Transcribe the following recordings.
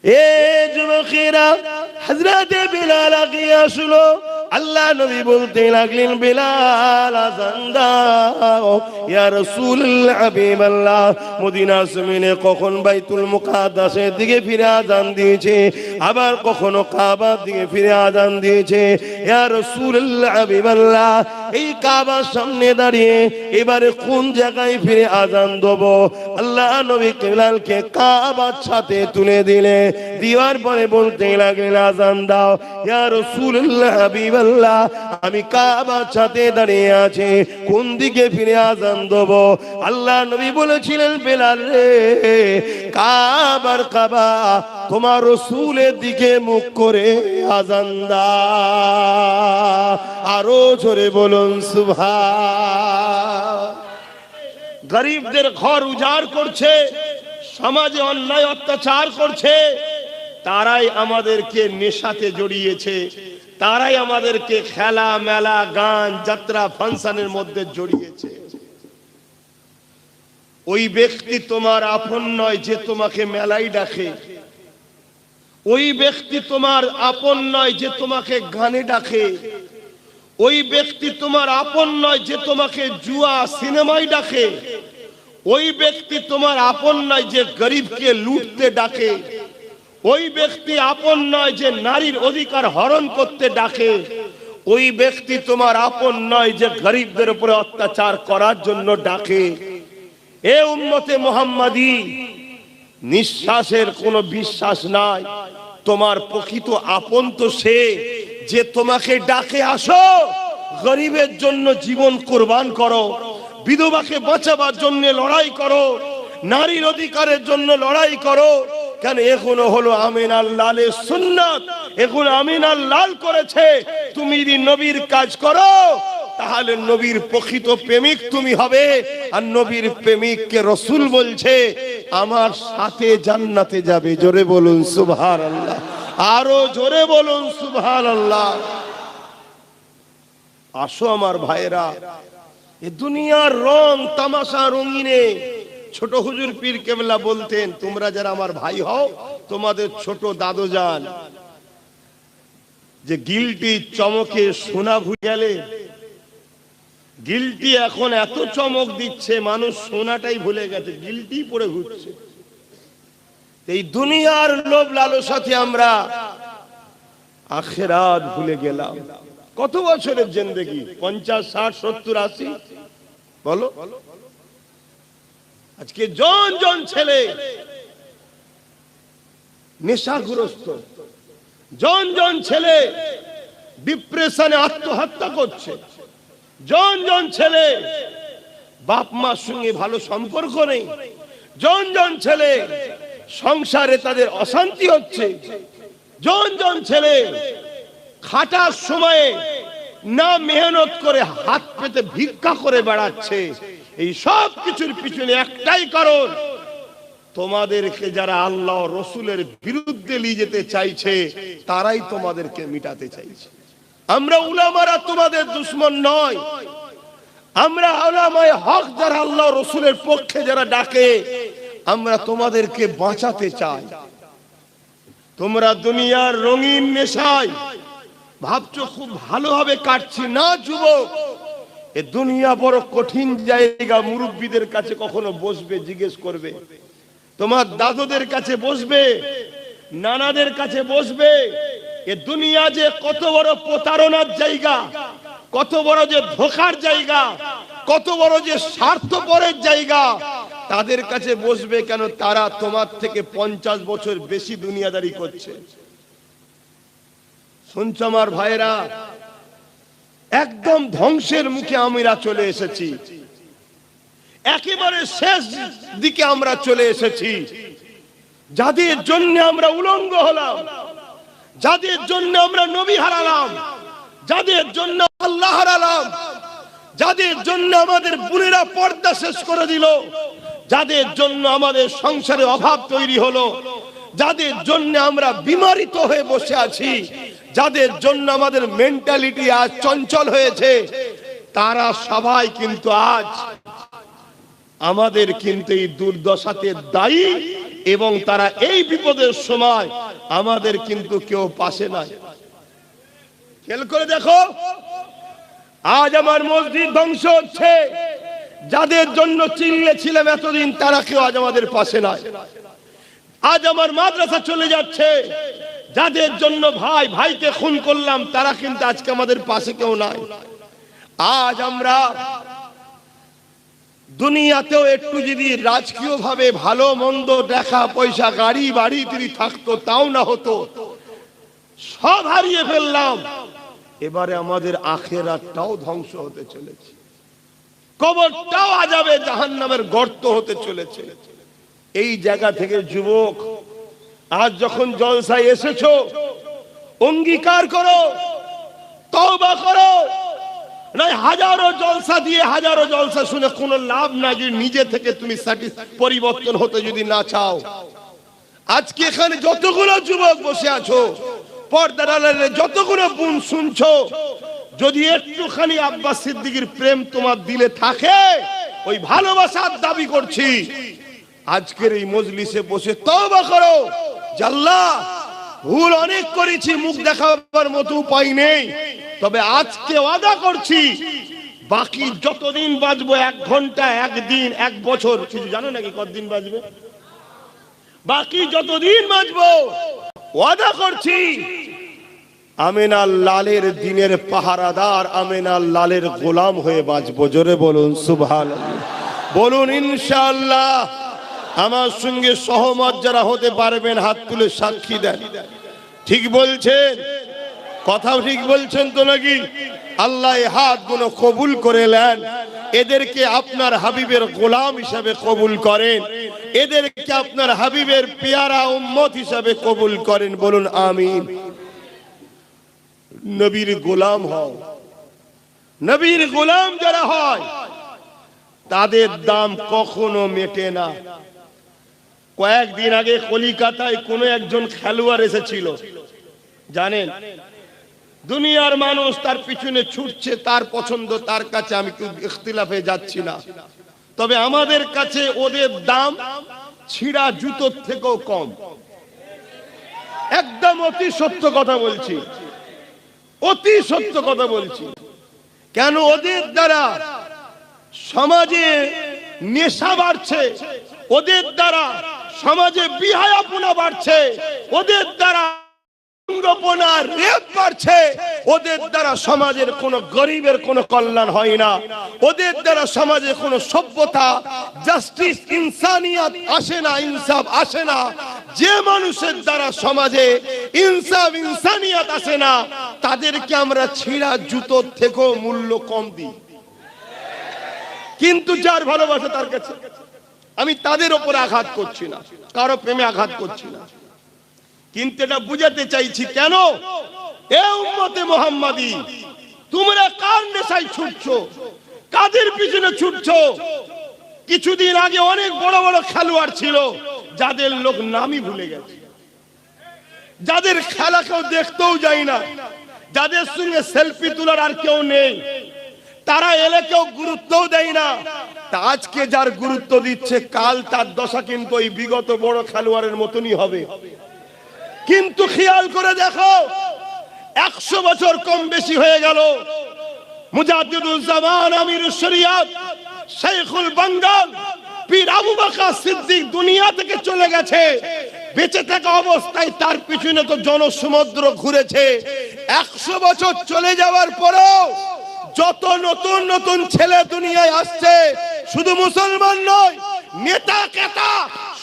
এ যুবকেরা, হযরত বিলাল আগিয়ে আসলো। আল্লাহ নবী বলতে লাগলেন, বিলাল আযান দাও। ইয়া রাসূলুল্লাহ, হাবিবাল্লাহ, মদিনার জমিনে কখন বাইতুল মুকাদ্দাসের দিকে ফিরে আযান দিয়েছে, আবার কখনো কাবার দিকে ফিরে আযান দিয়েছে। ইয়া রাসূলুল্লাহ, হাবিবাল্লাহ, এই কাবার সামনে দাঁড়িয়ে এবারে কোন জায়গায় ফিরে আযান দেব? আল্লাহ নবী বিলালকে কাবার সাথে তুলে দিলে, দেওয়ার পরে বলতে লাগলেন, আযান দাও। ইয়া রাসূলুল্লাহ, হাবিবাল্লাহ, আমি কাবার সাথে দাঁড়িয়ে আছি, কোন দিকে ফিরে আযান দেব? আল্লাহ নবী বলেছিলেন, বিলাল রে, কাবার কাবা তোমার রাসূলের দিকে মুখ করে আযান দাও। আরো জোরে বলুন সুবহান। গরিবদের ঘর উজাড় করছে, সমাজে অন্যায় অত্যাচার করছে, তারাই আমাদেরকে নেশাতে জড়িয়েছে, তারাই আমাদেরকে খেলা মেলা গান যাত্রা ফাংশনের মধ্যে জড়িয়েছে। ওই ব্যক্তি তোমার আপন নয় যে তোমাকে মেলায় ডাকে, ওই ব্যক্তি তোমার আপন নয় যে তোমাকে গানে ডাকে, ওই ব্যক্তি তোমার আপন নয় যে তোমাকে জুয়া সিনেমায় ডাকে, ওই ব্যক্তি তোমার আপন নয় যে গরিবকে লুটতে ডাকে, ওই ব্যক্তি আপন নয় যে নারীর অধিকার হরণ করতে ডাকে, ওই ব্যক্তি তোমার আপন নয় যে গরিবদের উপরে অত্যাচার করার জন্য ডাকে। এ উম্মতে মুহাম্মাদি, নিঃশ্বাসের কোনো বিশ্বাস নাই। তোমার প্রকৃত আপন তো সে যে তোমাকে ডাকে, আসো গরিবের জন্য জীবন কুরবান করো, বিধবাকে বাঁচাবার জন্য লড়াই করো, নারীর অধিকারের জন্য লড়াই করো। কেন? এখনো হলো আমিনার লালের সুন্নাত, এখন আমিনার লাল করেছে। তুমি যদি নবীর কাজ করো, তাহলে নবীর প্রকৃত প্রেমিক তুমি হবে। আর নবীর প্রেমিককে রাসূল বলছে, আমার সাথে জান্নাতে যাবে। জোরে বলুন সুবহানাল্লাহ, আরো জোরে বলুন সুবহানাল্লাহ। আসো আমার ভাইরা, এ দুনিয়ার রং তামাশা রঙিনে ছোট হুজুর পীর কেবলা বলতেন, তোমরা যারা আমার ভাই হও, তোমাদের ছোট দাদু যান যে গিলটি চমকে সোনা ভুলে গেলে, গিলটি এখন এত চমক দিচ্ছে মানুষ সোনাটাই ভুলে গেছে, গিলটি পরে ঘুরছে। এই দুনিয়ার লোভ লালসাতে আমরা আখিরাত ভুলে গেলাম। কত বছরের জিন্দেগি? 50, 60, 70, 80? বলো। আজকে জন জন ছেলে নেশাগ্রস্ত, জন জন ছেলে ডিপ্রেশনে আত্মহত্যা করছে, জন জন ছেলে বাপ মার সঙ্গে ভালো সম্পর্ক নেই, জন জন ছেলে সংসারে তাদের অশান্তি হচ্ছে, জন জন ছেলে খাটার সময়ে না মেহনত করে হাত পেতে ভিক্ষা করে বেড়াচ্ছে। এই সব কিছুর পিছনে একটাই কারণ, তোমাদেরকে যারা আল্লাহ রসুলের বিরুদ্ধে নিয়ে যেতে চাইছে, তারাই তোমাদেরকে মিটাতে চাইছে। আমরা উলামারা তোমাদের দুশমন নয়, আমরা উলামায়ে হক যারা আল্লাহ রসুলের পক্ষে যারা ডাকে, আমরা তোমাদেরকে বাঁচাতে চাই। তোমরা দুনিয়ার রঙিন নেশায় ভাবছো খুব ভালোভাবে কাটছি না। যুবক, এ দুনিয়া বড় কঠিন জায়গা। মুরব্বীদের কাছে কখনো বসবে, জিজ্ঞেস করবে, তোমার দাদুদের কাছে বসবে, নানাদের কাছে বসবে, এ দুনিয়া যে কত বড় প্রতারণার জায়গা, কত বড় যে ধোঁকার জায়গা, কত বড় যে স্বার্থপরের জায়গা, তাদের কাছে বসবে কেন? তারা তোমার থেকে 50 বছর বেশি দুনিয়াদারি করছে। শুনছো আমার ভাইরা, একদম ধ্বংসের মুখে আমরা চলে এসেছি, একেবারে শেষ দিকে আমরা চলে এসেছি। যাদের জন্য আমরা উলঙ্গ হলাম, যাদের জন্য আমরা নবী হারালাম, যাদের জন্য আল্লাহ হারালাম, যাদের জন্য আমাদের বুড়িরা পর্দা শেষ করে দিল, যাদের জন্য আমাদের সংসারে অভাব তৈরি হলো, যাদের জন্য আমরা বিমারিত হয়ে বসে আছি, যাদের জন্য আমাদের মেন্টালিটি আজ চঞ্চল হয়েছে, তারা সবাই কিন্তু আজ আমাদের কিন্তু এই দুর্দশাতে দায়ী। এবং তারা এই বিপদের সময় আমাদের কিন্তু কেউ পাশে নাই। খেয়াল করে দেখো, আজ আমার মসজিদ ধ্বংস হচ্ছে, যাদের জন্য চিল্লেছিলাম এতদিন তারা কেউ আজ আমাদের পাশে নাই। আজ আমার মাদ্রাসা চলে যাচ্ছে, যাদের জন্য ভাই ভাইকে খুন করলাম তারা কিন্তু আজকে আমাদের পাশে কেউ নাই। আজ আমরা দুনিয়াতেও একটু যদি রাজকীয় ভাবে ভালো মন্দ দেখা পয়সা গাড়ি বাড়ি যদি থাকতো তাও না হতো, সব হারিয়ে ফেললাম। এবারে আমাদের আখিরাতটাও ধ্বংস হতে চলেছে, কবরটাও আযাবে জাহান্নামের গর্ত হতে চলেছে। এই জায়গা থেকে যুবক, আজ যখন জলসায় এসেছো অঙ্গীকার করো, তওবা করো। নয় হাজারো জলসা দিয়ে হাজারো জলসা শুনে কোনো লাভ নাই যদি নিজে থেকে তুমি পরিবর্তন হতে যদি না চাও। আজকে এখানে যতগুলো যুবক বসে আছো, পর্দার আড়ালে যতগুলো বোন শুনছো, যদি একটুখানি আব্বাস সিদ্দিকীর প্রেম তোমার দিলে থাকে, ওই ভালোবাসার দাবি করছি, আজকের এই মজলিসে বসে তওবা করো যে আল্লাহ ভুল অনেক করেছি, মুখ দেখাবার মতো উপায় নেই, তবে আজকে ওয়াদা করছি বাকি যতদিন বাঁচবো, 1 ঘন্টা 1 দিন 1 বছর, কিছু জানো নাকি কতদিন বাঁচবে? বাকি যতদিন বাঁচবো ওয়াদা করছি আমিনা লালের দিনের পাহারাদার, আমিনা লালের গোলাম হয়ে বাঁচবো। জোরে বলুন সুবহানাল্লাহ, বলুন ইনশাআল্লাহ। আমার সঙ্গে সহমত যারা হতে পারবেন হাত তুলে সাক্ষী দেন। ঠিক বলছেন? কথাও ঠিক বলছেন তো নাকি? আল্লাহ এই হাতগুলো কবুল করে নেন, এদেরকে আপনার হাবিবের গোলাম হিসাবে কবুল করেন, এদেরকে আপনার হাবিবের পেয়ারা উম্মত হিসাবে কবুল করেন। বলুন আমিন। নবীর গোলাম হও। নবীর গোলাম যারা হয় তাদের দাম কখনো মেটে না। কয়েকদিন আগে কলিকাতায় কোনো একজন খেলোয়াড় এসেছিল, জানেন? দুনিয়ার মানুষ তার পিছনে ছুটছে, তার পছন্দ তার কাছে, আমি ইখতিলাফে যাচ্ছি না, তবে আমাদের কাছে ওদের দাম ছিঁড়া জুতোর থেকেও কম। একদম অতি সত্য কথা বলছি, অতি সত্য কথা বলছি। কেন? ওদের দ্বারা সমাজে নেশা বাড়ছে, ওদের দ্বারা সমাজে বিহায়াপনা বাড়ছে, ওদের দ্বারা রেপ বাড়ছে, ওদের দ্বারা সমাজের কোন গরিবের কোন কল্যাণ হয় না, ওদের দ্বারা সমাজে কোন সভ্যতা, জাস্টিস, ইনসানিয়াত আসে না, ইনসাফ আসে না। যে মানুষের দ্বারা সমাজে ইনসাফ, ইনসানিয়াত আসে না, তাদেরকে আমরা ছিঁড়া জুতোর থেকেও মূল্য কম দিই। কিন্তু যার ভালোবাসা তার কাছে, আমি তাদের উপর আঘাত করছি না, কারো প্রেমে আঘাত করছি না, কিন্তু এটা বুঝাতে চাইছি কেন এ উম্মতে মুহাম্মাদি তোমরা কার নেশায় ছুটছো, কাদের পিছনে ছুটছো? কিছুদিন আগে অনেক বড় বড় খেলোয়াড় ছিল যাদের লোক নামই ভুলে গেছে, যাদের খেলা কেউ দেখতেও যায় না, যাদের সঙ্গে সেলফি তোলার আর কেউ নেই, তারা এলে কেউ গুরুত্বও দেয় না। তা আজকে যার গুরুত্ব দিচ্ছে, কাল তার দশা কিন্তু ওই বিগত বড় খেলোয়াড়ের মতনই হবে। কিন্তু খেয়াল করে দেখো, 100 বছর কম বেশি হয়ে গেল, মুজাদ্দিদুল জামান, আমিরুশ শরিয়াত, শেখুল বাঙ্গাল, পীর আবু বকর সিদ্দিক দুনিয়া থেকে চলে গেছে। বেঁচে থাকা অবস্থায় তার পিছনে তো জনসমুদ্র ঘুরেছে। 100 বছর চলে যাওয়ার পরেও যত নতুন নতুন ছেলে দুনিয়ায় আসছে, শুধু মুসলমান নয়, নেতা কেতা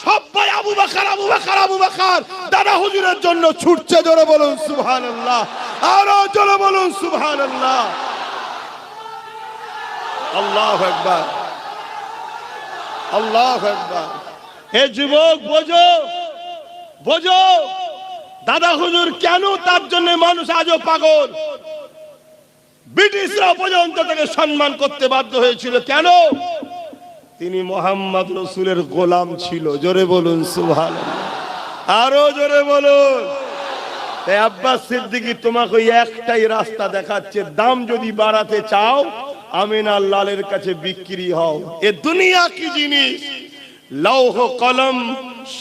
সবাই আবু বকর, আবু বকর, আবু বকর দাদা হুজুরের জন্য ছুটছে। জোরে বলুন সুবহানাল্লাহ, আরো জোরে বলুন সুবহানাল্লাহ। আল্লাহু আকবার, আল্লাহু আকবার। হে যুবক, বোঝো, বোঝো দাদা হুজুর কেন, তার জন্য মানুষ আজও পাগল। ব্রিটিশরা পর্যন্ত তাকে সম্মান করতে বাধ্য হয়েছিল। কেন? তিনি মোহাম্মদ রসুলের গোলাম ছিল। জোরে বলুন সুবহানাল্লাহ, আরো জোরে বলুন। তাই আব্বাস সিদ্দিকী তোমাকে একটাই রাস্তা দেখাচ্ছে, দাম যদি বাড়াতে চাও আমিনা লালের কাছে বিক্রি হও। এ দুনিয়া কি জিনিস, লৌহ কলম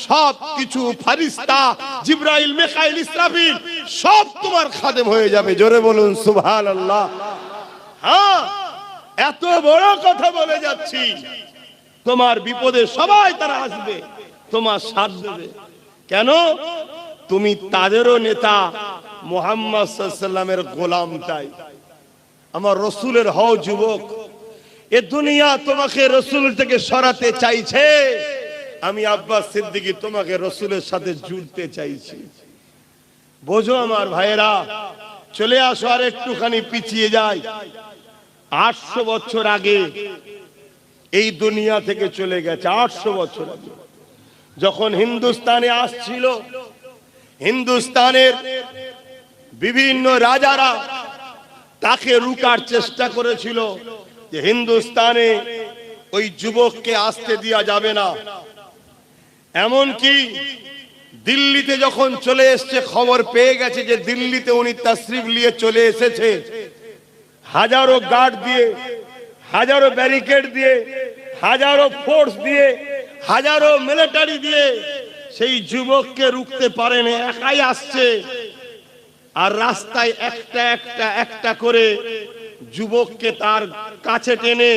সব কিছু ফেরেশতা জিবরাইল মিকাইল ইসরাফিল সব তোমার খাদেম হয়ে যাবে। জোরে বলুন সুবহানাল্লাহ। হ্যাঁ, এত বড় কথা বলে যাচ্ছি, তোমার বিপদে সবাই তারা আসবে, তোমার সাথ দেবে। কেন? তুমি তাদেরও নেতা, মুহাম্মদ সাল্লাল্লাহু আলাইহি ওয়াসাল্লামের গোলাম। তাই আমার রসুলের হও যুবক। এ দুনিয়া তোমাকে রসুল থেকে সরাতে চাইছে, আমি আব্বাস সিদ্দিকী তোমাকে রসুলের সাথে জুড়তে চাইছি। বোঝো আমার ভাইয়েরা, চলে আসো আর একটুখানি পিছিয়ে যাই। 800 বছর আগে এই দুনিয়া থেকে চলে গেছে। 800 বছর আগে যখন হিন্দুস্তানে আসছিল, হিন্দুস্তানের বিভিন্ন রাজারা তাকে রুকার চেষ্টা করেছিল যে হিন্দুস্তানে ওই যুবককে আসতে দেওয়া যাবে না। এমনকি দিল্লিতে যখন চলে এসেছে, খবর পেয়ে গেছে যে দিল্লিতে উনি তাশরিফ নিয়ে চলে এসেছে, হাজারো গার্ড দিয়ে, হাজারো ব্যারিকেড দিয়ে, হাজারো ফোর্স দিয়ে, হাজারো মিলিটারি দিয়ে সেই যুবককে রুখতে পারেনি। একাই আসছে আর রাস্তায় একটা একটা একটা করে যুবককে তার কাছে টেনে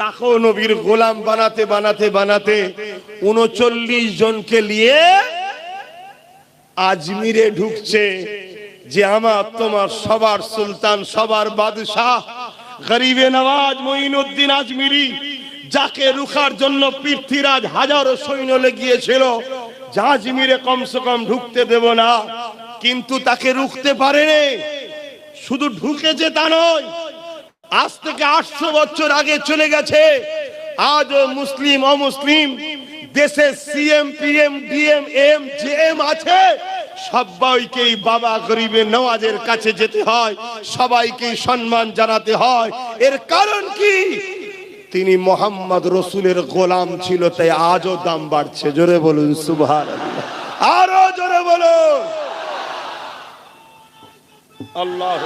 তাকেও নবীর গোলাম বানাতে বানাতে বানাতে 39 জনকে নিয়ে আজমিরে ঢুকছে। যে আমার তোমার সবার সুলতান, সবার বাদশাহ, গরিবে নওয়াজ মঈনুদ্দিন আজমিরি, যাকে রুখার জন্য পৃথ্বীরাজ হাজারো সৈন্য লেগিয়েছিল, আজমিরে কমসে কম ঢুকতে দেব না, কিন্তু তাকে রুখতে পারেনি। শুধু ঢুকেছে তা নয়, আজ থেকে 800 বছর আগে চলে গেছে। আজও মুসলিম অমুসলিম দেশে CM PM DM M JM আছে, সবাইকেই বাবা গরিবে নওয়াজের কাছে যেতে হয়, সবাইকেই সম্মান জানাতে হয়। এর কারণ কি? তিনি মোহাম্মদ রসুলের গোলাম ছিল, তাই আজও দাম বাড়ছে। জোরে বলুন সুবহানাল্লাহ, আরো জোরে বলুন আল্লাহ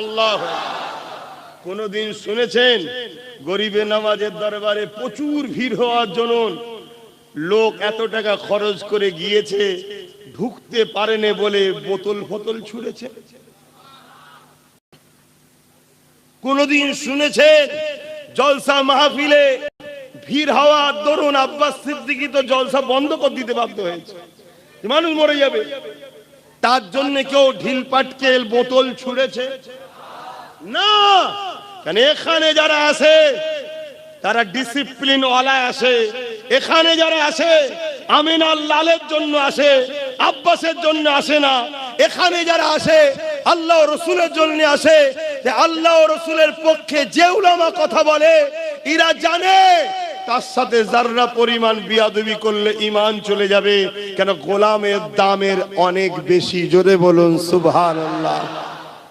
আল্লাহ। কোনদিন শুনেছেন গরিবে নওয়াজের দরবারে প্রচুর ভিড় হওয়ার জন্য লোক এত টাকা খরচ করে গিয়েছে, ঢুকতে পারেনি বলে বোতল ফতল ছুঁড়েছে? কোনদিন শুনেছেন জলসা মাহফিলে ভিড় হওয়ার দরুন আব্বাস সিদ্দিকী তো জলসা বন্ধ করে দিতে বাধ্য হয়েছে, মানুষ মরে যাবে, তার জন্য কেউ ঢিল পাটকেল বোতল ছুঁড়েছে? না। কারণ এখানে যারা আসে তারা ডিসিপ্লিন ওয়ালা আসে। এখানে যারা আসে আমিনার লালের জন্য আসে, আব্বাসের জন্য আসে না। এখানে যারা আসে আল্লাহ রসুলের জন্য আসে। যে আল্লাহ রসুলের পক্ষে যে উলামা কথা বলে, এরা জানে তার সাথে যাররা পরিমাণ বিয়াদবি করলে ঈমান চলে যাবে। কেন? গোলামের দামের অনেক বেশি। জোরে বলুন সুবহানাল্লাহ।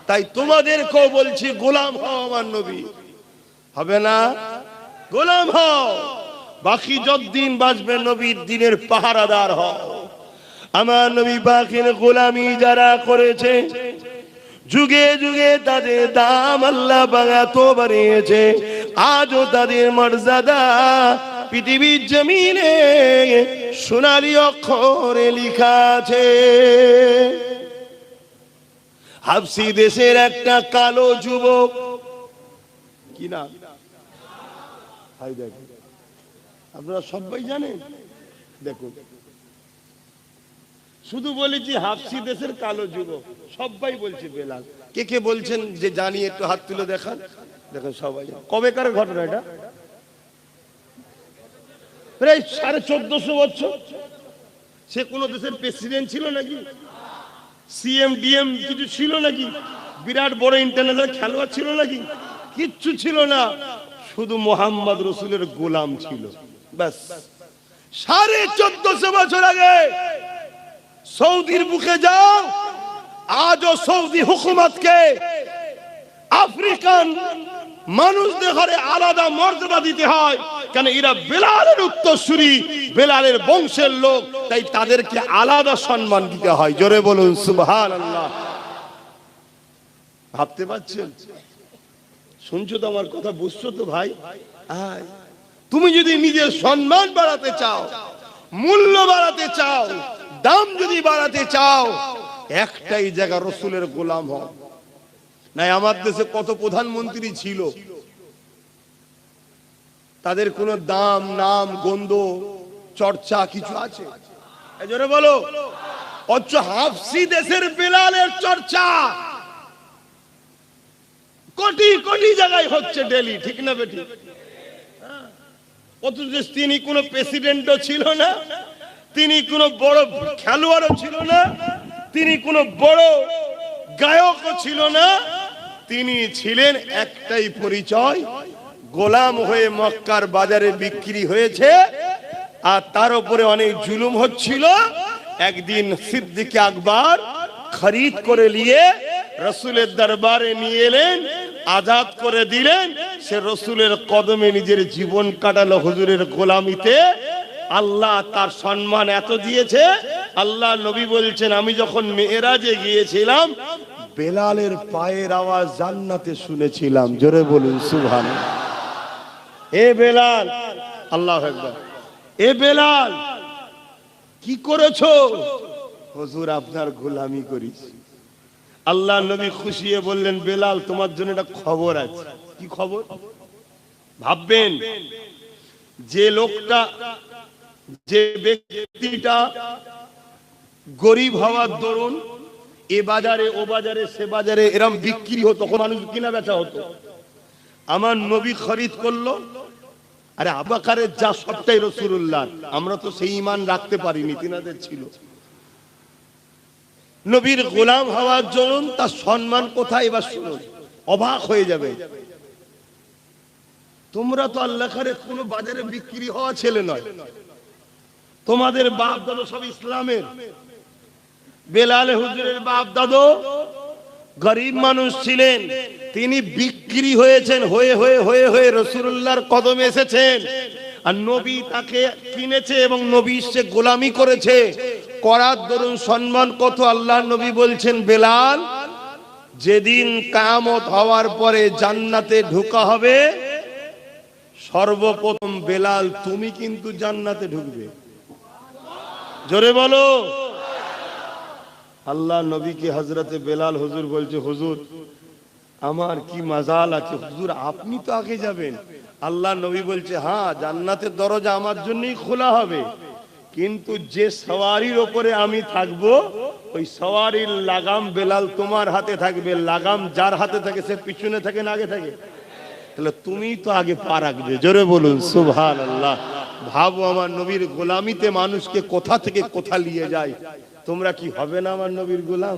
তাই তোমাদেরকেও বলছি, গোলাম হও আমার নবী। হবে না? গোলাম হও, বাকি যতদিন বাঁচবে নবীর দিনের পাহারাদার হও। আমার নবী পাকের গোলামি যারা করেছে, যুগে যুগে তাদের দাম আল্লাহ এত বাড়িয়েছে, আজও তাদের মর্যাদা পৃথিবীর জমিনে সোনালী অক্ষরে লেখা আছে। হাবশি দেশের একটা কালো যুবক, কি নাম? আপনারা সবাই জানেন। দেখুন, শুধু বলেছি হাবশি দেশের কালো যুবক, সবাই বলছে বেলাল। কে কে বলছেন যে জানি একটু হাত তুলে দেখান। দেখুন সবাই। কবেকার ঘটনা এটা? প্রায় 1450 বছর। সে কোন দেশের প্রেসিডেন্ট ছিল নাকি? সিএম ডিএম কিছু ছিল নাকি? বিরাট বড় ইন্টারন্যাশনাল খেলোয়াড় ছিল নাকি? কিচ্ছু ছিল না, শুধু মোহাম্মদ রসুলের গোলাম ছিল, ব্যাস। 1450 বছর আগে সৌদির বুকে যাও, আজও সৌদি হুকুমতকে আফ্রিকান মানুষদের ঘরে আলাদা মর্যাদা দিতে হয়। কেন? এরা বেলালের উত্তরসূরি, বেলালের বংশের লোক, তাই তাদেরকে আলাদা সম্মান দিতে হয়। জোরে বলুন সুবহানাল্লাহ। ভাবতে পারছেন? শুনছো তো আমার কথা? বুঝছো তো ভাই? তুমি যদি নিজের সম্মান বাড়াতে চাও, মূল্য বাড়াতে চাও, দাম যদি বাড়াতে চাও, একটাই জায়গা রসুলের গোলাম হও। নাই আমার দেশে কত প্রধানমন্ত্রী ছিল, তাদের কোনো দাম, নাম, গন্ধ, চর্চা কিছু আছে? জোরে বলো। অথচ হাফসি দেশের বেলালের চর্চা কোটি কোটি জায়গায় হচ্ছে ডেলি, ঠিক না বেটি? অথচ তিনি কোনো প্রেসিডেন্টও ছিল না, তিনি কোনো বড় খেলোয়াড়ও ছিল না, তিনি কোনো বড় গায়কও ছিল না, তিনি ছিলেন একটাই পরিচয়, গোলাম হয়ে মক্কার বাজারে বিক্রি হয়েছে, আর তার উপরে অনেক জুলুম হচ্ছিল। একদিন সিদ্দিক আকবর খরিদ করে নিয়ে রসুলের দরবারে নিয়ে এলেন, আজাদ করে দিলেন। সে রসুলের কদমে নিজের জীবন কাটালো হুজুরের গোলামিতে। আল্লাহ তার সম্মান এত দিয়েছে, আল্লাহ নবী বলছেন, আমি যখন মেরাজে গিয়েছিলাম বেলালের পায়ের আওয়াজ জান্নাতে শুনেছিলাম। জোরে বলুন সুবহানাল্লাহ। এ বেলাল, আল্লাহু আকবার, এ বেলাল কি করেছো? হুজুর আপনার গোলামি করেছি। আল্লাহ নবী খুশি হয়ে বললেন, বেলাল তোমার জন্য একটা খবর আছে। কি খবর? ভাববেন, যে লোকটা, যে ব্যক্তিটা গরিব হওয়ার দরুন এ বাজারে ও বাজারে সে বাজারে এরম বিক্রি হতো, তখন মানুষ কিনা বেচা হতো, আমার নবী খরিদ করলো। আরে আবু বকরের যা সবটাই রাসূলুল্লাহ, আমরা তো সেই ঈমান রাখতে পারিনি, তিনাদের ছিল। নবীর গোলাম হওয়ার জন্য তার সম্মান কোথায় এবার শুনুন, অবাক হয়ে যাবে। তোমরা তো আল্লাহরে কোনো বাজারে বিক্রি হওয়া ছেলে নয়, তোমাদের বাপ দাদু সব ইসলামের। বেলাল হুজুরের বাপ দাদু গরিব মানুষ ছিলেন, তিনি বিক্রি হয়েছেন, হয়ে হয়ে হয়ে হয়ে রাসূলুল্লাহর কদমে এসেছেন, আর নবী তাকে কিনেছে এবং নবী সে গোলামি করেছে। করার দরুন সম্মান কত, আল্লাহ নবী বলছেন, বেলাল যেদিন কিয়ামত হওয়ার পরে জান্নাতে ঢোকা হবে, সর্বপ্রথম বেলাল তুমি কিন্তু জান্নাতে ঢুকবে। জোরে বলো। আল্লাহ নবীকে হযরতে বেলাল হুজুর বলছে, হুজুর আমার কি মাজাল আছে, হুজুর আপনি তো আগে যাবেন। আল্লাহ নবী বলছে, হ্যাঁ জান্নাতের দরজা আমার জন্যই খোলা হবে, কিন্তু যে সওয়ারির উপরে আমি থাকবো ওই সওয়ারির লাগাম বেলাল তোমার হাতে থাকবে। লাগাম যার হাতে থাকে সে পিছনে থাকে না আগে থাকে? তাহলে তুমি তো আগে পা রাখবে। জোরে বলুন সুবহানাল্লাহ। ভাবো আমার নবীর গোলামিতে মানুষকে কোথা থেকে কোথা নিয়ে যায়। তোমরা কি হবে না আমার নবীর গোলাম?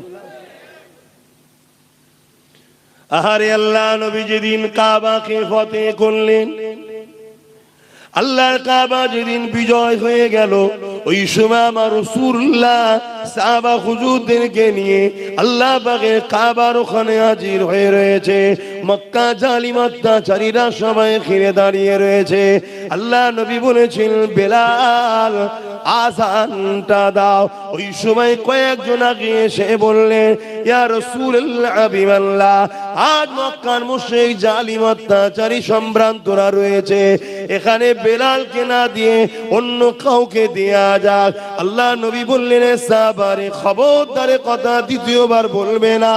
আহারে আল্লাহ নবী যেদিন কাবাকে ফতেহ করলেন, আল্লাহর কাবা যেদিন বিজয় হয়ে গেল, ওই সময় আমার রাসূলুল্লাহ সাহাবা হুজুরদেরকে নিয়ে আল্লাহ পাকের কাবার ওখানে হাজির হয়ে রয়েছে। মক্কা জালিম অত্যাচারীরা সবাই ঘিরে দাঁড়িয়ে রয়েছে। আল্লাহ নবী বলেছেন, বেলাল আযানটা দাও। ওই সময় কয়েকজন আগে এসে বললেন, ইয়া রাসূলুল্লাহ হাবিবাল্লাহ, আজ মক্কার মুশরিক জালিম অত্যাচারী সম্ভ্রান্তরা রয়েছে, এখানে বেলালকে না দিয়ে অন্য কাউকে দেয়া যাক। আল্লাহ নবী বললেন, সাহাবারে খবরদারে কথা দ্বিতীয়বার বলবে না।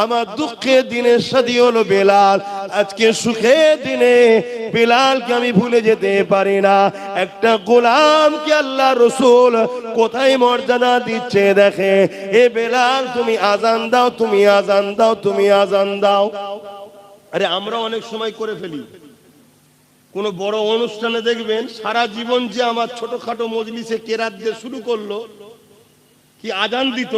আমার দুঃখের দিনের সাথী হলো বেলাল, আজকে সুখের দিনে বেলালকে আমি ভুলে যেতে পারি না। একটা গোলামকে আল্লাহ রাসূল কোথায় মর্যাদা দিচ্ছে দেখে। এ বেলাল তুমি আযান দাও, তুমি আযান দাও, তুমি আযান দাও। আরে আমরা অনেক সময় করে ফেলি, কোন বড় অনুষ্ঠানে দেখবেন সারা জীবন যে আমার ছোটখাটো মজলিসে কেরাত দিয়ে শুরু করলো, কি আজান দিত,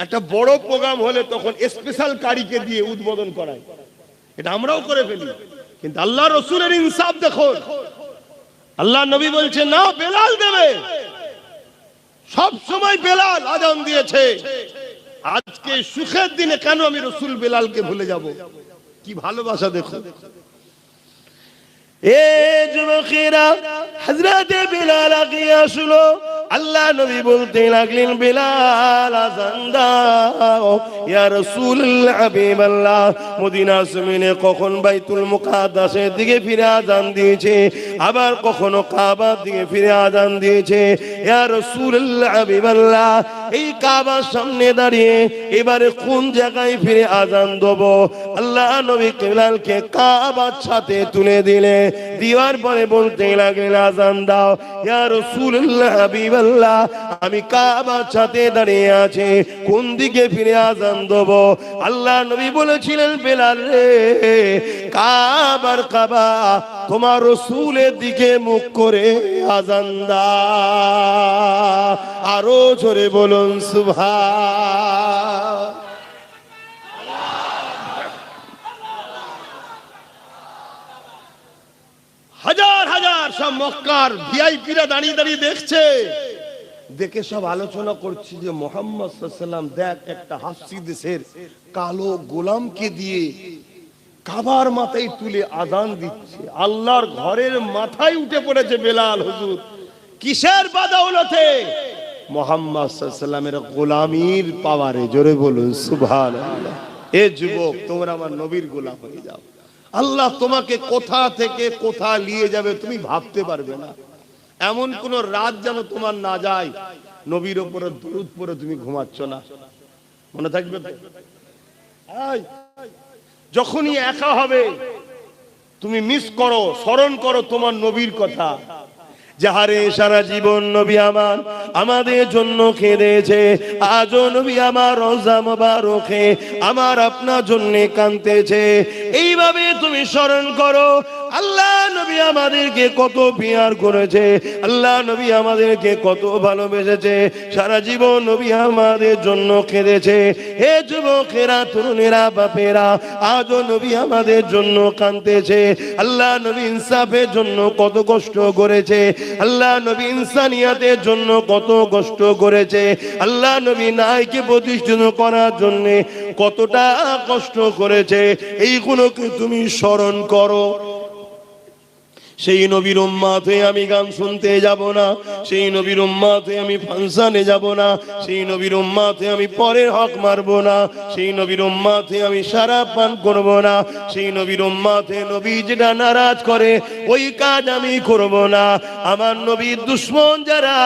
একটা বড় প্রোগ্রাম হলে তখন স্পেশাল কারিকে দিয়ে উদ্বোধন করায়। এটা আমরাও করে ফেলি, কিন্তু আল্লাহ রাসূলের ইনসাফ দেখো। আল্লাহ নবী বলছে, না বেলাল দেবে। সব সময় বেলাল আজান দিয়েছে, আজকে সুখের দিনে কেন আমি রাসূল বেলালকে ভুলে যাব? কি ভালোবাসা দেখো। এ যুবকেরা, হযরত বেলাল আগে আসলো। আল্লাহ নবী বলতে লাগলেন, বেলাল আযান দাও। ইয়া রাসূলুল্লাহ হাবিবাল্লাহ, মদিনা জমিনে কখন বাইতুল মুকাদ্দাসের দিকে ফিরে আযান দিয়েছে, আবার কখনো কাবার দিকে ফিরে আযান দিয়েছে। ইয়া রাসূলুল্লাহ হাবিবাল্লাহ, এই কাবার সামনে দাঁড়িয়ে এবারে কোন জায়গায় ফিরে আযান দেব? আল্লাহ নবী বেলালকে কাবার সাথে তুলে দিলে, দেওয়ার পরে বলতে লাগলেন, আযান দাও। ইয়া রাসূলুল্লাহ হাবিবাল্লাহ, আমি কাবার সাথে দাঁড়িয়ে আছি, কোন দিকে ফিরে আযান দেব? আল্লাহ নবী বলেছিলেন, বেলাল রে, কাবার কাবা তোমার রাসূলের দিকে মুখ করে আযান দাও। আরো জোরে বলুন সুবহান। হাজার হাজার সব মক্কার ভিআইপিরা দাঁড়িয়ে দাঁড়িয়ে দেখছে, দেখে সব আলোচনা করছে যে মুহাম্মদ সাল্লাল্লাহু আলাইহি ওয়াসাল্লাম দেখ, একটা হাসি দেশের কালো গোলামকে দিয়ে কাবার মাথায় তুলে আযান দিচ্ছে। আল্লাহর ঘরের মাথায় উঠে পড়েছে বেলাল হুজুর। কিসের বাদাউলতে? মুহাম্মদ সাল্লাল্লাহু আলাইহি ওয়াসাল্লামের গোলামির পাওয়ারে। জোরে বলুন সুবহানাল্লাহ। এ যুবক, তোমরা আমার নবীর গোলাম হয়ে যাও। আল্লাহ তোমাকে কোথা থেকে কোথা নিয়ে যাবে তুমি ভাবতে পারবে না। এমন কোন রাত যেন তোমার না যায় নবীর উপরে দরুদ পড়ে তুমি ঘুমাচ্ছ না। মনে থাকবে তো? যখনই একা হবে তুমি মিস করো, স্মরণ করো তোমার নবীর কথা। যাহারে সারা জীবন নবী আমার আমাদের জন্য কেঁদেছে, আজও নবী আমার রওজা মোবারকে আমার আপনার জন্য কাঁদতেছে। এইভাবে তুমি স্মরণ করো, আল্লাহ নবী আমাদেরকে কত পিয়ার করেছে, আল্লাহ নবী আমাদেরকে কত ভালোবেসেছে, সারা জীবন নবী আমাদের জন্য কেঁদেছে। হে যুবকেরা, তরুণেরা, বাপেরা, আজও নবী আমাদের জন্য কাঁদতেছে। আল্লাহ নবী ইনসাফের জন্য কত কষ্ট করেছে, আল্লাহ নবী ইনসানিয়াতের জন্য কত কষ্ট করেছে, আল্লাহ নবী ন্যায়কে প্রতিষ্ঠিত করার জন্য কতটা কষ্ট করেছে। এইগুলোকে তুমি স্মরণ করো। সেই নবীর উম্মত হয়ে আমি গান শুনতে যাব না, সেই নবীর উম্মত হয়ে আমি ফাংশনে যাব না, সেই নবীর উম্মত হয়ে আমি পরের হক মারব না, সেই নবীর উম্মত হয়ে আমি শরাব পান করব না, সেই নবীর উম্মত হয়ে নবী যেটা নারাজ করে ওই কাজ আমি করব না। আমার নবীর দুশমন যারা,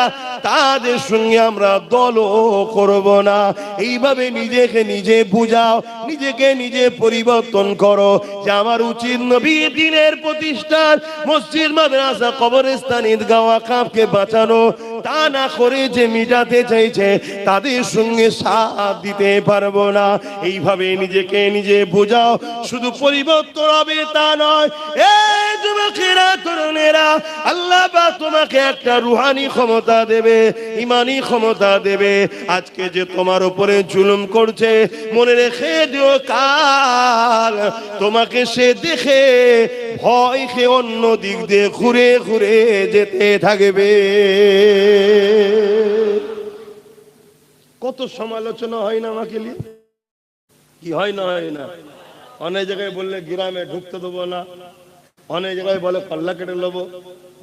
তাদের সঙ্গে আমরা দলও করব না। এইভাবে নিজেকে নিজে বুঝাও, নিজেকে নিজে পরিবর্তন করো যে আমার উচিত নবীর দ্বীনের প্রতিষ্ঠান, মসজিদ, মাদ্রাসা, কবরস্থান, ঈদগাহ, ওয়াকফকে বাঁচানো। তা না করে যে মিটাতে চাইছে তাদের সঙ্গে সাথ দিতে পারবো না। এইভাবে নিজেকে নিজে বোঝাও, শুধু পরিবর্তন হবে তা নয়। এই যুবকেরা, তরুণেরা, আল্লাহ পাক তোমাকে একটা রুহানি ক্ষমতা দেবে, ইমানি ক্ষমতা দেবে। আজকে যে তোমার উপরে জুলুম করছে, মনে রেখে দিও কাল তোমাকে সে দেখে ভয় খেয়ে অন্য দিক দিয়ে ঘুরে ঘুরে যেতে থাকবে। কত সমালোচনা হয় না আমাকে নিয়ে, কি হয় না? হয় না? অনেক জায়গায় বললে গ্রামে ঢুকতে দেবো না, অনেক জায়গায় বলে পাল্লা কেটে নেবো,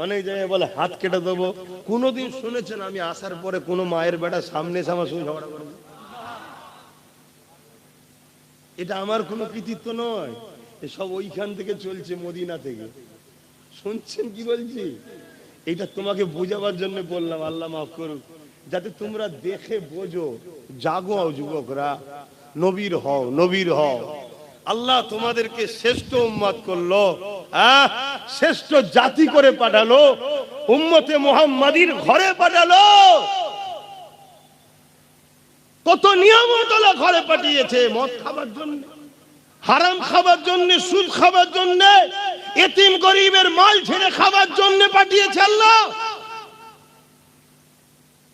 অনেক জায়গায় বলে হাত কেটে দেবো। কোনোদিন শুনেছেন আমি আসার পরে কোনো মায়ের বেটা সামনে এসে আমার সঙ্গে ঝগড়া করবে? এটা আমার কোনো কৃতিত্ব নয়, এসব ওইখান থেকে চলছে, মদিনা থেকে। শুনছেন কি বলছি? এটা তোমাকে বোঝাবার জন্য বললাম, আল্লাহ মাফ করুন, যাতে তোমরা দেখে বোঝো। জাগো যুবকরা, নবীর হও, নবীর হও। আল্লাহ তোমাদেরকে শ্রেষ্ঠ উম্মত করলো, শ্রেষ্ঠ জাতি করে পাঠালো, উম্মতে মুহাম্মাদির ঘরে পাঠালো। কত নিয়ামত আল্লাহ ঘরে পাঠিয়েছে, মদ খাবার জন্য, হারাম খাবার জন্য, সুদ খাবার জন্য, এতিম গরিবের মাল ছেড়ে খাবার জন্য পাঠিয়েছে আল্লাহ।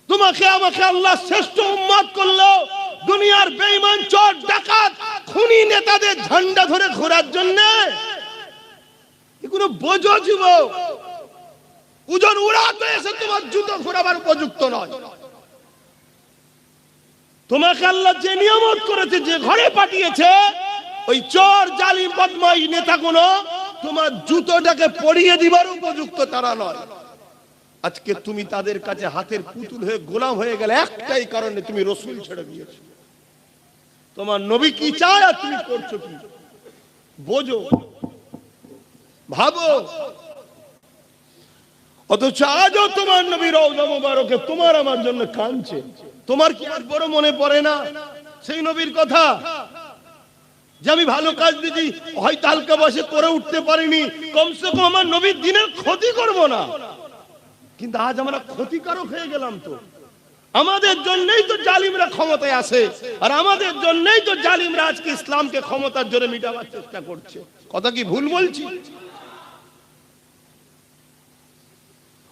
তোমাকে আমাকে আল্লাহ শ্রেষ্ঠ উম্মত করলো দুনিয়ার বেঈমান, চোর, ডাকাত, খুনি নেতাদের ঝান্ডা ধরে ঘোরার জন্য। এগুলো বোঝো যুবক, ওজন উড়াতে এসে তোমার জুতো ঘোরাবার উপযুক্ত নয়। তোমাকে আল্লাহ যে নিয়ামত করেছে, যে ঘরে পাঠিয়েছে, ওই চোর, জালিম, বদমাইশ নেতাগুলো তোমার জুতোটাকে পরিয়ে দিবার উপযুক্ত তারা নয়। আজকে তুমি তাদের কাছে হাতের পুতুল হয়ে গোলাম হয়ে গেলে একটাই কারণে, তুমি রসুল ছেড়ে দিয়েছো। তোমার নবী কি চায় আর তুমি করছো কি? বোঝো, ভাবো। অথচ আজও তোমার নবী রওজা মুবারকে তোমার আমার জন্য কাঁদছে। তোমার কি আর বড় মনে পড়ে না সেই নবীর কথা, যে আমি ভালো কাজ দিয়েছি, হয়তো হালকা বসে করে উঠতে পারিনি, কমসে কম আমার নবীর দিনের ক্ষতি করব না। কিন্তু আজ আমরা ক্ষতিকারক হয়ে গেলাম। তো আমাদের জন্যই তো জালিমরা ক্ষমতায় আসে, আর আমাদের জন্যই তো জালিমরা আজকে ইসলামকে ক্ষমতার জন্য মিটাবার চেষ্টা করছে। কথা কি ভুল বলছি?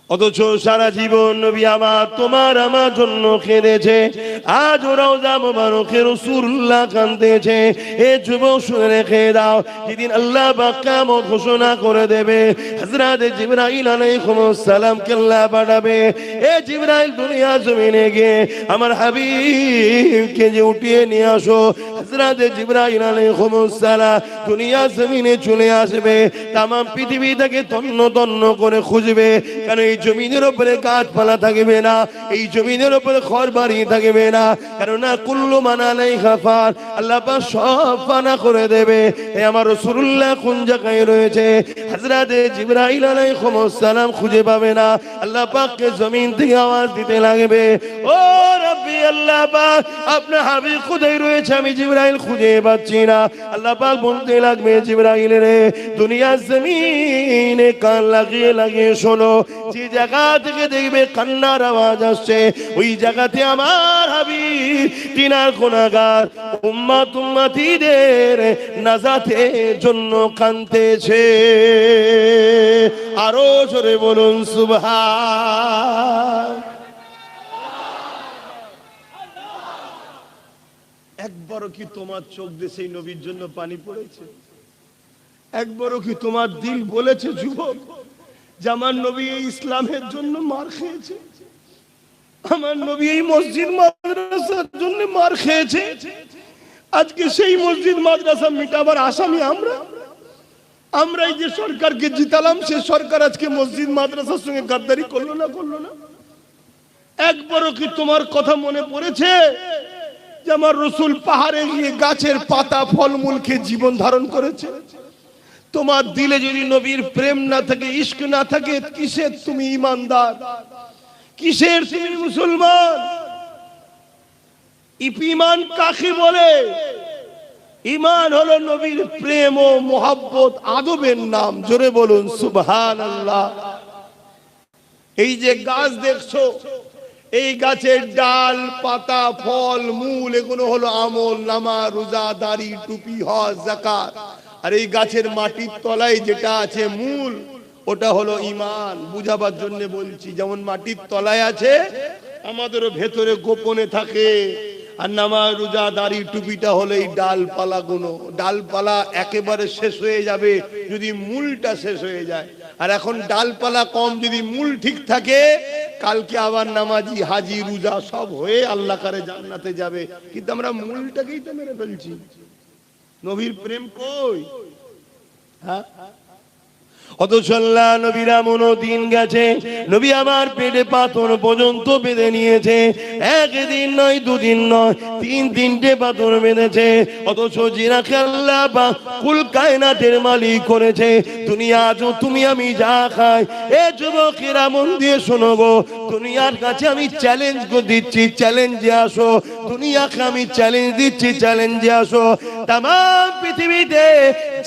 অথচ সারা জীবন নবী আমার তোমার আমার জন্য কেঁদেছে। আজ রওজা মুবারকে রাসূলুল্লাহ কাঁদতেছে। এ যুবক শুনে রেখে দাও, যেদিন আল্লাহ পাক কিয়ামত ঘোষণা করে দেবে, হযরত জিবরাইল আলাইহিস সালাম কে আল্লাহ পাঠাবে। এ জিবরাইল দুনিয়া জমিনে গিয়ে আমার হাবিবকে যে উঠিয়ে নিয়ে আসো। হযরত জিবরাইল আলাইহিস সালাম দুনিয়া জমিনে চলে আসবে, তাম পৃথিবী থেকে তন্ন তন্ন করে খুঁজবে, কারণ এই জমিনের উপরে গাছপালা থাকবে না, এই জমিনের উপরে ঘরবাড়ি থাকবে না, কারণ কুল্লু মান আলাইহা ফান, আল্লাহ পাক সব ফানা করে দেবে। এই আমার রাসূলুল্লাহ কোন জায়গায় রয়েছে? হযরত জিবরাইল আলাইহিস সালাম খুঁজে পাবে না, আল্লাহ পাককে জমিন থেকে আওয়াজ দিতে লাগবে, ও রব্বি আল্লাহ পাক, আপনার হাবিব কোথায় রয়েছে? আমি জিবরাইল খুঁজে পাচ্ছি না। আল্লাহ পাক বলতে লাগবে, জিবরাইল রে, দুনিয়ার জমিনে কান লাগিয়ে লাগিয়ে শোনো, যে জায়গা থেকে দেখবে কান্নার আওয়াজ আসছে, ওই জায়গাতে আমার হাবিব তিনার গুনাহগার উম্মত উম্মতীদের নাজাতের জন্য কাঁদতেছে। আরো জোরে বলুন সুবহান। একবারও কি তোমার চোখ দিয়ে সেই নবীর জন্য পানি পড়েছে? একবারও কি তোমার দিল বলেছে যুবক, যে আমার নবী এই ইসলামের জন্য মার খেয়েছে, আমার নবী এই মসজিদ মাদ্রাসার জন্য মার খেয়েছে, আজকে সেই মসজিদ মাদ্রাসা মিটাবার আসামি আমরা? আমরা এই যে সরকারকে জিতালাম, সে সরকার আজকে মসজিদ মাদ্রাসার সঙ্গে গাদ্দারি করলো না? করলো না? একবারও কি তোমার কথা মনে পড়েছে যে আমার রসুল পাহাড়ে গিয়ে গাছের পাতা ফলমূল খেয়ে জীবন ধারণ করেছে? তোমার দিলে যদি নবীর প্রেম না থাকে, ইশক না থাকে, কিসের তুমি ঈমানদার, কিসের তুমি মুসলমান? ঈমান কাকে বলে? ঈমান হলো নবীর প্রেম ও মোহাব্বত, আদবের নাম। জোরে বলুন সুবহানাল্লাহ। এই যে গাছ দেখছো, এই গাছের ডাল, পাতা, ফল, মূল, এগুলো হলো আমল নামা, রোজা, দাড়ি, টুপি, হজ, যাকাত। আর এই গাছের মাটির তলায় যেটা আছে মূল, ওটা হলো ঈমান। বুঝাবার জন্য বলছি, যেমন মাটির তলায় আছে, আমাদেরও ভেতরে গোপনে থাকে। আর নামাজ, রোজা, দাড়ি, টুপিটা হলো এই ডালপালা গুলো। ডালপালা একেবারে শেষ হয়ে যাবে যদি মূলটা শেষ হয়ে যায়। আর এখন ডালপালা কম, যদি মূল ঠিক থাকে, কালকে আবার নামাজি, হাজি, রোজা সব হয়ে আল্লাহ কারে জান্নাতে যাবে। কিন্তু আমরা মূলটাকেই তো মেরে ফেলছি। নবীর প্রেম কই? হ্যাঁ, অথচ আল্লাহ নবীর এমন দিন গেছে, নবী আমার পেটে পাথর পর্যন্ত বেঁধে নিয়েছে। একদিন নয়, দুদিন নয়, তিনটে পাথর বেঁধেছে। অথচ যিনাকে আল্লাহ পাক কুল কায়নাতের মালিক করেছে, দুনিয়া আজ তুমি আমি যা খাই। এ যুবকেরা মন দিয়ে শোনো গো, দুনিয়ার কাছে আমি চ্যালেঞ্জ দিচ্ছি, চ্যালেঞ্জে আসো। দুনিয়াকে আমি চ্যালেঞ্জ দিচ্ছি, চ্যালেঞ্জে আসো। তাম পৃথিবীতে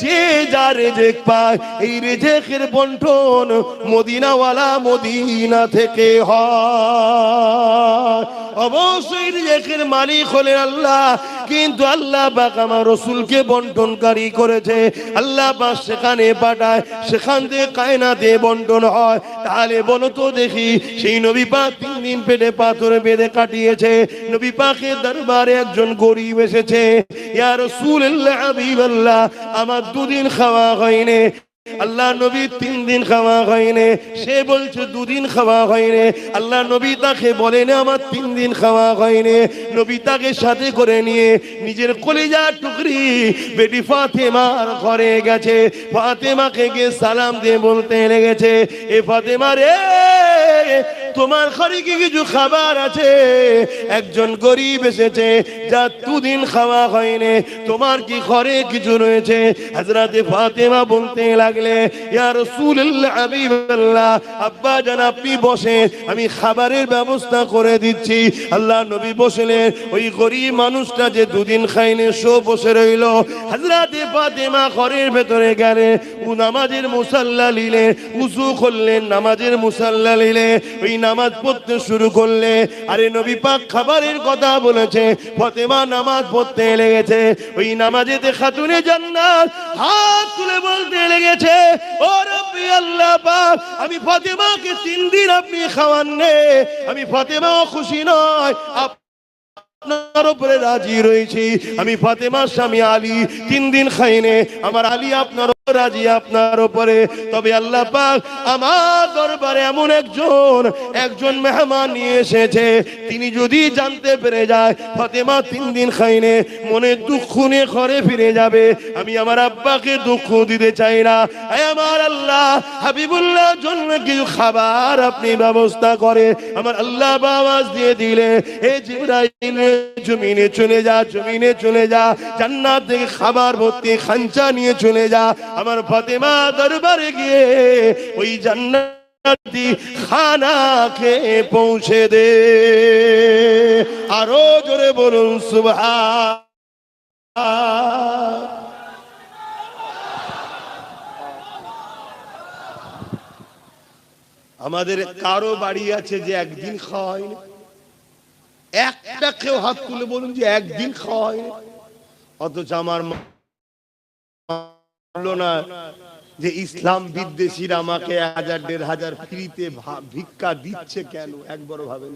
যে যা রেজেক পায়, এই রেজেকের বন্টন মদিনাওয়ালা মদিনা থেকে হয়। অবশ্যই রিজিকের মালিক হলেন আল্লাহ, কিন্তু আল্লাহ পাক আমার রাসূলকে বন্টনকারী করেছে। আল্লাহ পাক সেখানে পাঠায়, সেখান থেকে কায়নাতে বন্টন হয়। তাহলে বলো তো দেখি, সেই নবী পাক 3 দিন পেটে পাথরে বেঁধে কাটিয়েছে। নবী পাকের দরবারে একজন গরীব এসেছে, ইয়া রাসূলুল্লাহ, হাবিবাল্লাহ, আমার 2 দিন খাওয়া হয়নি, আল্লাহ নবী 3 দিন খাওয়া হয়নি, সে বলছে 2 দিন খাওয়া হয়নি। আল্লাহ নবী তাকে বলেন আমার 3 দিন খাওয়া হয়নি। নবী তাকে সাথে করে নিয়ে নিজের কলিজার টুকরি বেটি ফাতেমার ঘরে গেছে। ফাতেমাকে গিয়ে সালাম দিয়ে বলতে লেগেছে, এ ফাতেমা রে, তোমার ঘরে কি কিছু খাবার আছে? একজন গরিব এসেছে, যা 2 দিন খাওয়া হয়নি, তোমার কি ঘরে কিছু রয়েছে? হযরতে ফাতেমা বলতে লাগলে, ইয়া রাসূলুল্লাহ, হাবিবাল্লাহ, আব্বা জান আপনি বসে, আমি খাবারের ব্যবস্থা করে দিচ্ছি। আল্লাহ নবী বসলেন। ওই গরিব মানুষটা যে 2 দিন খায়নি, সে বসে রইল। হযরতে ফাতেমা ঘরের ভেতরে গেলে, ও নামাজের মুসাল্লা নিলে, উযু করলেন, নামাজের মুসাল্লা নিলে, ওই নামাজ পড়তে শুরু করলে। আরে নবী পাক খাবারের কথা বলেছে, ফাতেমা নামাজ পড়তে লেগেছে। ওই নামাজেতে খাতুনে জান্নাত হাত তুলে বলতে লেগেছে, ও রব্বি আল্লাহ পাক, আমি ফাতেমাকে 3 দিন আপনি খাওয়াননি, আমি ফাতেমাও খুশি নয়, আপনার উপরে রাজি রয়েছি। আমি ফাতেমার স্বামী আলী 3 দিন খাইনি, আমার আলী আপনার রাজি আপনার উপরে। তবে আল্লাহ পাক আমার দরবারে এমন একজন মেহমান নিয়ে এসেছে, তিনি যদি জানতে পেরে যায় ফাতেমা 3 দিন খাইনি, মনে দুঃখ নিয়ে ঘরে ফিরে যাবে। আমি আমার আব্বাকে দুঃখ দিতে চাই না। আমার আল্লাহ হাবিবুল্লাহ জন্য কিছু খাবার আপনি ব্যবস্থা করে। আমার আল্লাহ আওয়াজ দিয়ে দিলে, হে জিবরাইল, জমিনে চলে যা, জমিনে চলে যা, জান্নাত থেকে খাবার ভর্তি খাঞ্চা নিয়ে চলে যা, আমার ফাতেমা দরবারে গিয়ে ওই জান্নাতি খানা খেয়ে পৌঁছে দে। আরো জোরে বলুন সুবহান। আমাদের কারো বাড়ি আছে যে একদিন খাওয়া হয়নি? একটা কেউ হাত তুলে বলুন যে একদিন খাওয়া হয়নি। অথচ আমার না যে ইসলাম বিদ্বেষীরা আমাকে 1000 1500 ফ্রিতে ভিক্ষা দিচ্ছে কেন, একবার ভাবেন?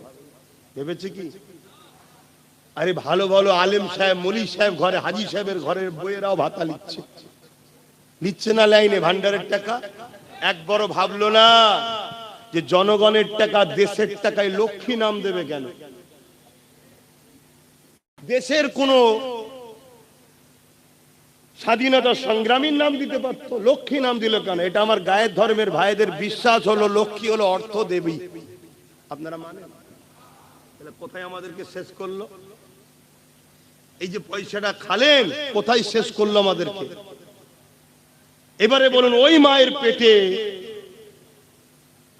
ভেবেছে কি? আরে ভালো ভালো আলেম সাহেব, মলি সাহেব ঘরে, হাজি সাহেবের ঘরের বইয়েরাও ভাতা লিচ্ছে না লাইনে ভান্ডারের টাকা। একবারও ভাবলো না যে জনগণের টাকা, দেশের টাকায় লক্ষ্মী নাম দেবে কেন? দেশের কোন স্বাধীনতা সংগ্রামীর নাম দিতে পারতো, লক্ষ্মী নাম দিল কেন? এটা আমার গায়ের ধর্মের ভাইদের বিশ্বাস হলো, লক্ষ্মী হলো অর্থ দেবী। আপনারা মানেন? তাহলে কোথায় আমাদেরকে শেষ করলো? এই যে পয়সাটা খালেন, কোথায় শেষ করলো আমাদেরকে? এবারে বলুন, ওই মায়ের পেটে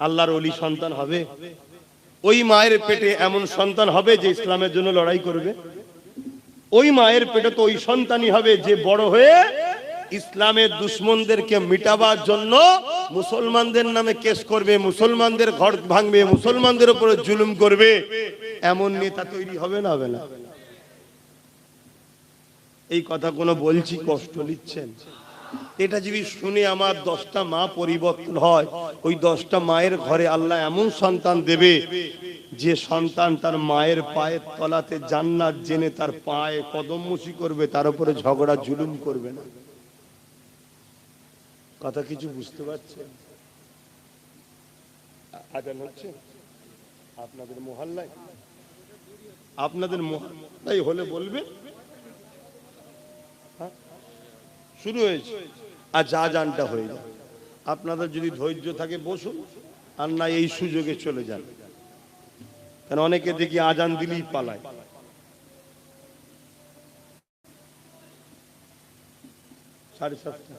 আল্লাহর ওলি সন্তান হবে? ওই মায়ের পেটে এমন সন্তান হবে যে ইসলামের জন্য লড়াই করবে? ওই মায়ের পেটে তো ওই সন্তানই হবে যে বড় হয়ে ইসলামের দুশমনদেরকে মিটাবার জন্য মুসলমানদের নামে কেস করবে, মুসলমানদের ঘর ভাঙবে, মুসলমানদের উপরে জুলুম করবে। এমন নেতা তৈরি হবে না? হবে না? এই কথা কোনো বলছি, কষ্ট নিচ্ছেন? এটা যদি শুনে আমার 10টা মা পরিবর্তন হয়, ওই 10টা মায়ের ঘরে আল্লাহ এমন সন্তান দেবে যে সন্তান তার মায়ের পায়ের তলাতে জান্নাত জেনে তার পায়ে কদমমুশি করবে, তার উপরে ঝগড়া জুলুম করবে না। কথা কিছু বুঝতে পারছেন? আজান হচ্ছে আপনাদের মহল্লায়? আপনাদের মহল্লায় হলে বলবে শুরু হয়েছে, আর যা জানটা হয়ে যায়। আপনাদের যদি ধৈর্য থাকে বসুন, আর না এই সুযোগে চলে যান। কারণ অনেকে দেখি আজান দিলেই পালায়। সাড়ে 7টা।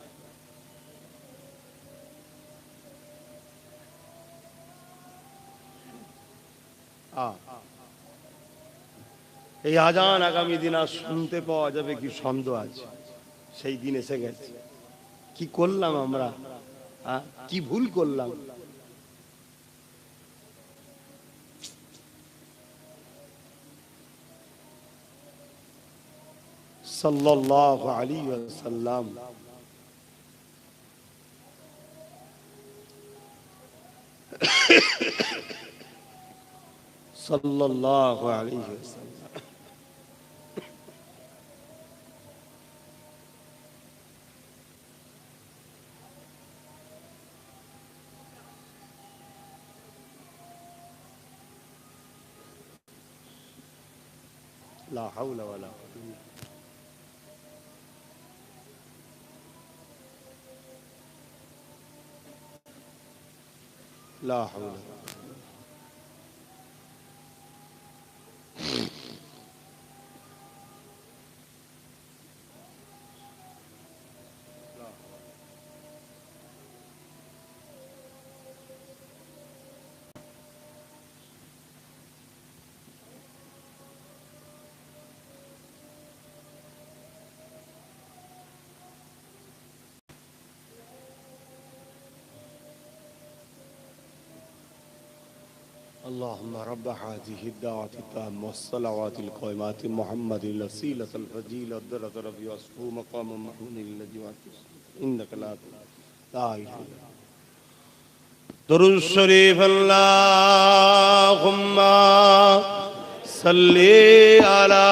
এই আজান আগামী দিন আর শুনতে পাওয়া যাবে কি সন্দেহ আছে? সেই দিন এসে গেছে। কি করলাম আমরা? কি ভুল করলাম? সাল্লাল্লাহু আলাইহি ওয়াসাল্লাম সাল্লাল্লাহু আলাইহি ওয়াসাল্লাম লা হাওলা ওয়ালা লা হাওলা اللهم رب هذه الدعوة التامة والصلوات القائمات محمد الوسيلة الفضيلة الدرجة الرفيعة وصفه مقام محمود الذي وعدته إنك لا إله إلا درود الشريف اللهم صل على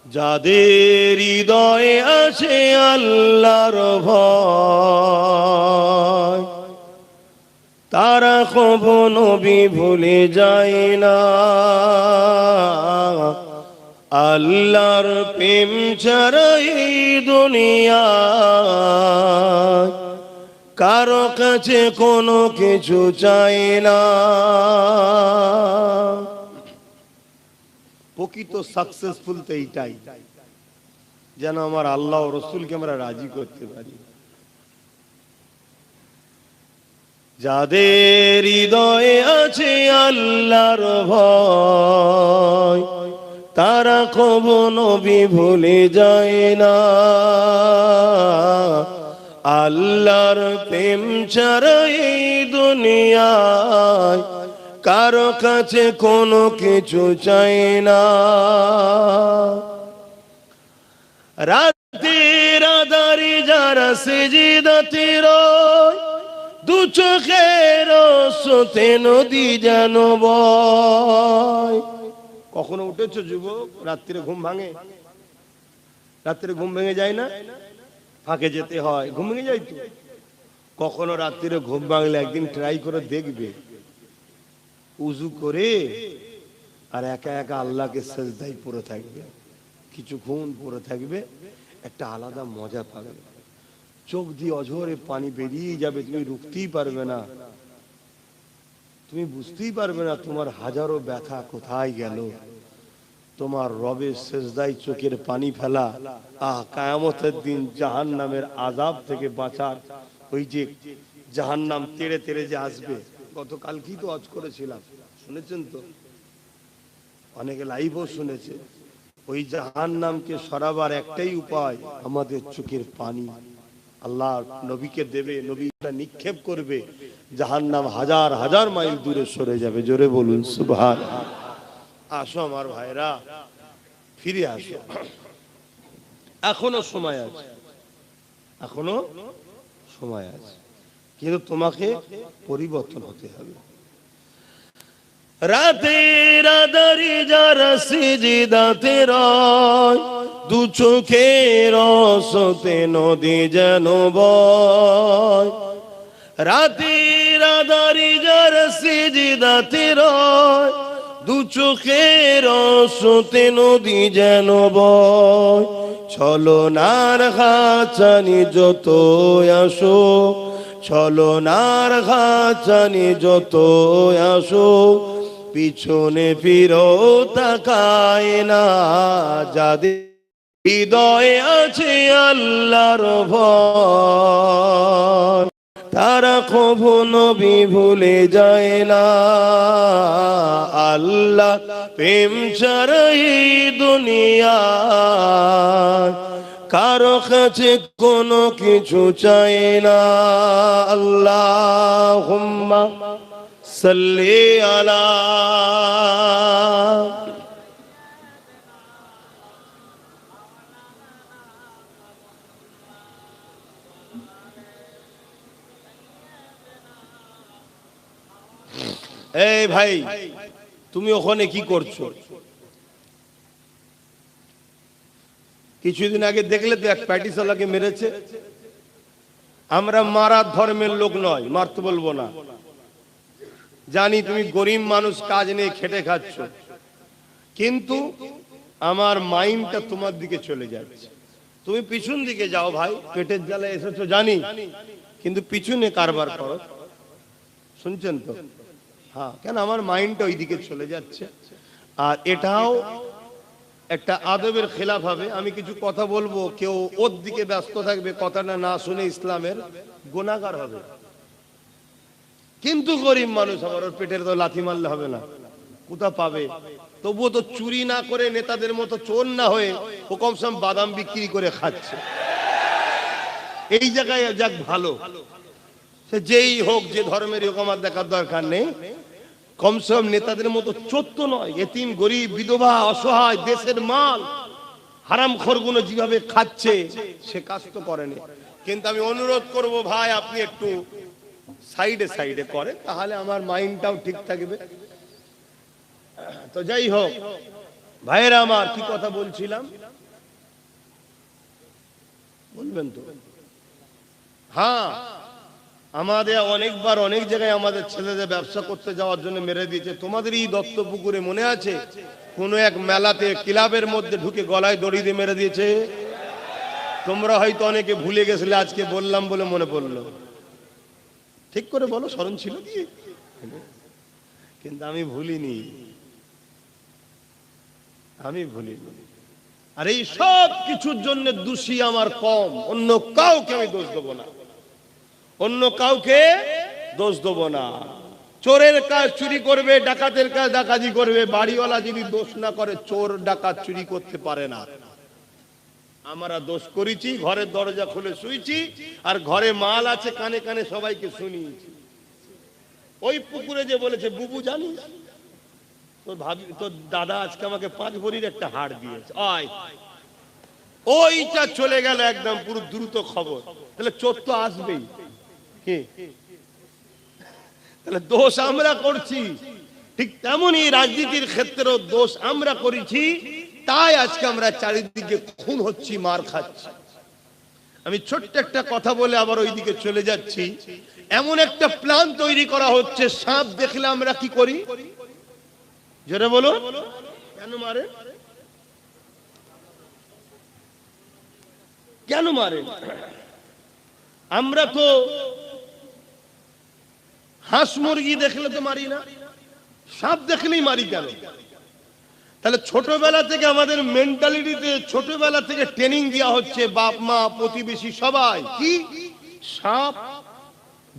যাদের হৃদয়ে আছে আল্লাহর ভয় তারা কখনো নবী ভুলে যায় না আল্লাহর প্রেম ছাড়া এই দুনিয়ায় কারো কাছে কোনো কিছু চাই না। প্রকৃত সাকসেসফুল তো এইটাই, যেন আমার আল্লাহ ও রসুলকে আমরা রাজি করতে পারি। যাদের হৃদয়ে আছে আল্লাহর ভয় তারা কখনো নবী ভুলে যায় না আল্লাহর প্রেম ছাড়া এই দুনিয়ায় কারো কাছে কোনো কিছু চাই না। রাতের আধারে যারা সিজদাতে রয় দু চোখের স্রোতে নদী যেন বয়। কখনো উঠেছো যুবক? রাত্রে ঘুম ভাঙে? রাত্রে ঘুম ভেঙে যায় না? ফাঁকে যেতে হয়, ঘুম ভেঙে যায় তো। কখনো রাত্রে ঘুম ভাঙলে একদিন ট্রাই করে দেখবে, উজু করে আর একা একা আল্লাহকে সেজদায় পড়ে থাকবে, কিছুক্ষণ পড়ে থাকবে, একটা আলাদা মজা পাবে। চোখ দিয়ে অঝরে পানি বেরিয়ে যাবে, তুমি রুখতেই পারবে না, তুমি বুঝতেই পারবে না তোমার হাজারো ব্যথা কোথায় গেল। তোমার রবের সেজদায় চোখের পানি ফেলা, কিয়ামতের দিন জাহান্নামের আযাব থেকে বাঁচার, ওই যে জাহান্নাম তেড়ে তেড়ে যে আসবে, গতকাল কি তো আজ করেছিলাম, শুনেছেন তো, অনেকে লাইভও শুনেছে। ওই জাহান্নামকে সরাবার একটাই উপায়, আমাদের চোখের পানি আল্লাহ নবীকে দেবে, নবীটা নিক্ষেপ করবে, জাহান্নাম হাজার হাজার মাইল দূরে সরে যাবে। জোরে বলুন সুবহানাল্লাহ। আসো আমার ভাইরা, ফিরে আসো, এখনো সময় আছে, এখনো সময় আছে, কিন্তু তোমাকে পরিবর্তন হতে হবে। রাতের আধারে যারা সিজদাতে রয় দু চোখের স্রোতে নদী যেন বয়। রাতের আধারে যারা সিজদাতে রয় দু চোখের স্রোতে নদী যেন বয়। ছলনার খাঁচানি যত আসো, ছলনার খাঁচানি যত আসো, পিছনে ফিরো তাকায় না। যাদের হৃদয়ে আছে আল্লাহর ভয় তারা কখনো নবী ভুলে যায় না আল্লাহ প্রেম ছাড়া এই দুনিয়ায় কারো কাছে কোনো কিছু চাই না। আল্লাহুম্মা সাল্লি আলা। এই ভাই, তুমি ওখানে কি করছো? কিছুদিন আগে দেখলে তো এক প্যাটিসালাকে মেরেছে। আমরা মারার ধর্মের লোক নয়, মারতে বলবো না। জানি তুমি গরিব মানুষ, কাজ নেই, খেটে খাচ্ছ, কিন্তু আমার মাইন্ডটা তোমার দিকে চলে যাচ্ছে। তুমি পিছন দিকে যাও ভাই, পেটের জ্বালা এসেছো জানি, কিন্তু পিছনে কারবার করো। শুনছেন তো? হ্যাঁ, কেন আমার মাইন্ডটা ওই দিকে চলে যাচ্ছে। আর এটাও একটা আদবের খেলাফ হবে। আমি কিছু কথা বলবো, কেউ ওর দিকে ব্যস্ত থাকবে, কথাটা না শুনে ইসলামের গুনাহগার হবে। কিন্তু গরিব মানুষ, আমার ওর পেটের তো লাথি মারলে হবে না, কোথা পাবে? তবুও তো চুরি না করে, নেতাদের মতো চোর না হয়ে ও কমসম বাদাম বিক্রি করে খাচ্ছে। এই জায়গায় যাক ভালো, সে যেই হোক, যে ধর্মেরই হোক, আমার দেখার দরকার নেই। কমসম নেতাদের মতো চোর তো নয়। এতিম, গরিব, বিধবা, অসহায়, দেশের মাল হারামখোরগুলো যেভাবে খাচ্ছে, সে কাজ তো করেনি। কিন্তু আমি অনুরোধ করব ভাই, আপনি একটু সাইডে সাইডে করে, তাহলে আমার মাইন্ডটাও ঠিক থাকবে। তো যাই হোক ভাইয়েরা আমার, কি কথা বলছিলাম বলবেন তো? হ্যাঁ, আমাদের অনেকবার অনেক জায়গায় আমাদের ছেলেদের ব্যবসা করতে যাওয়ার জন্য মেরে দিয়েছে। তোমাদের এই দত্তপুকুরে মনে আছে, কোন এক মেলাতে ক্লাবের মধ্যে ঢুকে গলায় দড়ি দিয়ে মেরে দিয়েছে। তোমরা হয়তো অনেকে ভুলে গেছিলে, আজকে বললাম বলে মনে পড়লো। ঠিক করে বলো, স্মরণ ছিল কি? কিন্তু আমি ভুলিনি, আমি ভুলিনি। আর এই সব কিছুর জন্য দোষী আমার কম, অন্য কাউকে আমি দোষ দেবো না, অন্য কাউকে দোষ দেবো না। চোরের কাজ চুরি করবে, ডাকাতের কাজ ডাকাতি করবে, বাড়িওয়ালা যদি দোষ না করে, চোর ডাকাত চুরি করতে পারে না। আমরা দোষ করেছি, ঘরের দরজা খুলে শুয়েছি, আর ঘরে মাল আছে, কানে কানে সবাইকে শুনিয়েছি। ওই পুকুরে যে বলেছে, বুবু জানিস তোর ভাবি, তোর দাদা আজকে আমাকে 5 ভরির একটা হাড় দিয়েছে, ওইটা চলে গেল একদম পুরো দ্রুত খবর। তাহলে চোর তো আসবেই। তাহলে দোষ আমরা করছি, ঠিক তেমনই রাজনীতির ক্ষেত্রেও দোষ আমরা করেছি, তাই আজকে আমরা চারিদিকে খুন হচ্ছি, মার খাচ্ছি। আমি ছোট্ট একটা কথা বলে আবার ওইদিকে চলে যাচ্ছি। এমন একটা প্ল্যান তৈরি করা হচ্ছে, সাপ দেখলে আমরা কি করি? জোরে বলো, কেন মারে? কেন মারে? আমরা তো হাঁস মুরগি দেখলে তো মারি না, সাপ দেখলেই মারি কেন? তাহলে ছোটবেলা থেকে আমাদের মেন্টালিটিতে, ছোটবেলা থেকে ট্রেনিং দেওয়া হচ্ছে, বাপ মা প্রতিবেশী সবাই, কি সাপ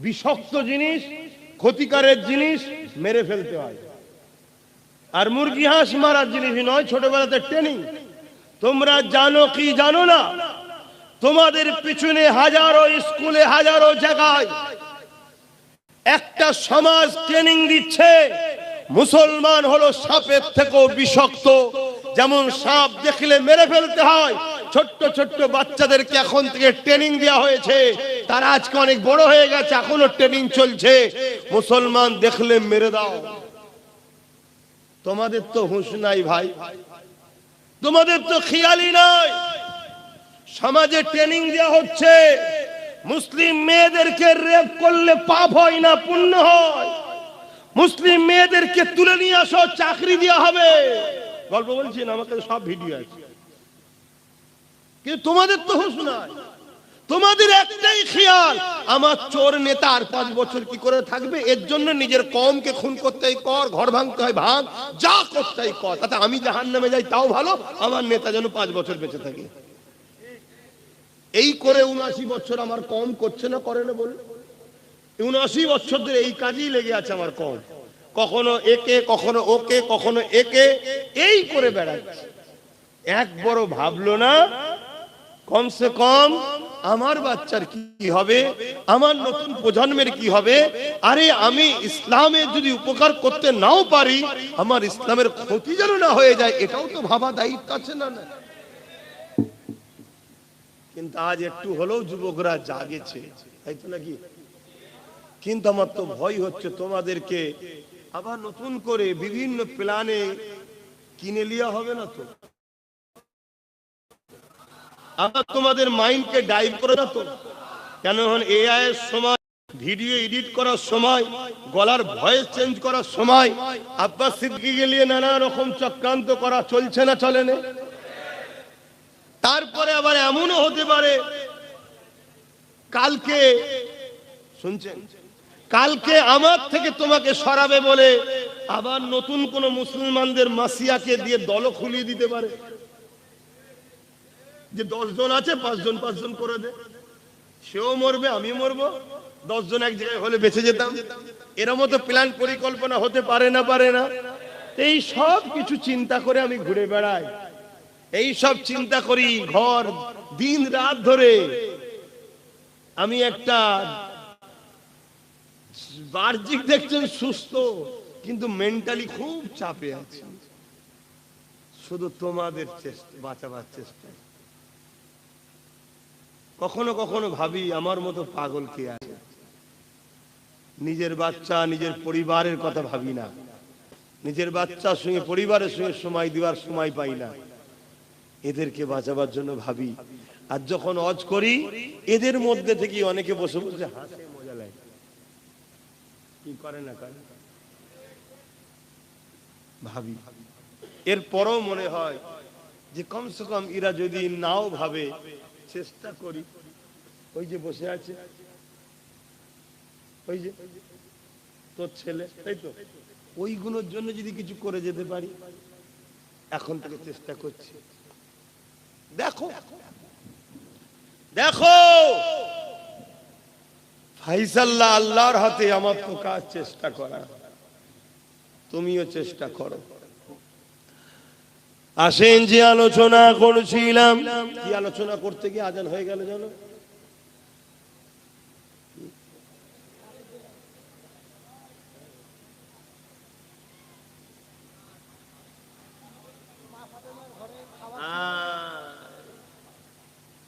বিষাক্ত জিনিস, ক্ষতিকারের জিনিস, মেরে ফেলতে হয়। আর মুরগি হাঁস মারার জিনিস নয়, ছোটবেলাতে ট্রেনিং। তোমরা জানো কি জানো না, তোমাদের পিছনে হাজারো স্কুলে, হাজারো জায়গায় একটা সমাজ ট্রেনিং দিচ্ছে, মুসলমান হলো সাপের থেকেও বিষাক্ত। যেমন সাপ দেখলে মেরে ফেলতে হয়, ছোট্ট ছোট্ট বাচ্চাদেরকে এখন থেকে ট্রেনিং দেওয়া হয়েছে। তারা আজকে অনেক বড় হয়ে গেছে, এখনো ট্রেনিং চলছে, মুসলমান দেখলে মেরে দাও। তোমাদের তো হুঁশ নাই ভাই, তোমাদের তো খেয়ালই নাই। সমাজে ট্রেনিং দেওয়া হচ্ছে, মুসলিম মেয়েদেরকে রেপ করলে পাপ হয় না, পুণ্য হয়। মুসলিম মেয়েদেরকে তুলে নিয়ে আসো, চাকরি দেওয়া হবে। গল্প বলছি না, আমাকে সব ভিডিও আছে। কিন্তু তোমাদের তো হুঁশ নাই, তোমাদের একটাই খেয়াল, আমার চোর নেতা আর 5 বছর কি করে থাকবে, এর জন্য নিজের কমকে খুন করতে কর, ঘর ভাঙতে হয় ভাঙ, যা করতে কর, তাতে আমি জাহান্নামে যাই তাও ভালো, আমার নেতা যেন 5 বছর বেঁচে থাকে। এই করে 79 বছর আমার কম করছে না, করে না বলে? 79 বছর ধরে এই কাজেই লেগে আছে আমার কম, কখনো একে, কখনো ওকে, কখনো একে, এই করে বেড়াচ্ছে। একবারও ভাবলো না কমসে কম আমার বাচ্চার কি হবে, আমার নতুন প্রজন্মের কি হবে। আরে আমি ইসলামের যদি উপকার করতে নাও পারি, আমার ইসলামের ক্ষতি যেন না হয়ে যায়, এটাও তো ভাবা দায়িত্ব আছে না? কিন্তু আজ একটু হলেও যুবকরা জাগেছে, তাই তো নাকি? কিন্তু আমার তো ভয় হচ্ছে, তোমাদেরকে আবার নতুন করে বিভিন্ন প্ল্যানে কিনে লিয়া হবে না তো? আবার তোমাদের মাইন্ডকে ডাইভ করে দাও তো। কেন এখন এআই এর সময়, ভিডিও এডিট করার সময়, গলার ভয়েস চেঞ্জ করার সময় আব্বাস সিদ্দিকীকে নিয়ে নানা রকম চক্রান্ত করা চলছে না, চলে না? তারপরে আবার এমনও হতে পারে কালকে, শুনছেন, কালকে আমার থেকে তোমাকে সরাবে বলে আবার নতুন কোন মুসলমানদের মাসিয়াকে দিয়ে দল খুলিয়ে দিতে পারে, যে 10 জন আছে 5 জন 5 জন করে দে, সেও মরবে আমিও মরবো, 10 জন এক জায়গায় হলে বেঁচে যেতাম। এর মতো প্ল্যান পরিকল্পনা হতে পারে না, পারে না? এই সব কিছু চিন্তা করে আমি ঘুরে বেড়াই, এই সব চিন্তা করি ঘর দিন রাত ধরে। আমি একটা বাহ্যিক দেখছেন সুস্থ, কিন্তু মেন্টালি খুব চাপে আছি, শুধু তোমাদের চেষ্টা, বাঁচাবার চেষ্টা। কখনো কখনো ভাবি আমার মতো পাগল কে আছে? নিজের বাচ্চা, নিজের পরিবারের কথা ভাবি না, নিজের বাচ্চার সঙ্গে পরিবারের সঙ্গে সময় দেওয়ার সময় পাই না, এদেরকে বাঁচাবার জন্য ভাবি। আর যখন হজ করি এদের মধ্যে থেকে অনেকে বসে বসে হাসে, মজা লাগে, কি করে না করে ভাবি। এরপরও মনে হয় যে কমসে কম এরা যদি নাও ভাবে, চেষ্টা করি। ওই যে বসে আছে, ওই যে তোর ছেলে, তাই তো, ওইগুলোর জন্য যদি কিছু করে যেতে পারি, এখন থেকে চেষ্টা করছি। দেখো দেখো ফাইসাল্লাহ আল্লাহর হাতে, আমার তো কাজ চেষ্টা করা, তুমিও চেষ্টা করো। আসেন যে আলোচনা করছিলাম, কি আলোচনা করতে গিয়ে আজান হয়ে গেল জানো?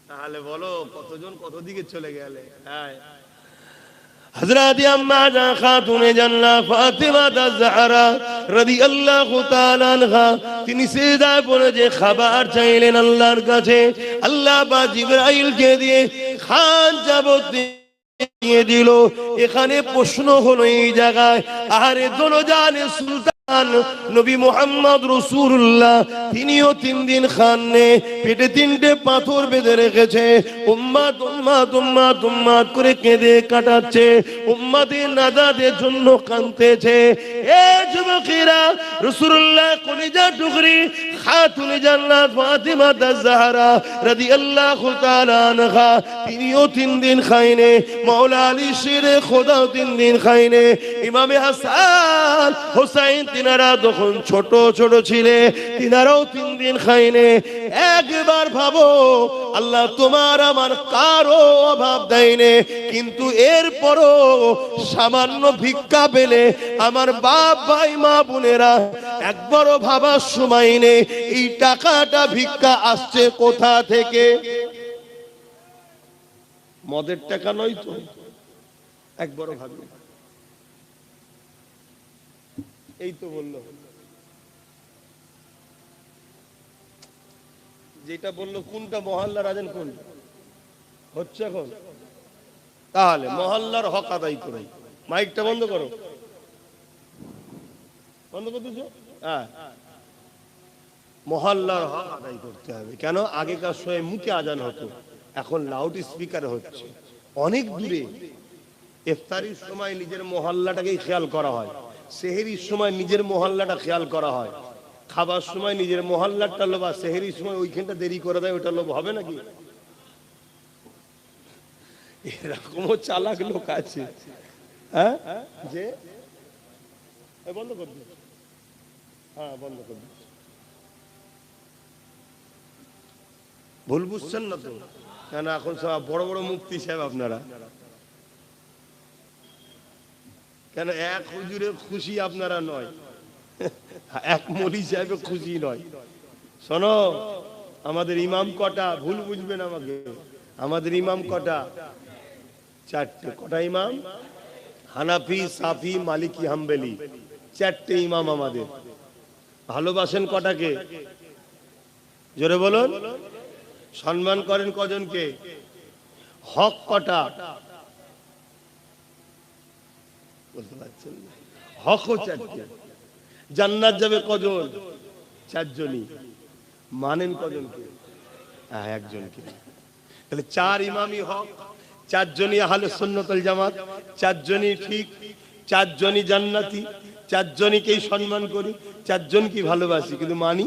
তাহলে বলো কতজন কত দিকে চলে গেলে? হযরত আম্মা জান খাতুনে জান্নাত ফাতিমা আয-জাহরা রাদিয়াল্লাহু তাআলা আনহা, তিনি সিজদায় পড়ে যে খাবার চাইলেন আল্লাহর কাছে, আল্লাহ বা জিবরাইলকে দিয়ে খান যাবত দিয়ে দিল। এখানে প্রশ্ন হলো এই জায়গায়, আরে দোলজানে সুলতান নবী মুহাম্মদ রাসূলুল্লাহ, তিনিও 3 দিন খাননে পেটে 3টে পাথর বেঁধে রেখেছে, উম্মত উম্মত উম্মত উম্মত করে কেঁদে কাটাচ্ছে, উম্মতের নাজাতের জন্য কাঁদতেছে। এ যুবকেরা, রাসূলুল্লাহ কলিজা টুকরি খাতুনে জান্নাত ফাতিমা আয-জাহরা রাদিয়াল্লাহু তাআলা আনহা, তিনিও 3 দিন খায়নি। মাওলা আলী শেরে খোদা 3 দিন খায়নি। ইমামে হাসান হোসেন তিনারা তখন ছোট ছোট ছিলে, তিনারাও 3 দিন খায়নি। একবার ভাবো, আল্লাহ তোমার আমার কারো অভাব দেয়নি, কিন্তু এরপরও সামান্য ভিক্ষা পেলে আমার বাপ ভাই মা বোনেরা একবারও ভাবার সময় নেই এই টাকাটা ভিক্ষা আসছে কোথা থেকে। মদের টাকা নয় তো, একবারও ভাবি। এই তো বললো, যেটা বললো কোনটা মহল্লার আজান কোন হচ্ছে এখন, তাহলে মহল্লার হক আদায় করে। মাইকটা বন্ধ করো, বন্ধ করতেছো? হ্যাঁ, মহল্লার হক আদায় করতে হবে। কেন? আগেকার সময় মুখে আজান হতো, এখন লাউড স্পিকার হচ্ছে অনেক দূরে। ইফতারির সময় নিজের মহল্লাটাকেই খেয়াল করা হয়, সেহরির সময় নিজের মহল্লাটা খেয়াল করা হয়, খাবার সময় নিজের মহল্লাটা লোভ, আর সেহরির সময় ওইখানটা দেরি করে দেয়, ওইটা লোভ হবে নাকি? এরকমও চালাক লোক আছে। হ্যাঁ, যে বন্ধ করে দিচ্ছে, হ্যাঁ বন্ধ করে দিচ্ছে। ভুল বুঝছেন না তো? কেন এখন সব বড় বড় মুফতি সাহেব আপনারা, কেন এক হুজুরের খুশি আপনারা নয়, এক মৌলী সাহেবের খুশি নয়। শোনো, আমাদের ইমাম কটা? ভুল বুঝবেন আমাকে, আমাদের ইমাম কটা? 4টে। কটা ইমাম? হানাফি, সাফি, মালিকি, হাম্বলি, 4টে ইমাম আমাদের। ভালোবাসেন কটাকে? জোরে বলুন। সম্মান করেন কজনকে? হক কটা? বলতে পারছেন না? হকও চারটে। জান্নাত যাবে কজন? চারজনই। মানেন কজনকে? একজনকে। তাহলে চার ইমামই হক, চারজনই আহলে সুন্নাত ওয়াল জামাত, চারজনই ঠিক, চারজনই জান্নাতি, চারজনকেই সম্মান করি, চারজনকে ভালোবাসি, কিন্তু মানি?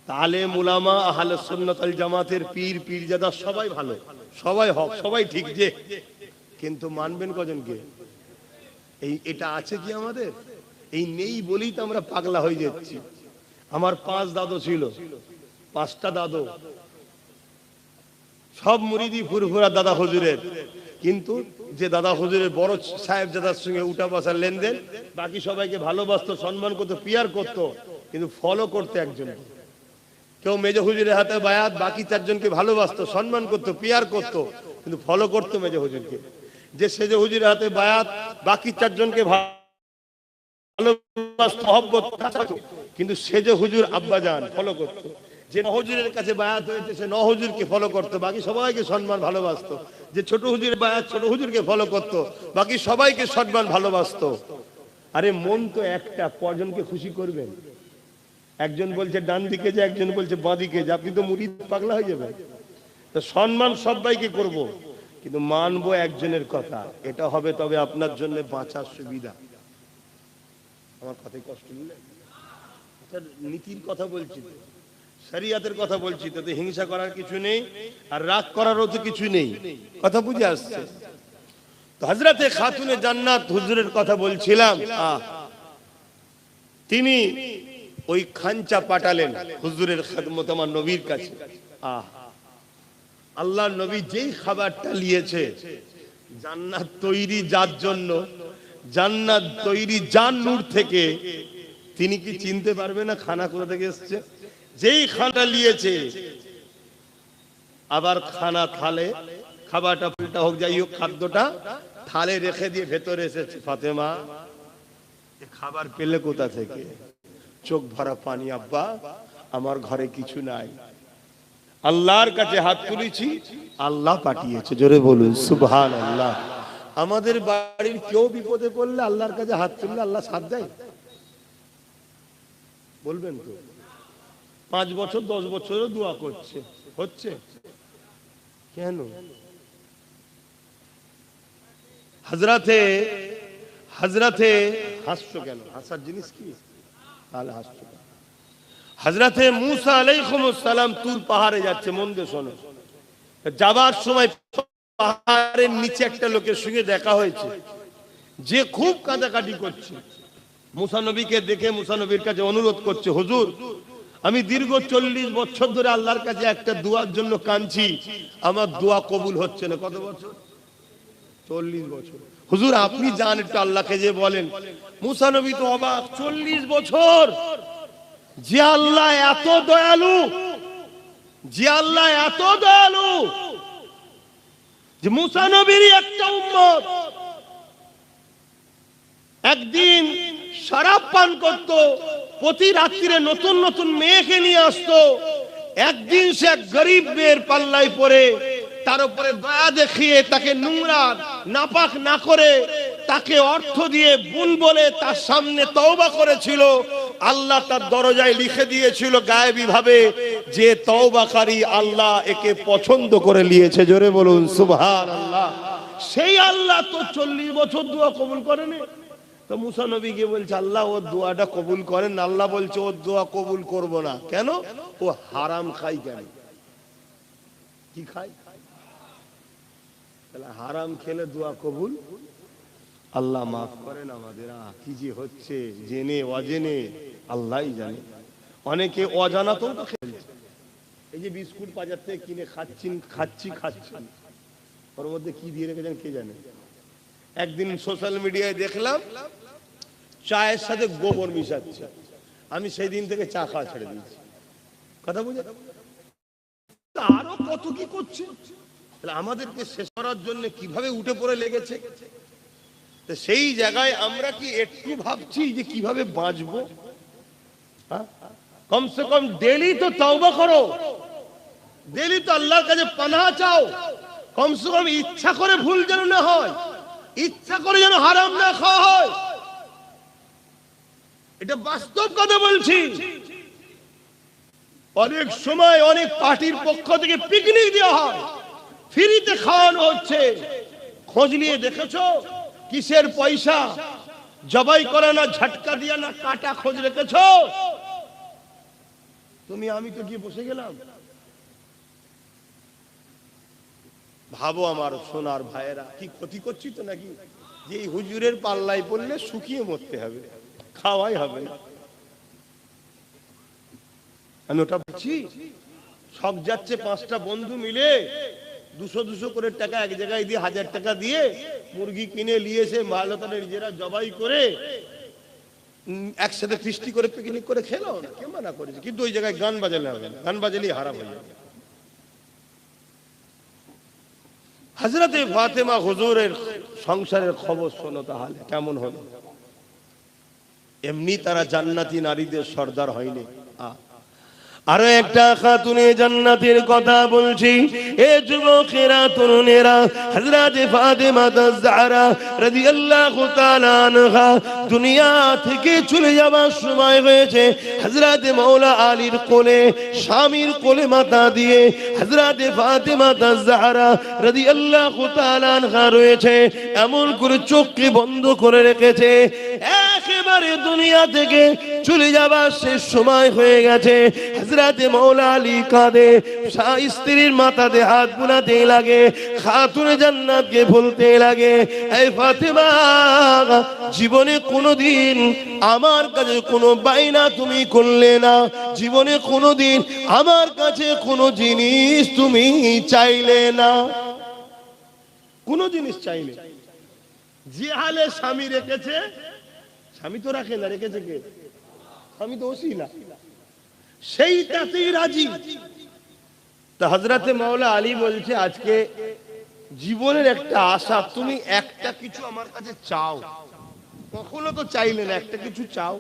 আলেম উলামা আহলে সুন্নাত ওয়াল জামাতের পীর পীরজাদা সবাই ভালো, সবাই হক, সবাই ঠিক, যে কিন্তু মানবেন কজনকে? এটা আছে কি আমাদের? এই নেই বলেই তো আমরা পাগলা হয়ে যাচ্ছি। আমার 5 দাদু ছিল, 5টা দাদু, সব মুরিদি ফুরফুরা দাদা হুজুরের, কিন্তু যে দাদা হুজুরের বড় সাহেব দাদার সঙ্গে উঠা বসার লেনদেন, বাকি সবাইকে ভালোবাসতো, সম্মান করতো, পিয়ার করতো, কিন্তু ফলো করতে একজন। কেউ মেজো হুজুরের হাতে বায়াত, বাকি 4 জনকে ভালোবাসতো, সম্মান করতো, পিয়ার করতো, কিন্তু ফলো করতো মেজো হুজুরকে। যে সেজো হুজুরের হাতে বায়াত, বাকি 4 জনকে ভালোবাসতো, মহব্বত করতো, কিন্তু সেজো হুজুর আব্বাজান ফলো করতো। যে হুজুরের কাছে বায়াত হয়েছে সে হুজুরকে ফলো করতো, বাকি সবাইকে সম্মান ভালোবাসতো। যে ছোট হুজুরের বায়াত, ছোট হুজুরকে ফলো করতো, বাকি সবাইকে সম্মান ভালোবাসতো। আরে মন তো একটা, কজনকে খুশি করবেন? একজন বলছে ডান দিকে যে, একজন বলছে বাঁ দিকে যে, আপনি তো মুরিদ পাগলা হয়ে যাবেন। তো সম্মান সবাইকে করব, কিন্তু মানবো একজনের কথা, এটা হবে তবে আপনার জন্য বাঁচার সুবিধা। আমার কথায় কষ্ট নিলে? নীতির কথা বলছি, শরিয়াতের কথা বলছি, তাতে হিংসা করার কিছু নেই, আর রাগ করারও তো কিছু নেই। কথা বুঝে আসছে তো? হযরতে খাতুনে জান্নাত হুজুরের কথা বলছিলাম। তিনি ওই খাঞ্চা পাঠালেন হুজুরের খেদমত আমার নবীর কাছে। আল্লাহর নবী যেই খাবারটা নিয়েছে, জান্নাত তৈরি যার জন্য, জান্নাত তৈরি যার নূর থেকে, তিনি কি চিনতে পারবে না খানা কোথা থেকে এসেছে? যেই খানাটা নিয়েছে, আবার খানা থালে, খাবারটা পাল্টা হোক যাই হোক, খাদ্যটা থালে রেখে দিয়ে ভেতরে এসেছে, ফাতেমা খাবার পেলে কোথা থেকে? চোখ ভরা পানি, আব্বা আমার ঘরে কিছু নাই, আল্লাহর কাছে হাত তুলেছি, আল্লাহ পাঠিয়েছে। জোরে বলুন সুবহানাল্লাহ। আমাদের বাড়ির কেউ বিপদে পড়লে আল্লাহর কাছে হাত তুললে আল্লাহ সাথ দেয়? বলবেন তো? 5 বছর 10 বছরও দোয়া করছে, হচ্ছে কেন? হযরতে হাসছো কেন? হাসার জিনিস কি? তাহলে হাসছো। হযরতে মুসা আলাইহিস সালাম তুর পাহাড়ে যাচ্ছে, মন দিয়ে শোনো। যাবার সময় পাহাড়ের নিচে একটা লোকের সঙ্গে দেখা হয়েছে, যে খুব কাঁদাকাটি করছে। মুসা নবীকে দেখে মুসা নবীর কাছে অনুরোধ করছে, হুজুর আমি দীর্ঘ 40 বছর ধরে আল্লাহর কাছে একটা দোয়ার জন্য কাঁদছি, আমার দোয়া কবুল হচ্ছে না। কত বছর? 40 বছর। হুজুর আপনি যান একটু আল্লাহকে যে বলেন। মুসা নবী তো অবাক, 40 বছর! যে আল্লাহ এত দয়ালু, যে আল্লাহ এত দয়ালু, যে মুসা নবীরই একটা উম্মত একদিন শরাব পান করত, প্রতি রাত্রিরে নতুন নতুন মেয়েকে নিয়ে আসতো, একদিন সে এক গরিব মেয়ের পাল্লায় পড়ে তার উপরে দয়া দেখিয়ে তাকে নোংরা নাপাক না করে তাকে অর্থ দিয়ে বোন বলে তার সামনে তওবা করেছিল। আল্লাহ তার দরজায় লিখে দিয়েছিল গায়েবী ভাবে যে তওবাকারী, আল্লাহ একে পছন্দ করে নিয়েছে। জোরে বলুন সুবহানাল্লাহ। সেই আল্লাহ তো 40 বছর দোয়া কবুল করেনি। তো মুসা নবী গিয়ে বলছে, আল্লাহ ওর দোয়াটা কবুল করেন। আল্লাহ বলছে ওর দোয়া কবুল করব না। কেন? ও হারাম খাই। কেন? কি খায়? তাহলে হারাম খেলে দোয়া কবুল? আল্লাহ মাফ করেন আমাদের। কি যে হচ্ছে জেনে অজেনে আল্লাহই জানে। অনেকে অজানাতেও তো খেলছে। এই যে বিস্কুট বাজার থেকে কিনে খাচ্ছি, ওর মধ্যে কি দিয়ে রেখেছেন কে জানে। একদিন সোশ্যাল মিডিয়ায় দেখলাম চায়ের সাথে গোবর মিশাচ্ছে। আমি সেই দিন থেকে চা খাওয়া ছেড়ে দিয়েছি। কথা বুঝে? আরো কত কি করছে। আমাদেরকে শেষ করার জন্য কিভাবে উঠে পড়ে লেগেছে। সেই জায়গায় আমরা কি একটু ভাবছি যে কিভাবে বাঁচবো? কমসে কম ডেলি তো তওবা করো। ডেলি তো আল্লাহর কাছে পানাহ চাও, কমসে কম ইচ্ছা করে ভুল যেন না হয়, ইচ্ছা করে যেন হারাম না খাওয়া হয়। এটা বাস্তব কথা বলছি। অনেক সময় অনেক পার্টির পক্ষ থেকে পিকনিক দেওয়া হয়, ফ্রিতে খাওয়ানো হচ্ছে, খোঁজ নিয়ে দেখেছো কিসের পয়সা? জবাই করে না, ঝটকা দিয়া না, কাটা খোঁজ রেখেছো? তুমি আমি তো গিয়ে বসে গেলাম। ভাবো আমার সোনার ভাইয়েরা, কি ক্ষতি করছি তো নাকি? যে এই হুজুরের পাল্লায় পড়লে শুকিয়ে মরতে হবে, খাওয়াই হবে না। আমি ওটা বলছি, শখ যাচ্ছে 5টা বন্ধু মিলে 200 করে টাকা এক জায়গায় দিয়ে 1000 টাকা দিয়ে মুরগি কিনে নিয়ে এসে ভালো করে নিজেরা জবাই করে একসাথে ফিস্টি করে পিকনিক করে খেলো না, কে মানা করেছে? কিন্তু ওই জায়গায় গান বাজালে হবে না, গান বাজালেই হারাম হয়ে যাবে। হযরতে ফাতেমা হুজুরের সংসারের খবর শোনো তাহলে কেমন হলো। এমনি তারা জান্নাতি নারীদের সর্দার হয়নি। আরো একটা খাতুনে জান্নাতের কথা বলছি। এ যুবকেরা, তরুণেরা, হযরতে ফাতেমা আয-জাহরা রাদিয়াল্লাহু তাআলা আনহা দুনিয়া থেকে চলে যাবার সময় হয়েছে। হযরতে মাওলা আলীর কোলে, স্বামীর কোলে মাথা দিয়ে হযরতে ফাতেমা আয-জাহরা রাদিয়াল্লাহু তাআলা আনহা রয়েছে। এমন করে চোখকে বন্ধ করে রেখেছে, একেবারে দুনিয়া থেকে চলে যাবার শেষ সময় হয়ে গেছে। হযরতে মাওলা আলী কাঁদে, স্ত্রীর মাথাতে হাত বুলাতে লাগে, খাতুনে জান্নাতকে বলতে লাগে, এই ফাতেমা, জীবনে কোনোদিন আমার কাছে কোনো বাইনা তুমি করলে না, জীবনে কোনোদিন আমার কাছে কোনো জিনিস তুমি চাইলে না, কোনো জিনিস চাইলে। যে হালে স্বামী রেখেছে, স্বামী তো রাখে না, রেখেছে কে? স্বামী তো ওসিলা, সেইটাতেই রাজি। তা হযরতে মাওলা আলী বলছে, আজকে জীবনের একটা আশা, তুমি একটা কিছু আমার কাছে চাও, কখনো তো চাইলে না, একটা কিছু চাও।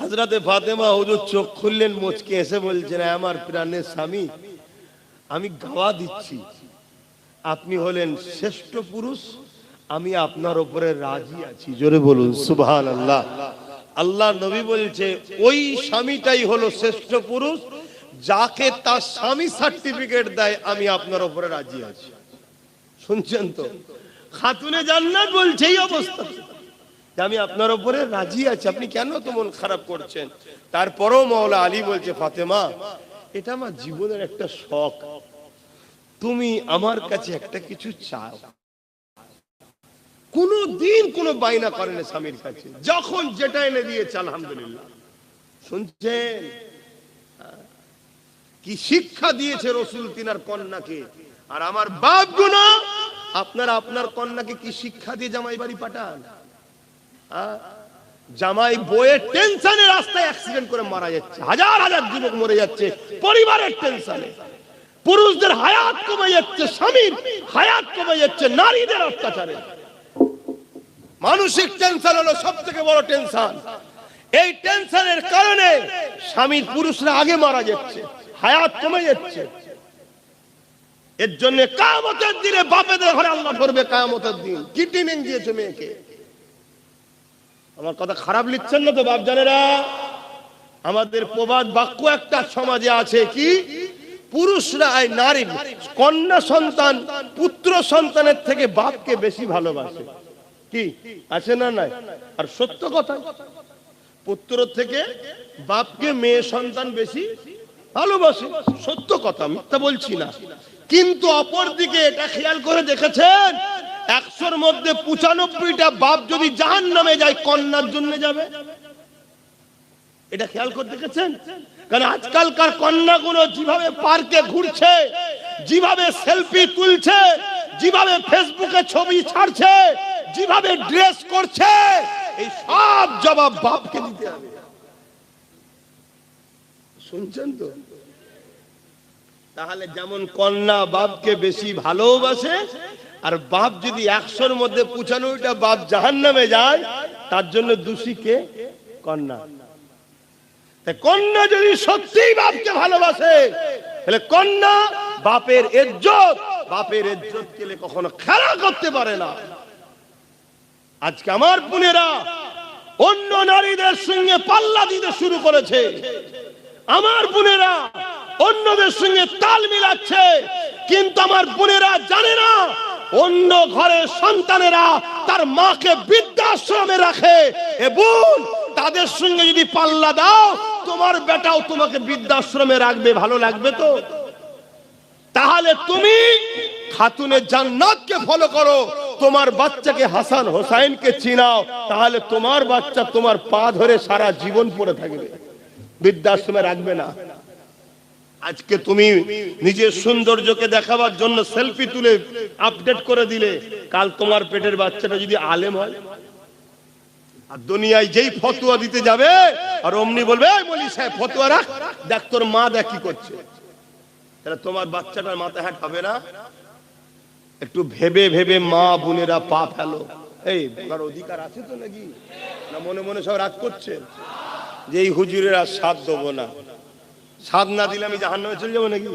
হযরতে ফাতেমা হুজুর চোখ খুললেন, মুচকে এসে বলছেন, আমার প্রাণের স্বামী, আমি গাওয়া দিচ্ছি, আপনি হলেন শ্রেষ্ঠ পুরুষ, আমি আপনার উপরে রাজি আছি। জোরে বলুন সুবহানাল্লাহ। আল্লাহ নবী বলছে, ওই স্বামীটাই হলো শ্রেষ্ঠ পুরুষ যাকে তার স্বামী সার্টিফিকেট দেয়, আমি আপনার উপরে রাজি আছি। শুনছেন তো? খাতুনে জান্নাত বলছে এই অবস্থা, আমি আপনার উপরে রাজি আছি, আপনি কেন তো মন খারাপ করছেন? তারপরেও মাওলা আলী বলছে, ফাতেমা, এটা আমার জীবনের একটা শখ, তুমি আমার কাছে একটা কিছু চাও। কোনদিন কোনো বাইনা করেন স্বামীর কাছে, যখন যেটা এনে দিয়েছে আলহামদুলিল্লাহ। শুনছেন কি শিক্ষা দিয়েছে রাসূল তিনার কন্যাকে? আর আমার বাপ গুনা, আপনারা আপনার কন্যাকে কি শিক্ষা দিয়ে জামাই বাড়ি পাঠান? জামাই বইয়ের টেনশনে রাস্তায় অ্যাক্সিডেন্ট করে মারা যাচ্ছে, হাজার হাজার যুবক মরে যাচ্ছে পরিবারের টেনশনে, পুরুষদের হায়াত কমে যাচ্ছে, স্বামীর হায়াত কমে যাচ্ছে নারীদের অত্যাচারে। মানসিক টেনশন হলো সবথেকে বড় টেনশন। এই টেনশনের কারণে স্বামীর পুরুষরা আগে মারা যাচ্ছে, হায়াত কমে যাচ্ছে। এর জন্য কিয়ামতের দিনে বাপেদের ঘরে আল্লাহ ধরবে, কিয়ামতের দিন। কি ট্রেনিং দিয়েছে মেয়েকে? আমার কথা খারাপ লিখছেন না তো বাপ জানেরা? আমাদের প্রবাদ বাক্য একটা সমাজে আছে, কি পুরুষরা এই নারী কন্যা সন্তান, পুত্র সন্তানের থেকে বাপকে বেশি ভালোবাসে। কি আছে না নাই? আর সত্য কথা, পুত্র থেকে বাপকে মেয়ে সন্তান বেশি ভালোবাসে, সত্য কথা, মিথ্যা বলছি না। কিন্তু অপরদিকে এটা খেয়াল করে দেখেছেন, 100-র মধ্যে 95টা বাপ যদি জাহান্নামে যায়, কন্যার জন্য যাবে। এটা খেয়াল করে দেখেছেন? কারণ আজকালকার কন্যাগুলো যেভাবে পার্কে ঘুরছে, যেভাবে সেলফি তুলছে, যেভাবে ফেসবুকে ছবি ছাড়ছে, যেভাবে ড্রেস করছে, এই সব জবাব বাপকে দিতে হবে। শুনছেন তো? তাহলে যেমন কন্যা বাপকে বেশি ভালোবাসে, আর বাপ যদি 100-র মধ্যে 95টা বাপ জাহান্নামে যায়, তার জন্য দোষী কে? কন্যা। কন্যা যদি সত্যিই বাপকে ভালোবাসে, তাহলে কন্যা বাপের ইজ্জত কেলে কখনো খেলা করতে পারে না। আজকে আমার বোনেরা অন্য নারীদের সঙ্গে পাল্লা দিতে শুরু করেছে, আমার বোনেরা অন্যদের সঙ্গে তাল মিলাচ্ছে, কিন্তু আমার বোনেরা জানে না অন্য ঘরের সন্তানেরা তার মাকে বৃদ্ধাশ্রমে রাখে। এ বোন, তাদের সঙ্গে যদি পাল্লা দাও, তোমার বেটাও তোমাকে বৃদ্ধাশ্রমে রাখবে, ভালো লাগবে তো? তাহলে তুমি খাতুনে জান্নাতকে ফলো করো, তোমার বাচ্চাকে হাসান হোসাইনকে চিনাও, তাহলে তোমার বাচ্চা তোমার পা ধরে সারা জীবন পড়ে থাকবে, বৃদ্ধাশ্রমে রাখবে না। আজকে তুমি নিজের সৌন্দর্যকে দেখাবার জন্য সেলফি তুলে আপডেট করে দিলে, কাল তোমার পেটের বাচ্চাটা যদি আলেম হয় আর দুনিয়ায় যেই ফতোয়া দিতে যাবে আর অমনি বলবে এই মৌলভী সাহেব ফতোয়া রাখ, দেখ তোর মা দেখ কি করছে, তাহলে তোমার বাচ্চাটার মাথা হ্যাট হবে না? একটু ভেবে ভেবে মা বোনেরা পা ফেলো। এই বলার অধিকার আছে তো নাকি? না মনে মনে সব রাগ করছে যে এই হুজুরের আর সাথ দেবো না, সাথ না দিলে আমি জাহান্নামে চলে যাবো নাকি?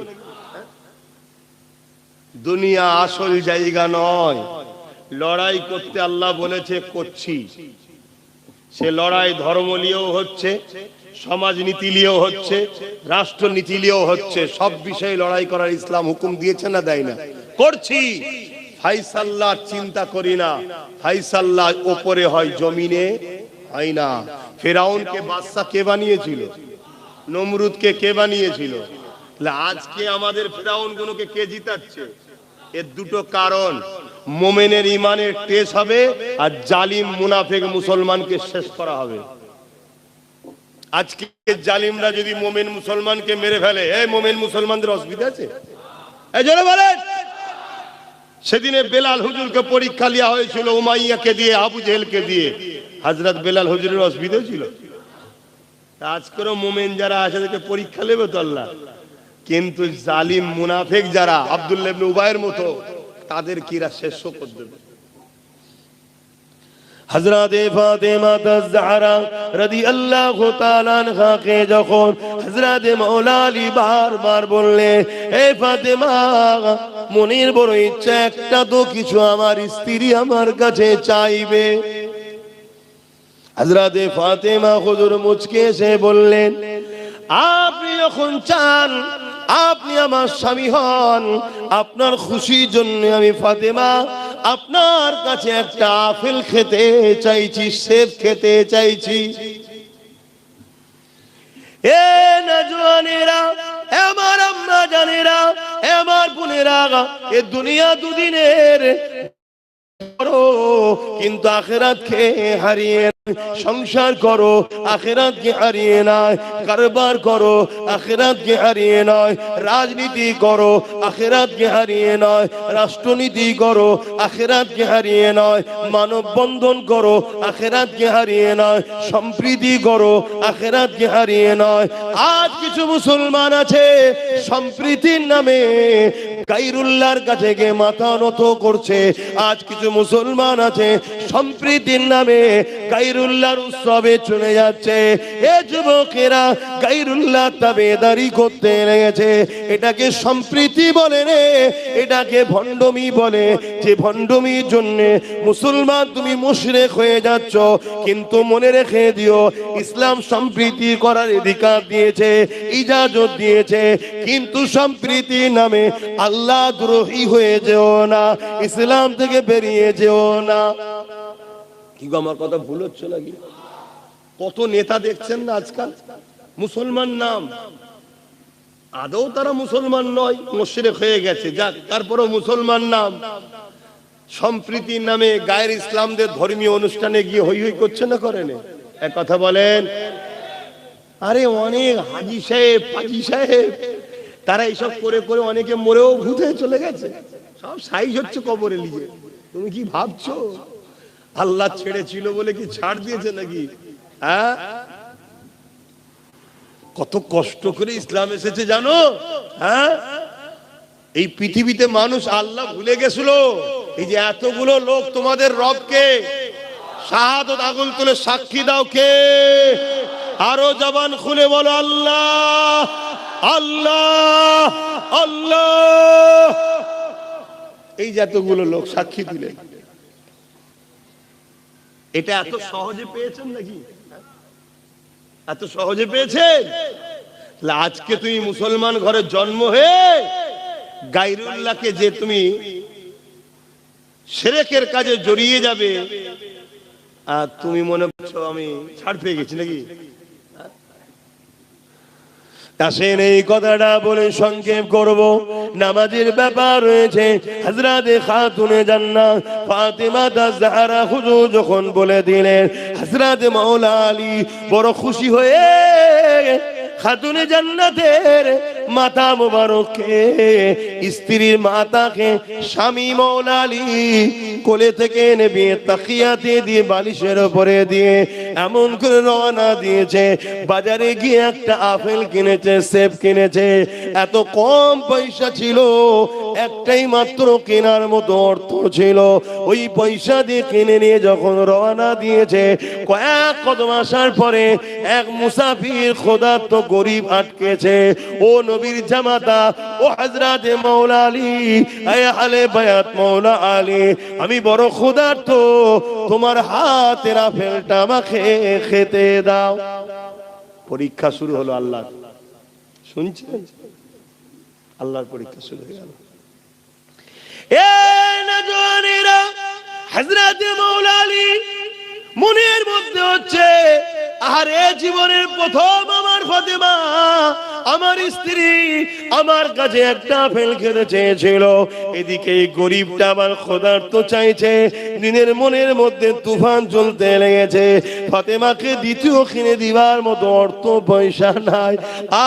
দুনিয়া আসল জায়গা নয়, লড়াই করতে আল্লাহ বলেছে করছি। সে লড়াই ধর্ম নিয়েও হচ্ছে, সমাজনীতি নিয়েও হচ্ছে, রাষ্ট্রনীতি নিয়েও হচ্ছে, সব বিষয়ে লড়াই করার ইসলাম হুকুম দিয়েছে না দেয় না? করছি। ফাইসাল্লাহ চিন্তা করি না, ফাইসাল্লাহ উপরে হয়, জমিনে হয় না। ফেরাউনকে বাদশা কে বানিয়েছিল? নমরুদকে কে বানিয়েছিল? আজকে আমাদের ফেরাউন গুলোকে কে জিতাচ্ছে? এর দুটো কারণ, মোমেনের ইমানের টেস্ট হবে আর জালিম মুনাফিক মুসলমানকে শেষ করা হবে। আজকে জালিমরা যদি মোমেন মুসলমানকে মেরে ফেলে, এই মোমেন মুসলমানদের অসুবিধা আছে? এই জন্য বলেন, সেদিনে বেলাল হুজুরকে পরীক্ষা লিয়া হয়েছিল উমাইয়াকে দিয়ে, আবু জেহেলকে দিয়ে, হযরত বেলাল হুজুরের অসুবিধা ছিল? আজকেরও মোমেন যারা আছে তাদেরকে পরীক্ষা নেবে তো আল্লাহ, কিন্তু জালিম মুনাফিক যারা আব্দুল্লাহ ইবনে উবাইয়ের মতো, তাদের কিরা শেষ করে দেবে। হযরত ফাতেমা তাজ-জাহরা রাদিয়াল্লাহু তাআলা আনহাকে যখন হযরত মাওলা আলী বারবার বললেন, হে ফাতেমা, মনের বড় ইচ্ছা একটা তো কিছু আমার স্ত্রী আমার কাছে চাইবে। হযরত ফাতেমা হুজুর মুচকে এসে বললেন, আপনি যখন চান আপনি আমার স্বামী হন, আপনার খুশির জন্য আমি ফাতেমা আপনার কাছে একটা আপেল খেতে চাইছি, সেব খেতে চাইছি। এ নজওয়ানেরা, আমার আম্মা জানেরা, আমার বোনেরা, এ দুনিয়া দুদিনের, কিন্তু আখিরাতকে হারিয়ে সংসার করো, আখিরাতকে হারিয়ে নয়, কারবার করো, আখিরাতকে হারিয়ে নয়, রাজনীতি করো, আখিরাতকে হারিয়ে নয়, রাষ্ট্রনীতি করো, আখিরাতকে হারিয়ে নয়, মানব বন্ধন করো, আখিরাতকে হারিয়ে নয়, সম্প্রীতি করো, আখিরাতকে হারিয়ে নয়। আজ কিছু মুসলমান আছে সম্প্রীতির নামে গায়রুল্লাহর কাছে গিয়ে মাথা নত করছে। আজ কিছু মুসলমান আছে সম্প্রীতির নামে গায়রুল্লাহর উৎসবে চলে যাচ্ছে। এ যুবকেরা গায়রুল্লাহ তাবেদারি করতে লেগেছে। এটাকে সম্প্রীতি বলে রে, এটাকে ভণ্ডমি বলে। যে ভণ্ডমির জন্য মুসলমান তুমি মুশরিক হয়ে যাচ্ছ। কিন্তু মনে রেখে দিও, ইসলাম সম্প্রীতি করার অধিকার দিয়েছে, ইজাজত দিয়েছে, কিন্তু সম্প্রীতির নামে আল্লাহ দ্রোহী হয়ে যেও না, ইসলাম থেকে বেরিয়ে যেও না। কি গো, আমার কথা ভুল হচ্ছে নাকি? কত নেতা দেখছেন না আজকাল মুসলমান নাম, আদৌ তারা মুসলমান নয়, মুশরিক হয়ে গেছে, যাক তারপরও মুসলমান নাম। সম্প্রীতির নামে গায়ের ইসলামদের ধর্মীয় অনুষ্ঠানে গিয়ে হই হই করছে না, করে না? এক কথা বলেন। আরে অনেক হাজি সাহেব, পাজি সাহেব, তারা এইসব করে করে অনেকে মরেও ভূত হয়ে চলে গেছে, সব সাইজ হচ্ছে কবরে নিয়ে। তুমি কি ভাবছো আল্লাহ ছেড়েছিল বলে কি ছাড় দিয়েছে নাকি? হ্যাঁ, কত কষ্ট করে ইসলাম এসেছে জানো? হ্যাঁ, এই পৃথিবীতে মানুষ আল্লাহ ভুলে গেছিল। এই যে এতগুলো লোক তোমাদের রবকে শাহাদাত আগুন তুলে সাক্ষী দাও কে? আরো জবান খুলে বলো আল্লাহ। আল্লাহ আল্লাহ। এই যতগুলো লোক সাক্ষী দিলেন, এটা এত সহজে পেয়েছেন নাকি? এত সহজে পেয়েছেন? আজকে তুমি মুসলমান ঘরে জন্ম হয়ে গায়রুল্লাহকে যে তুমি শিরকের কাজে জড়িয়ে যাবে, আর তুমি মনে করছো আমি ছাড় পেয়ে গেছি নাকি? আসেন এই কথাটা বলে সংক্ষেপ করব। নামাজের ব্যাপার রয়েছে। হযরতে খাতুনে জান্নাত ফাতেমা জাহরা হুজুর যখন বলে দিলেন, হযরতে মাওলা আলী বড় খুশি হয়ে খাতুনে জান্নাতের মাথা মোবারককে, স্ত্রীর মাথাকে স্বামী মাওলা আলী কোলে থেকে এনে বিয়ে তাকিয়াতে দিয়ে বালিশের উপরে দিয়ে এমন করে রওনা দিয়েছে। বাজারে গিয়ে একটা আপেল কিনেছে, সেব কিনেছে। এত কম পয়সা ছিল, একটাই মাত্র কেনার মতো অর্থ ছিল। ওই পয়সা দিয়ে কিনে নিয়ে যখন রওনা দিয়েছে, কয়েক কদম আসার পরে এক মুসাফির ক্ষুধার্ত গরিব আটকেছে। ও নবীর জামাতা, ও হযরতে মাওলা আলী, আয় আলে বায়াত মাওলা আলী, আমি বড় ক্ষুধার্ত, তোমার হাতের আপেলটা আমাকে খেতে দাও। পরীক্ষা শুরু হলো আল্লাহর। শুনছেন? আল্লাহর পরীক্ষা শুরু হয়ে গেল। এ নজওয়ানেরা, হযরতে মাওলা আলী মনের মধ্যে হচ্ছে, আরে জীবনের প্রথম আমার ফাতেমা, আমার স্ত্রী আমার কাছে একটা আপেল খেতে চেয়েছিল, এদিকে এই গরিবটা আমার ক্ষুধার্ত চাইছে। দিনের মনের মধ্যে তুফান চলতে লেগেছে। ফাতেমাকে দ্বিতীয় কিনে দিবার মতো অর্থ পয়সা নাই।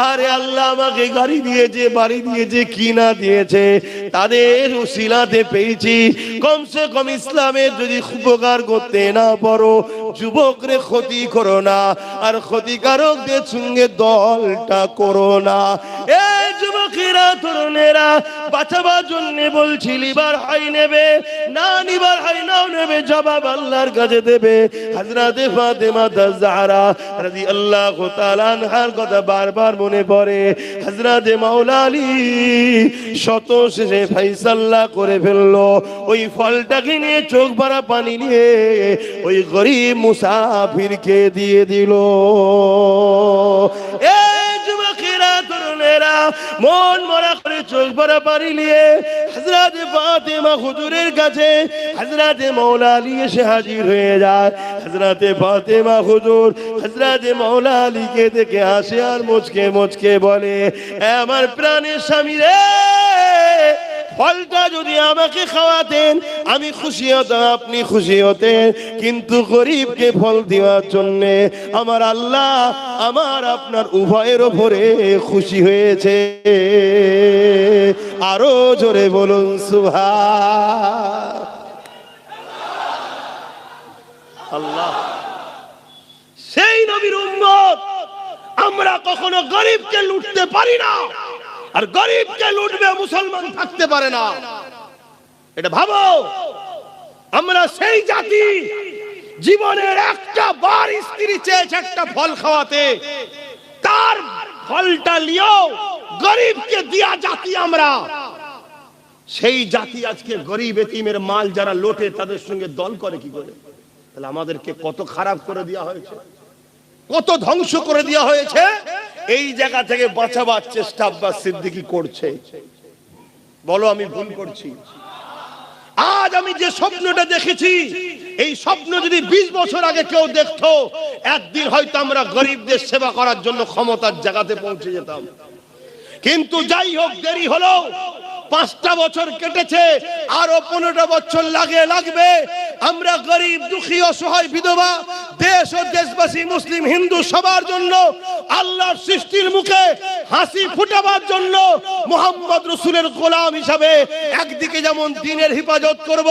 আরে আল্লাহ আমাকে গাড়ি দিয়েছে, বাড়ি দিয়েছে, কি না দিয়েছে, তাদের উসিলাতে পেয়েছি। কমসে কম ইসলামের যদি উপকার করতে না পারো, যুবকরে ক্ষতি করো না, আর ক্ষতিকারকদের সঙ্গে দলটা করো না। এই যুবকেরা, তরুণেরা, বাঁচাবার জন্য বলছি, লিবার হাই নেবে না, নিবার হাই নাও নেবে, জবাব আল্লাহর কাছে দেবে। হযরতে ফাতেমা জাহরা রাদিয়াল্লাহু তাআলা আনহার কথা বারবার মনে পড়ে। হযরতে মাওলা আলী শত শেষে ফয়সালা করে ফেললো। ওই ফলটাকে নিয়ে চোখ ভরা পানি নিয়ে ওই গরিব মুসাফিরকে দিয়ে দিল। এই যুবকেরা, তরুণেরা, মন মরা করে চোখ ভরা পানি নিয়ে হযরতে ফাতেমা হুজুরের কাছে হযরতে মাওলা আলী এসে হাজির হয়ে যায়। হযরতে ফাতেমা হুজুর হযরতে মাওলা আলীকে দেখে আসে আর মুচকে মুচকে বলে, আমার প্রাণের স্বামী রে, ফলটা যদি আমাকে খাওয়াতেন আমি খুশি হতাম, আপনি খুশি হতেন, কিন্তু গরিবকে ফল দেওয়ার জন্য আমার আল্লাহ আমার আপনার উভয়ের উপরে খুশি হয়েছে। আরো জোরে বলুন সুবহান আল্লাহ। সেই নবীর উম্মত আমরা কখনো গরিবকে লুটতে পারি না, আর গরিবকে লুটবে মুসলমান থাকতে পারে না। এটা ভাবো, আমরা সেই জাতি, জীবনের একটা বার স্ত্রী চেয়েছে একটা ফল খাওয়াতে, তার ফলটা নিয়েও গরিবকে দিয়া জাতি আমরা। সেই জাতি আজকে গরিব এতিমের মাল যারা লোটে তাদের সঙ্গে দল করে কি করে? তাহলে আমাদেরকে কত খারাপ করে দেওয়া হয়েছে, কত ধ্বংস করে দেওয়া হয়েছে। এই জায়গা থেকে বাঁচাবার চেষ্টা আব্বাস সিদ্দিকী করছে। বলো আমি ভুল করছি? আজ আমি যে স্বপ্নটা দেখেছি, এই স্বপ্ন যদি 20 বছর আগে কেউ দেখতো, একদিন হয়তো আমরা গরিবদের সেবা করার জন্য ক্ষমতার জায়গাতে পৌঁছে যেতাম। কিন্তু যাই হোক, দেরি হলো। 5টা বছর কেটেছে, আরো 15টা বছর লাগবে। আমরা গরিব, দুঃখী, অসহায়, বিধবা, দেশ ও দেশবাসী, মুসলিম হিন্দু সবার জন্য আল্লাহর সৃষ্টির মুখে হাসি ফুটাবার জন্য মুহাম্মদ রাসূলের গোলাম হিসাবে একদিকে যেমন দ্বীনের হেফাজত করব,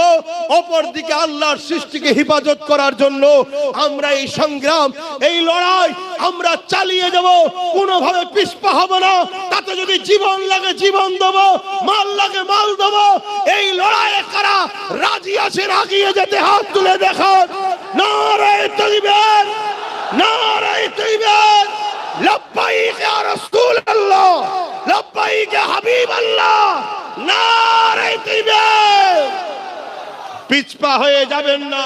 অপর দিকে আল্লাহর সৃষ্টিকে হেফাজত করার জন্য আমরা এই সংগ্রাম, এই লড়াই আমরা চালিয়ে যাব। কোনোভাবে পিছপা হব না। তাতে যদি জীবন লাগে জীবন দেব, মাল লাগে মাল দেব। এই লড়াইয়ে কারা রাজি আছেন এগিয়ে যেতে হাত তুলে দেখান। নারায়ে তাকবীর, নারায়ে তাকবীর, লব্বাইক ইয়া রাসূলুল্লাহ, লব্বাইক ইয়া হাবিবাল্লাহ, নারে তাকবীর। পিছপা হয়ে যাবেন না।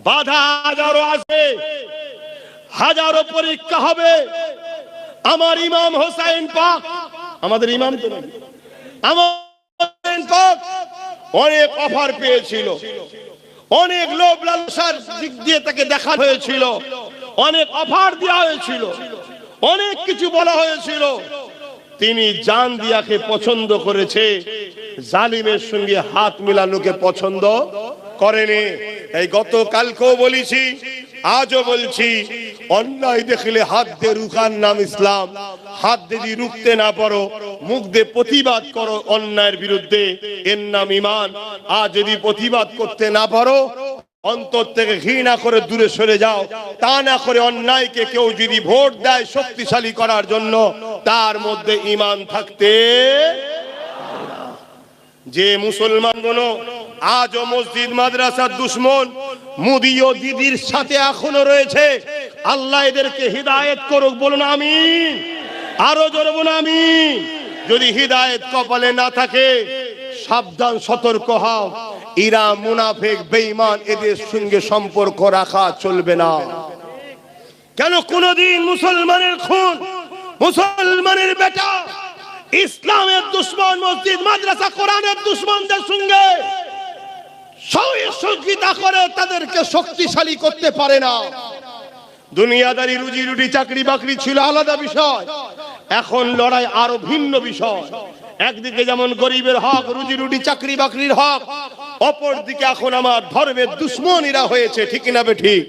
বাধা হাজারো আছে, হাজারো পরীক্ষা হবে। আমার ইমাম হোসেন পাক, আমাদের ইমাম তো নয়, আমার হোসেন পাক অনেক অফার পেয়েছিল, অনেক লোভ লালসার দিক দিয়ে তাকে দেখা হয়েছিল, অনেক অফার দেওয়া হয়েছিল, অনেক কিছু বলা হয়েছিল। তিনি জান দিয়াকে পছন্দ করেছে, জালিমের সঙ্গে হাত মিলানোকে পছন্দ করেনি। এই গতকালকেও বলেছি, আজও বলছি, অন্যায় দেখলে হাত দিয়ে রুখার নাম ইসলাম। হাত যদি রুখতে না পারো, মুখ দিয়ে প্রতিবাদ করো অন্যায়ের বিরুদ্ধে, এর নাম ঈমান। আর যদি প্রতিবাদ করতে না পারো, অন্তর থেকে ঘৃণা করে দূরে সরে যাও। তা না করে অন্যায়কে কেউ যদি ভোট দেয় শক্তিশালী করার জন্য, তার মধ্যে ঈমান থাকতে যে মুসলমানগুলো আজও মসজিদ মাদ্রাসার দুশ্মন, মুদি ও দিদির সাথে এখনো রয়েছে, আল্লাহ এদেরকে হিদায়েত করুক, বলুন আমিন। আরো জোরে বলুন আমিন। যদি হিদায়েত কপালে না থাকে, সাবধান, সতর্ক হও। এরা মুনাফিক, বেঈমান, এদের সঙ্গে সম্পর্ক রাখা চলবে না। কেন? কোনদিন মুসলমানের খুন, মুসলমানের বেটা, ইসলামের দুশ্মন, মসজিদ মাদ্রাসা কোরআনের দুশ্মনদের সঙ্গে সহযোগিতা করে তাদেরকে শক্তিশালী করতে পারে না। দুনিয়াদারি, রুজি রুটি, চাকরি বাকরি ছিল আলাদা বিষয়, এখন লড়াই আরো ভিন্ন বিষয়। একদিকে যেমন গরিবের হক, রুজি রুটি, চাকরি বাকরির হক, অপর দিকে এখন আমার ধর্মের দুশ্মনীরা হয়েছে, ঠিক না বেঠিক?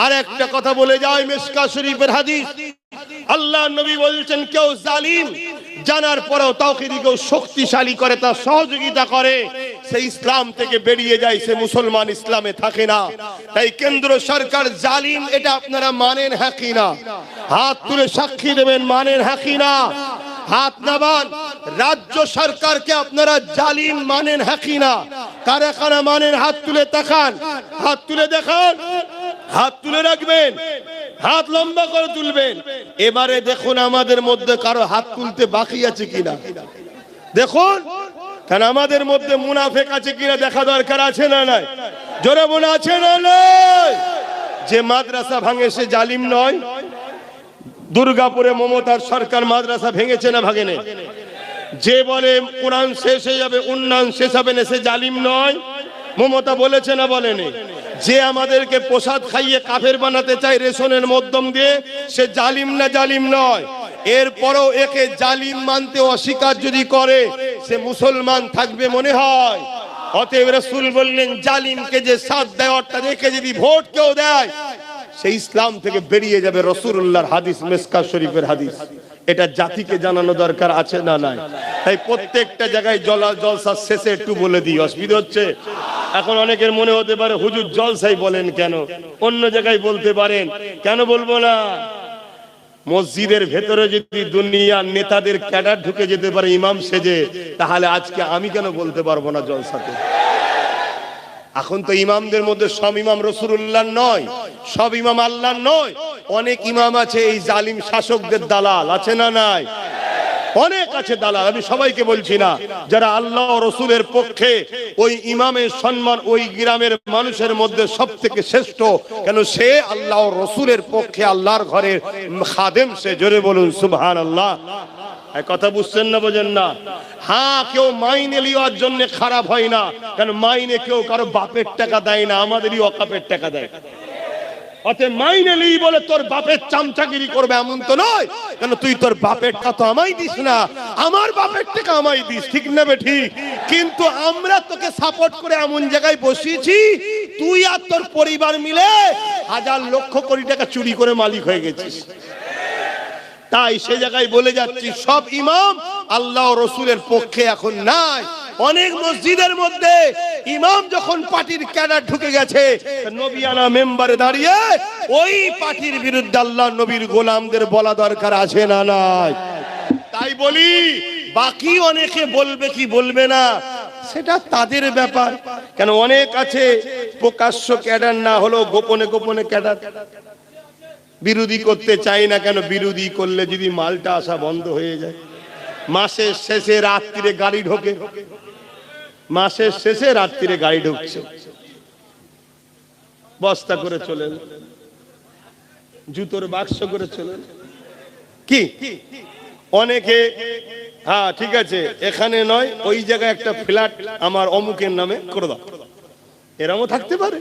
আর একটা কথা বলে যায়, মিশকাত শরীফের হাদিস, আল্লাহ নবী বলছেন, কেউ জালিম জানার পরেও তাওহীদকে কেউ শক্তিশালী করে, তার সহযোগিতা করে, সে ইসলাম থেকে বেরিয়ে যায়, সে মুসলমান, ইসলামে থাকে না। তাই কেন্দ্র সরকার জালিম, এটা আপনারা মানেন হ্যাঁ কি না? হাত তুলে সাক্ষী দেবেন, মানেন হ্যাঁ কি না? হাত নামান। রাজ্য সরকারকে আপনারা জালিম মানেন হ্যাঁ কি না? কারা কারা মানেন? হাত তুলে তাকান, হাত তুলে দেখান, হাত তুলে রাখবেন, হাত লম্বা করে তুলবেন। এবারে দেখুন আমাদের মধ্যে কারো হাত তুলতে বাকি আছে কিনা দেখুন, কারণ আমাদের মধ্যে মুনাফিক আছে কিনা দেখা দরকার আছে না নাই? জোরে বলে আছে না নাই? যে মাদ্রাসা ভাঙে সে জালিম নয়? দুর্গাপুরে মমতার সরকার মাদ্রাসা ভেঙেছে না ভাঙেনি? যে বলে কোরআন শেষ হয়ে যাবে, উন্নয়ন শেষ হবে না, সে জালিম নয়? মমতা বলেছে না বলেনি? যে আমাদেরকে প্রসাদ খাইয়ে কাফের বানাতে চায় রেশনের মাধ্যম দিয়ে, সে জালিম না জালিম নয়? এরপরও একে জালিম মানতে অস্বীকার যদি করে, সে মুসলমান থাকবে মনে হয়? অতএব রাসূল বললেন, জালিমকে যে সাথ দেয়, অর্থাৎ একে যদি ভোট কেউ দেয়, সে ইসলাম থেকে বেরিয়ে যাবে। রাসূলুল্লাহর হাদিস, মিশকাত শরীফের হাদিস। এটা জাতিকে জানানো দরকার আছে না নাই? তাই প্রত্যেকটা জায়গায় জলসা শেষে একটু বলে দিই, অসুবিধা হচ্ছে? এখন অনেকের মনে হতে পারে, হুজুর জলসাই বলেন কেন, অন্য জায়গায় বলতে পারেন, কেন বলবো না? মসজিদের ভেতরে যদি দুনিয়ার নেতাদের ক্যাডার ঢুকে যেতে পারে ইমাম সেজে, তাহলে আজকে আমি কেন বলতে পারবো না জলসাতে? এখন তো ইমামদের মধ্যে সব ইমাম রাসূলুল্লাহ নয়, সব ইমাম আল্লাহ নয়। অনেক ইমাম আছে এই জালিম শাসকদের দালাল, আছে না নাই? অনেক আছে দালাল। আমি সবাইকে বলছি না, যারা আল্লাহ ও রাসূলের পক্ষে, ওই ইমামের সম্মান ওই গ্রামের মানুষের মধ্যে সবথেকে শ্রেষ্ঠ, কেন সে আল্লাহ ও রাসূলের পক্ষে, আল্লাহর ঘরের খাদেম সে। জোরে বলুন সুবহানাল্লাহ। এই কথা বুঝছেন না, বোঝেন না? হ্যাঁ, কেউ মাইনে লিওয়ার জন্য খারাপ হয় না, কারণ মাইনে কেউ কারো বাপের টাকা দেয় না, আমাদেরই অকাপের টাকা দেয়। অতএব মাইনে নেই বলে তোর বাপের চামচাগিরি করবে এমন তো নয়, কেন তুই তোর বাপের টাকা তো আমায় দিস না, আমার বাপের টাকা আমায় দিস, ঠিক না ঠিক? কিন্তু আমরা তোকে সাপোর্ট করে এমন জায়গায় বসিয়েছি, তুই আর তোর পরিবার মিলে হাজার লক্ষ কোটি টাকা চুরি করে মালিক হয়ে গেছিস। তাই সে জায়গায় বলে যাচ্ছি, সব ইমাম আল্লাহ ও রাসূলের পক্ষে এখন নাই। অনেক মসজিদের মধ্যে ইমাম যখন পার্টির ক্যাডার ঢুকে গেছে, নবিয়ানা মেম্বারে দাঁড়িয়ে ওই পার্টির বিরুদ্ধে আল্লাহ নবীর গোলামদের বলা দরকার আছে না নাই? তাই বলি, বাকি অনেকে বলবে কি বলবে না সেটা তাদের ব্যাপার। কেন অনেক আছে প্রকাশ্য ক্যাডার না হলেও গোপনে গোপনে ক্যাডার। বিরোধী করতে চাই না কেন, বিরোধী করলে যদি মালটা আসা বন্ধ হয়ে যায়, মাসের শেষে রাত্রিরে গাড়ি ঢোকে, মাসের শেষে রাত্রিরে গাড়ি ঢুকছে, বস্তা করে চলেন, জুতোর বাক্স করে চলেন, কি অনেকে হ্যাঁ ঠিক আছে এখানে নয় ওই জায়গায় একটা ফ্ল্যাট আমার অমুকের নামে করে দাও, এরকমও থাকতে পারে।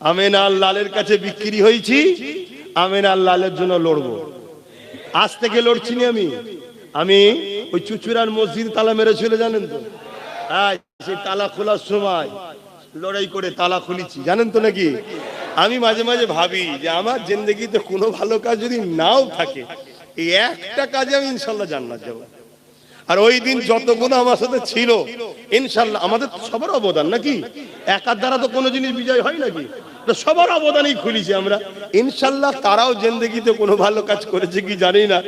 আমিনার লালের কাছে বিক্রি হয়েছি, আমিনার লালের জন্য লড়বো, আজ থেকে লড়ছি না আমি ওই চুচুড়ার মসজিদ তালা মেরেছিল জানেন তো, সেই তালা খোলার সময় লড়াই করে তালা খুলেছি জানেন তো নাকি। আমি মাঝে মাঝে ভাবি যে আমার জিন্দেগিতে কোনো ভালো কাজ যদি নাও থাকে, এই একটা কাজে আমি ইনশাল্লাহ জান্নাত যাব। আর ওই দিন যত গুনাহ আমার সাথে ছিল ইনশাল্লাহ, আমাদের সবার অবদান নাকি, একার দ্বারা তো কোনো জিনিস বিজয় হয় নাকি, সবার অবদানই খুলেছি আমরা ইনশাল্লাহ। তারাও জিন্দেগিতে কোনো ভালো কাজ করেছে কি জানি না,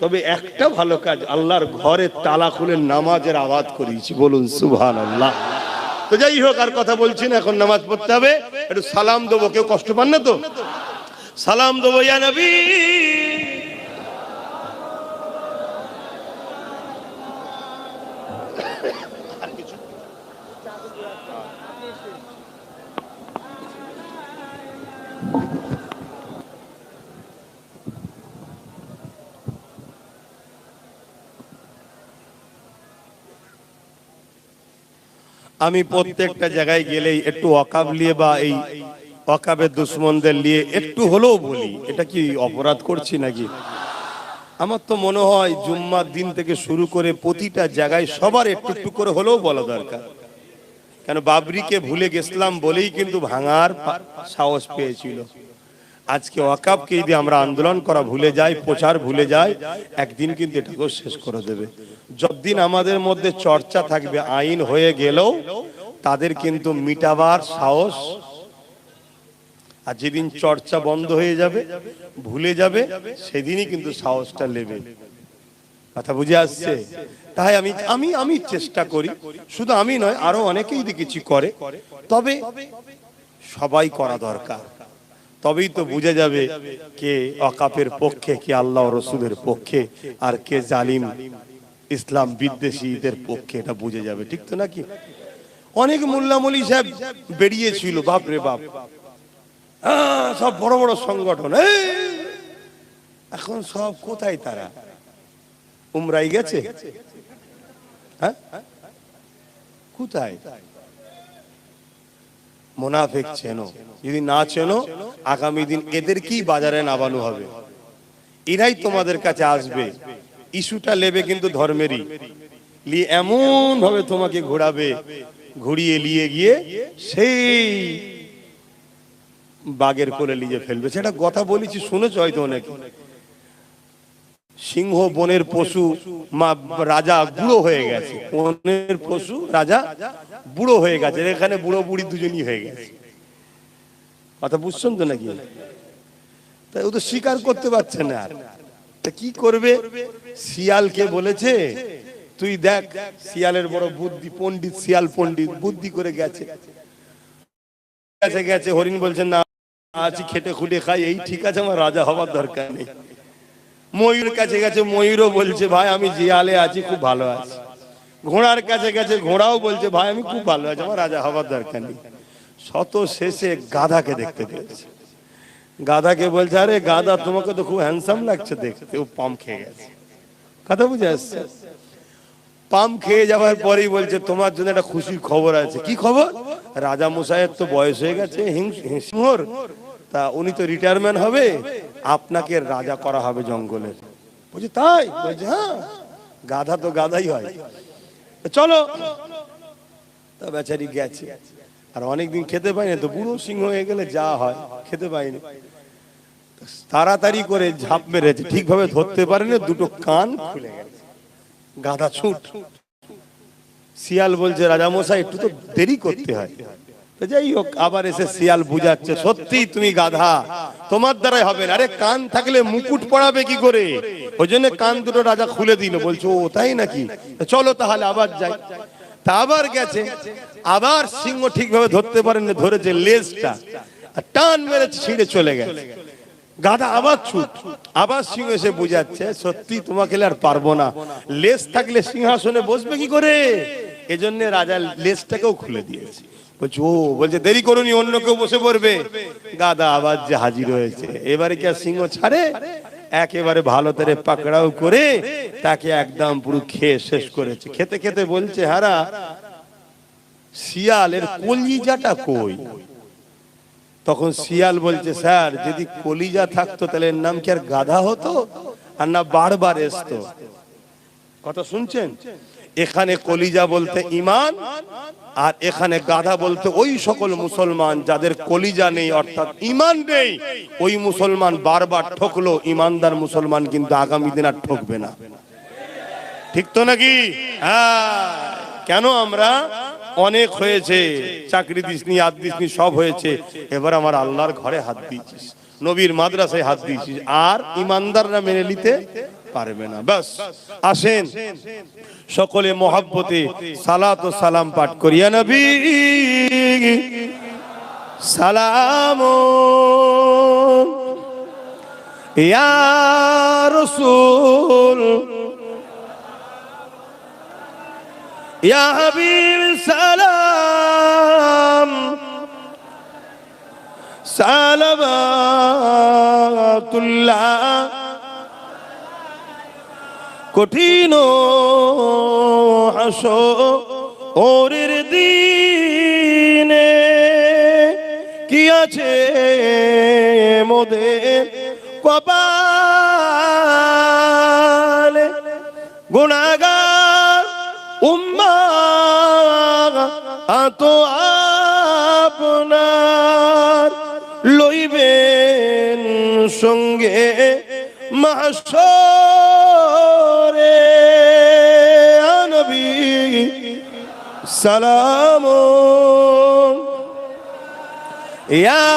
তবে একটা ভালো কাজ, আল্লাহর ঘরে তালা খুলে নামাজের আওয়াজ করিয়েছি, বলুন সুবহানাল্লাহ। তো যাই হোক আর কথা বলছি না, এখন নামাজ পড়তে হবে, একটু সালাম দেবো, কেউ কষ্ট পান না তো, সালাম দেবো ইয়া নবী। আমি প্রত্যেকটা জায়গায় গেলেই একটু ওয়াকাব নিয়ে বা এই ওয়াকাবের দুশ্মনদের নিয়ে একটু হলেও বলি, এটা কি অপরাধ করছি নাকি? আমার তো মনে হয় জুম্মার দিন থেকে শুরু করে প্রতিটা জায়গায় সবার একটু একটু করে হলেও বলা দরকার। কেন বাবরিকে ভুলে গেছিলাম বলেই কিন্তু ভাঙার সাহস পেয়েছিল। আজকে ওয়াকাবকে যদি আমরা আন্দোলন করা ভুলে যাই, প্রচার ভুলে যাই, একদিন কিন্তু এটাকেও শেষ করে দেবে। যতদিন আমাদের মধ্যে চর্চা থাকবে, আইন হয়ে গেলেও তাদের কিন্তু মিটাবার সাহস, আর যেদিন চর্চা বন্ধ হয়ে যাবে, ভুলে যাবে, সেদিনই কিন্তু সাহসটা নেবে। কথা বুঝে আসছে? তাই আমি চেষ্টা করি, শুধু আমি নয় আরো অনেকেই দেখেছি করে, তবে সবাই করা দরকার, তবেই তো বুঝে যাবে কে ওয়াকাফের পক্ষে, কে আল্লাহ রসুলের পক্ষে, আর কে জালিম ইসলাম বিদ্বেষীদের পক্ষে, এটা বুঝে যাবে, ঠিক তো নাকি? অনেক মোল্লা মৌলী সাহেব বেরিয়েছিল, বাপ রে বাপ, সব বড় বড় সংগঠন, এখন সব কোথায় তারা? উমরাই গেছে, হ্যাঁ কোথায়? মুনাফিক চেনো, যদি না চেনো আগামী দিন এদেরকেই বাজারে নামানো হবে, এরাই তোমাদের কাছে আসবে, ইস্যুটা নেবে কিন্তু ধর্মেরই, নিয়ে এমন ভাবে তোমাকে ঘোরাবে, ঘুরিয়ে নিয়ে গিয়ে সেই বাগের কোলে নিয়ে ফেলবে। সেটা কথা বলেছি, শুনেছ হয়তো অনেকে। সিংহ বনের পশু, রাজা বুড়ো হয়ে গেছে, বনের পশু রাজা বুড়ো হয়ে গেছে, এখানে বুড়ো বুড়ি দুজনই হয়ে গেছে। কথা বুঝছেন তো নাকি? তাই ও তো স্বীকার করতে পারছে না, আর কি করবে? শিয়ালকে বলেছে তুই দেখ, শিয়ালের বড় বুদ্ধি, পণ্ডিত শিয়াল, পণ্ডিত বুদ্ধি করে গেছে গেছে হরিণ বলছে না আছি খেটে খুঁটে খাই, এই ঠিক আছে, আমার রাজা হবার দরকার নেই। ময়ূর কাছে গেছে, ময়ূরও বলছে ভাই আমি জিয়ালে আছি, খুব ভালো আছি। ঘোড়ার কাছে গেছে, ঘোড়াও বলছে ভাই আমি খুব ভালো আছি, আমার রাজা হবার দরকার নেই। শত শেষে গাধাকে দেখতে পেয়েছে, গাধাকে বলছে আরে গাধা তোমাকে তো খুব হ্যান্ডসাম লাগছে দেখতে। ও পাম খেয়ে গেছে, কথা বুঝে আসছে? পাম খেয়ে যাওয়ার পরেই বলছে তোমার জন্য একটা খুশির খবর আছে। কি খবর? রাজা মশাইয়ের তো বয়স হয়ে গেছে, সিংহর, তা উনি তো রিটায়ারমেন্ট হবে, আপনাকে রাজা করা হবে জঙ্গলের। বলছে তাই? বলছে হ্যাঁ, গাধা তো গাধাই হয়, চলো। তা বেচারি গেছে, আর অনেকদিন খেতে পাইনি, তো বুড়ো সিংহ হয়ে গেলে যা হয়, খেতে পাইনি, তাড়াতাড়ি করে ঝাঁপ মেরেছে, ঠিকভাবে ধরতে পারেনি, দুটো কান খুলে গেছে, গাধা ছুট। শিয়াল বলছে রাজা মশাই একটু তো দেরি করতে হয়। যাই হোক, আবার এসে শিয়াল বুঝাচ্ছে সত্যি তুমি গাধা, তোমার দ্বারাই হবে না। আরে কান থাকলে মুকুট পড়াবে কি করে? ওই জন্য কান দুটো রাজা খুলে দিল। বলছো ও তাই নাকি, চলো তাহলে আবার যাই। তা আবার গেছে, আবার সিংহ ঠিকভাবে ধরতে পারেন, ধরেছে লেজটা, টান মেরেছে, ছিঁড়ে চলে গেছে। গাধা আবার ছুট, আবার সিংহ এসে বুঝাচ্ছে সত্যি তোমাকে আর পারবো না, লেজ থাকলে সিংহাসনে বসবে কি করে, এজন্য রাজা লেজটাকেও খুলে দিয়েছে। বলছে ও, বলছে দেরি করুনি, অন্য কেউ বসে পড়বে। গাধা আবার যে হাজির হয়েছে, এবারে কি আর সিংহ ছাড়ে, একেবারে ভালো করে পাকড়াও করে তাকে একদম পুরো খেয়ে শেষ করেছে। খেতে খেতে বলছে হারা, শিয়ালের কলিজাটা কই? তখন শিয়াল বলছে স্যার, যদি কলিজা থাকতো তাহলে এর নাম কি আর গাধা হতো, আর না বারবার আসতো। কথা শুনছেন? এখানে কলিজা বলতে ঈমান, আর এখানে গাধা বলতে ওই সকল মুসলমান যাদের কলিজা নেই অর্থাৎ ঈমান নেই। ওই মুসলমান বারবার ঠকলো, ঈমানদার মুসলমান কিন্তু আগামী দিন আর ঠকবে না। ঠিক তো নাকি? হ্যাঁ। কেন আমরা অনেক হয়েছে, চাকরি দিসনি, হাত দিসনি, সব হয়েছে, এবার আমার আল্লাহর ঘরে হাত দিয়েছিস, নবীর মাদ্রাসায় হাত দিয়েছিস, আর ঈমানদাররা মেনে নিতে পারবে না। বাস আসেন সকলে মহব্বতে সালাত ও সালাম পাঠ করিয়া নবী সালাম ইয়া রাসূল ইয়া হাবিব সালাম সালাওয়াতুল্লাহ। কঠিন হাসরের দিনে কি আছে মোদের কপালে, গুনাহগার উম্মাত আপনার লইবেন সঙ্গে মাহশরে। নবী সালাম ইয়া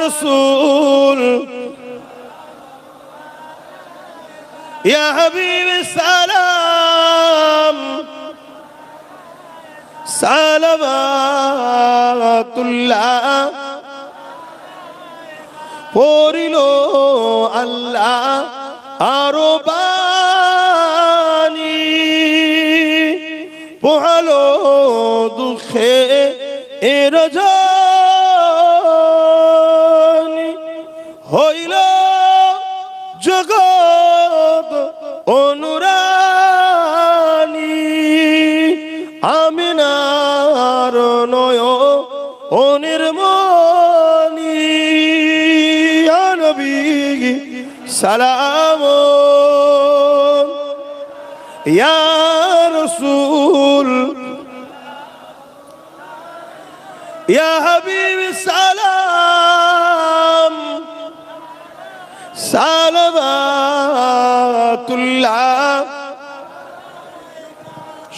রাসূল ইয়া হাবিব সালাম সালাওয়াতুল্লাহ। পড়িল আল্লাহ আরো বাণী, পোহালো দুঃখে এর রজনী, হইল জগৎ অনুরানী, আমিনার নয়নের মনি। নবী সালাম ইয়া রাসূল ইয়া হাবিব সালাম সালাওয়াতুল্লাহ।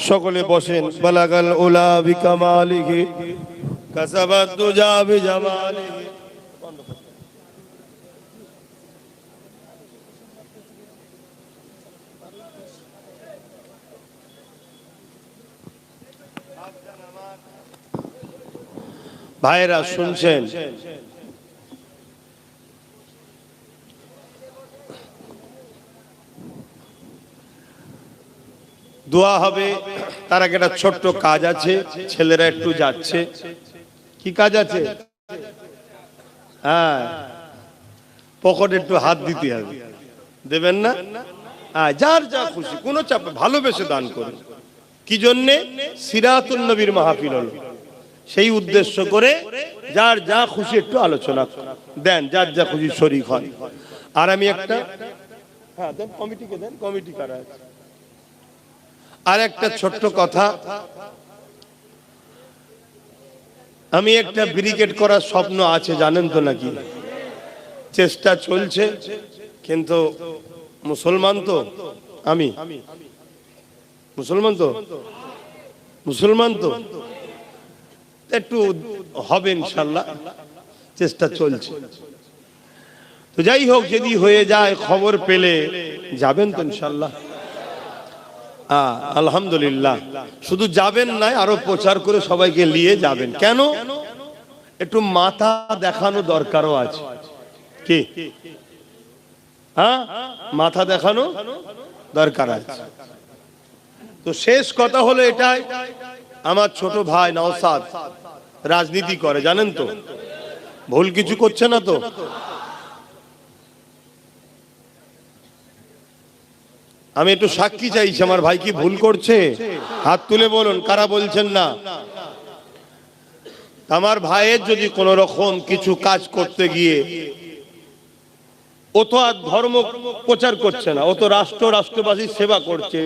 সকলে বসেন। বালাগাল উলা বিকামালিহি কাসাবাত দুজা বিজামালিহি। ভাইরা শুনছেন, দোয়া হবে। তার আগে একটা ছোট্ট কাজ আছে, ছেলেরা একটু যাচ্ছে। কি কাজ আছে? হ্যাঁ, পকেটে একটু হাত দিতে হবে, দেবেন না? যার যা খুশি, কোনো চাপে, ভালোবেসে দান করুন। কি জন্যে? সিরাতুন নবীর মাহফিল হলো, সেই উদ্দেশ্য করে যার যা খুশি একটু আলোচনা দেন, যার যা খুশি শরীক হন। আর আমি একটা, হ্যাঁ দেন, কমিটিকে দেন, কমিটি কারা আছে। আর একটা ছোট্ট কথা, আমি একটা ব্রিগেড করার স্বপ্ন আছে, জানেন তো নাকি? চেষ্টা চলছে, কিন্তু মুসলমান তো আমি, মুসলমান তো একটু হবে ইনশাল্লাহ, চেষ্টা চলছে। তো যাই হোক, যদি হয়ে যায় খবর পেলে যাবেন তো ইনশাল্লাহ? আলহামদুলিল্লাহ। শুধু যাবেন নয়, আরো প্রচার করে সবাইকে নিয়ে যাবেন। কেন? একটু মাথা দেখানো দরকারও আছে। কি হ্যাঁ, মাথা দেখানো দরকার আছে। তো শেষ কথা হলো এটাই, আমার ছোট ভাই নওশাদ রাজনীতি করে, জানেন তো, ভুল কিছু করছে না তো? আমি একটু সাক্ষী চাইছি, আমার ভাই কি ভুল করছে? হাত তুলে বলুন কারা বলছেন না। আমার ভাইয়ের যদি কোন রকম কিছু কাজ করতে গিয়ে, ও তো আর ধর্ম প্রচার করছে না, ও তো রাষ্ট্রবাসীর সেবা করছে।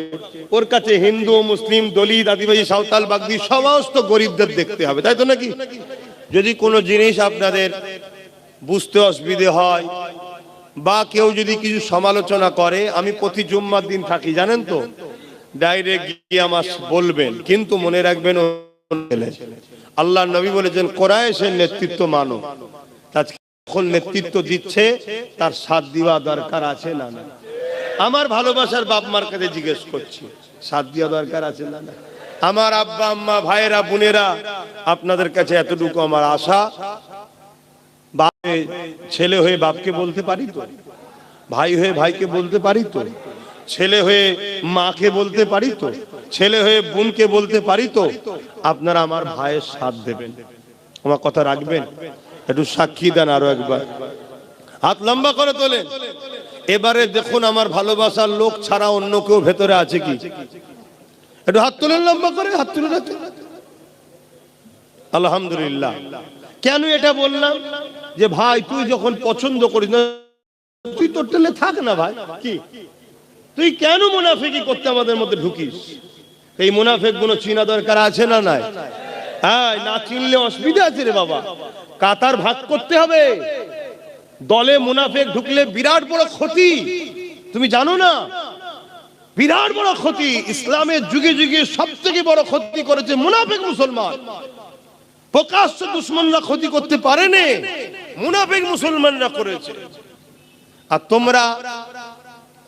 ওর কাছে হিন্দু, মুসলিম, দলিত, আদিবাসী, সাঁওতাল, বাগদি সমস্ত গরিবদের দেখতে হবে, তাই তো নাকি? যদি কোনো জিনিস আপনাদের বুঝতে অসুবিধে হয় বা কেউ যদি কিছু সমালোচনা করে, আমি প্রতি জুম্মার দিন থাকি, জানেন তো, ডাইরেক্ট গিয়ে আমার বলবেন, কিন্তু মনে রাখবেন আল্লাহ নবী বলেছেন কোরাইশের নেতৃত্ব মানো। যখন নেতৃত্ব দিচ্ছে তার সাথ দেওয়া দরকার আছে না না? আমার ভালোবাসার বাপ মার কাছে জিজ্ঞেস করছি, সাথ দেওয়া দরকার আছে না না? আমার আব্বা আম্মা, ভাইয়েরা, বোনেরা, আপনাদের কাছে এতটুকু আমার আশা, ছেলে হয়ে বাপকে বলতে পারি তো, ভাই হয়ে ভাইকে বলতে পারি তো, ছেলে হয়ে মাকে বলতে পারি তো, ছেলে হয়ে বোনকে বলতে পারি তো, আপনারা আমার ভাইয়ের সাথ দেবেন, আমার কথা রাখবেন? একটু সাক্ষী দেন আরো একবার, হাত লম্বা করে তোলেন। এবারে দেখুন আমার ভালোবাসার লোক ছাড়া অন্য কেউ ভেতরে আছে কি? একটু হাত তুলেন লম্বা করে, হাত তুলে রাখেন। আলহামদুলিল্লাহ। কেন এটা বললাম? যে ভাই তুই যখন পছন্দ করিস না, তুই তোর টেলে থাক না ভাই, কি তুই কেন মুনাফিকি করতে আমাদের মধ্যে ঢুকিস? এই মুনাফিক গুলো চিনা দরকার আছে না নাই? হ্যাঁ, না চিনলে অসুবিধা আছে রে বাবা, কাতার ভাগ করতে হবে। দলে মুনাফিক ঢুকলে বিরাট বড় ক্ষতি, তুমি জানো না? বিরাট বড় ক্ষতি। ইসলামের যুগে যুগে সব থেকে বড় ক্ষতি করেছে মুনাফিক মুসলমান। প্রকাশ্য দুশমনরা ক্ষতি করতে পারেনি, মুনাফিক মুসলমানরা করেছে। আর তোমরা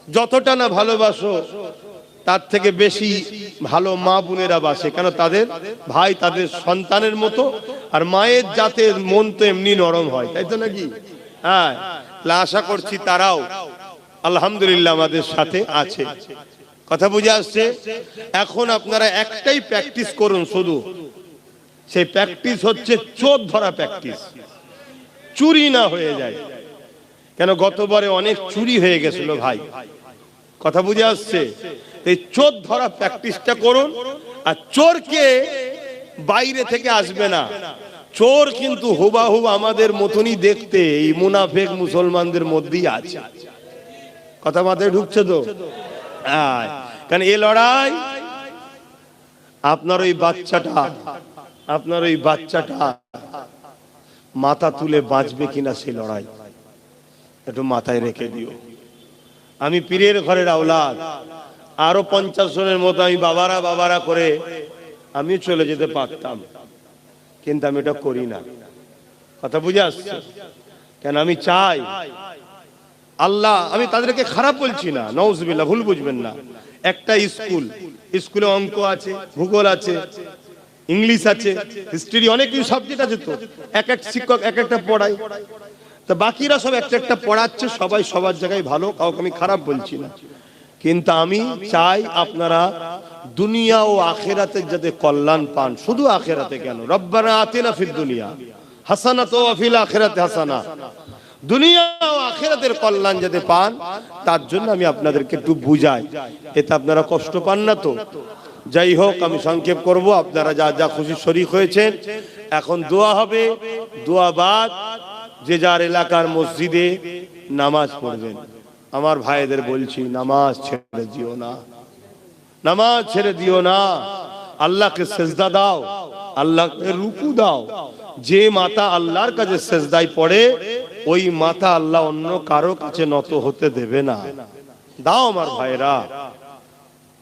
যতটা না ভালোবাসো তার থেকে বেশি ভালো মা বোনেরা বাসে, কেন তাদের ভাই তাদের সন্তানের মতো, আর মায়ের জাতের মন তো এমনি নরম হয়, তাই তো নাকি? হ্যাঁ, আশা করছি তারাও আলহামদুলিল্লাহ আমাদের সাথে আছে। কথা বুঝে আসছে? এখন আপনারা একটাই প্র্যাকটিস করুন শুধু, সেই প্র্যাকটিস হচ্ছে চোর ধরা প্র্যাকটিস, চুরি না হয়ে যায়। কেন গতবারে অনেক চুরি হয়ে গেছিল ভাই, কথা বুঝে আসছে? এই চোর ধরা প্র্যাকটিসটা করুন। আর চোরকে বাইরে থেকে আসবে না, চোর কিন্তু হুবাহুব আমাদের মতনই দেখতে, এই মুনাফিক মুসলমানদের মধ্যেই আছে। কথা মাথায় ঢুকছে তো? কারণ এই লড়াই আপনার ওই বাচ্চাটা মাথা তুলে বাঁচবে কিনা সেই লড়াই একটু মাথায় রেখে দিও। আমি পীরের ঘরের আওলাদ, আরো 50 জনের মতো আমি বাবারা করে আমি চলে যেতে পারতাম, কিন্তু আমি এটা করি না। কথা বুঝে আসছে? কেন আমি চাই আল্লাহ, আমি তাদেরকে খারাপ বলছি না, নাউজুবিল্লাহ, ভুল বুঝবেন না। একটা স্কুলে অঙ্ক আছে, ভূগোল আছে, ইংলিশ আছে, হিস্ট্রি, অনেক কিছু সাবজেক্ট আছে। তো এক এক শিক্ষক এক একটা পড়ায়, তা বাকিরা সব একটা একটা পড়াচ্ছে, সবাই সবার জায়গায় ভালো, কাউকে আমি খারাপ বলছি না। কিন্তু আমি চাই আপনারা দুনিয়া ও আখিরাতে যাতে কল্যাণ পান। শুধু আখিরাতে কেন, রব্বানা আতিনা ফিদ দুনিয়া হাসানাত ওয়া ফিল আখিরাতি হাসানা, দুনিয়া ও আখিরাতের কল্যাণ যাতে পান, তার জন্য আমি আপনাদেরকে একটু বুঝাই, এতে আপনারা কষ্ট পান না তো। যাই হোক, আমি সংক্ষেপ করব, আপনারা যা যা খুশি শরীক হয়েছেন। এখন দোয়া হবে, দোয়া বাদ যে যার এলাকার মসজিদে নামাজ পড়বেন। আমার ভাইদের বলছি, নামাজ ছেড়ে দিও না, নামাজ ছেড়ে দিও না। আল্লাহকে সেজদা দাও, আল্লাহকে রুকু দাও। যে মাথা আল্লাহর কাছে সেজদায় পড়ে, ওই মাথা আল্লাহ অন্য কারো কাছে নত হতে দেবে না। দাও আমার ভাইরা,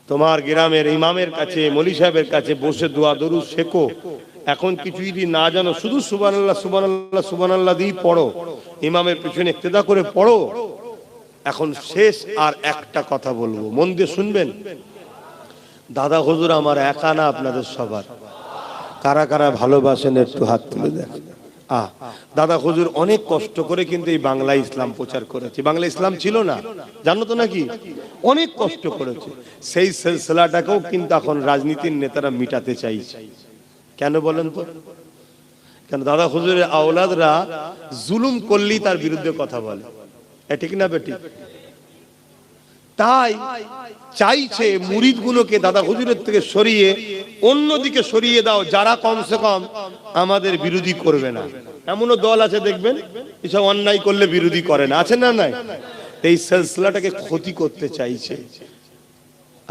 তোমার গ্রামের ইমামের কাছে, মৌলী সাহেবের কাছে বসে দোয়া দরুদ শেখো। এখন কিছু যদি না জানো, শুধু সুবহানাল্লাহ সুবহানাল্লাহ সুবহানাল্লাহ দিয়ে পড়ো, ইমামের পিছনে ইক্তেদা করে পড়ো। এখন শেষ আর একটা কথা বলবো, মন দিয়ে শুনবেন। দাদা হুজুর আমার একা না, আপনাদের সবার। কারা কারা ভালোবাসেন একটু হাত তুলে দেন। দাদা হুজুর অনেক কষ্ট করে কিন্তু এই বাংলায় ইসলাম প্রচার করেছে। বাংলা ইসলাম ছিল না, জানো তো নাকি? অনেক কষ্ট করেছে। সেই সিলসিলাটাকেও কিন্তু এখন রাজনীতির নেতারা মিটাতে চাইছে। কেন বলেন তো? কেন দাদা হুজুরের আওলাদরা জুলুম করলেই তার বিরুদ্ধে কথা বলে, ঠিক না বেটি? তাই চাইছে মুরিদগুলোকে দাদা হুজুরের থেকে সরিয়ে অন্যদিকে সরিয়ে দাও, যারা কমসে কম আমাদের বিরোধী করবে না। এমনও দল আছে দেখবেন এসব অন্যায় করলে বিরোধী করে না, আছে না? নাই? এই সিলসিলাটাকে ক্ষতি করতে চাইছে।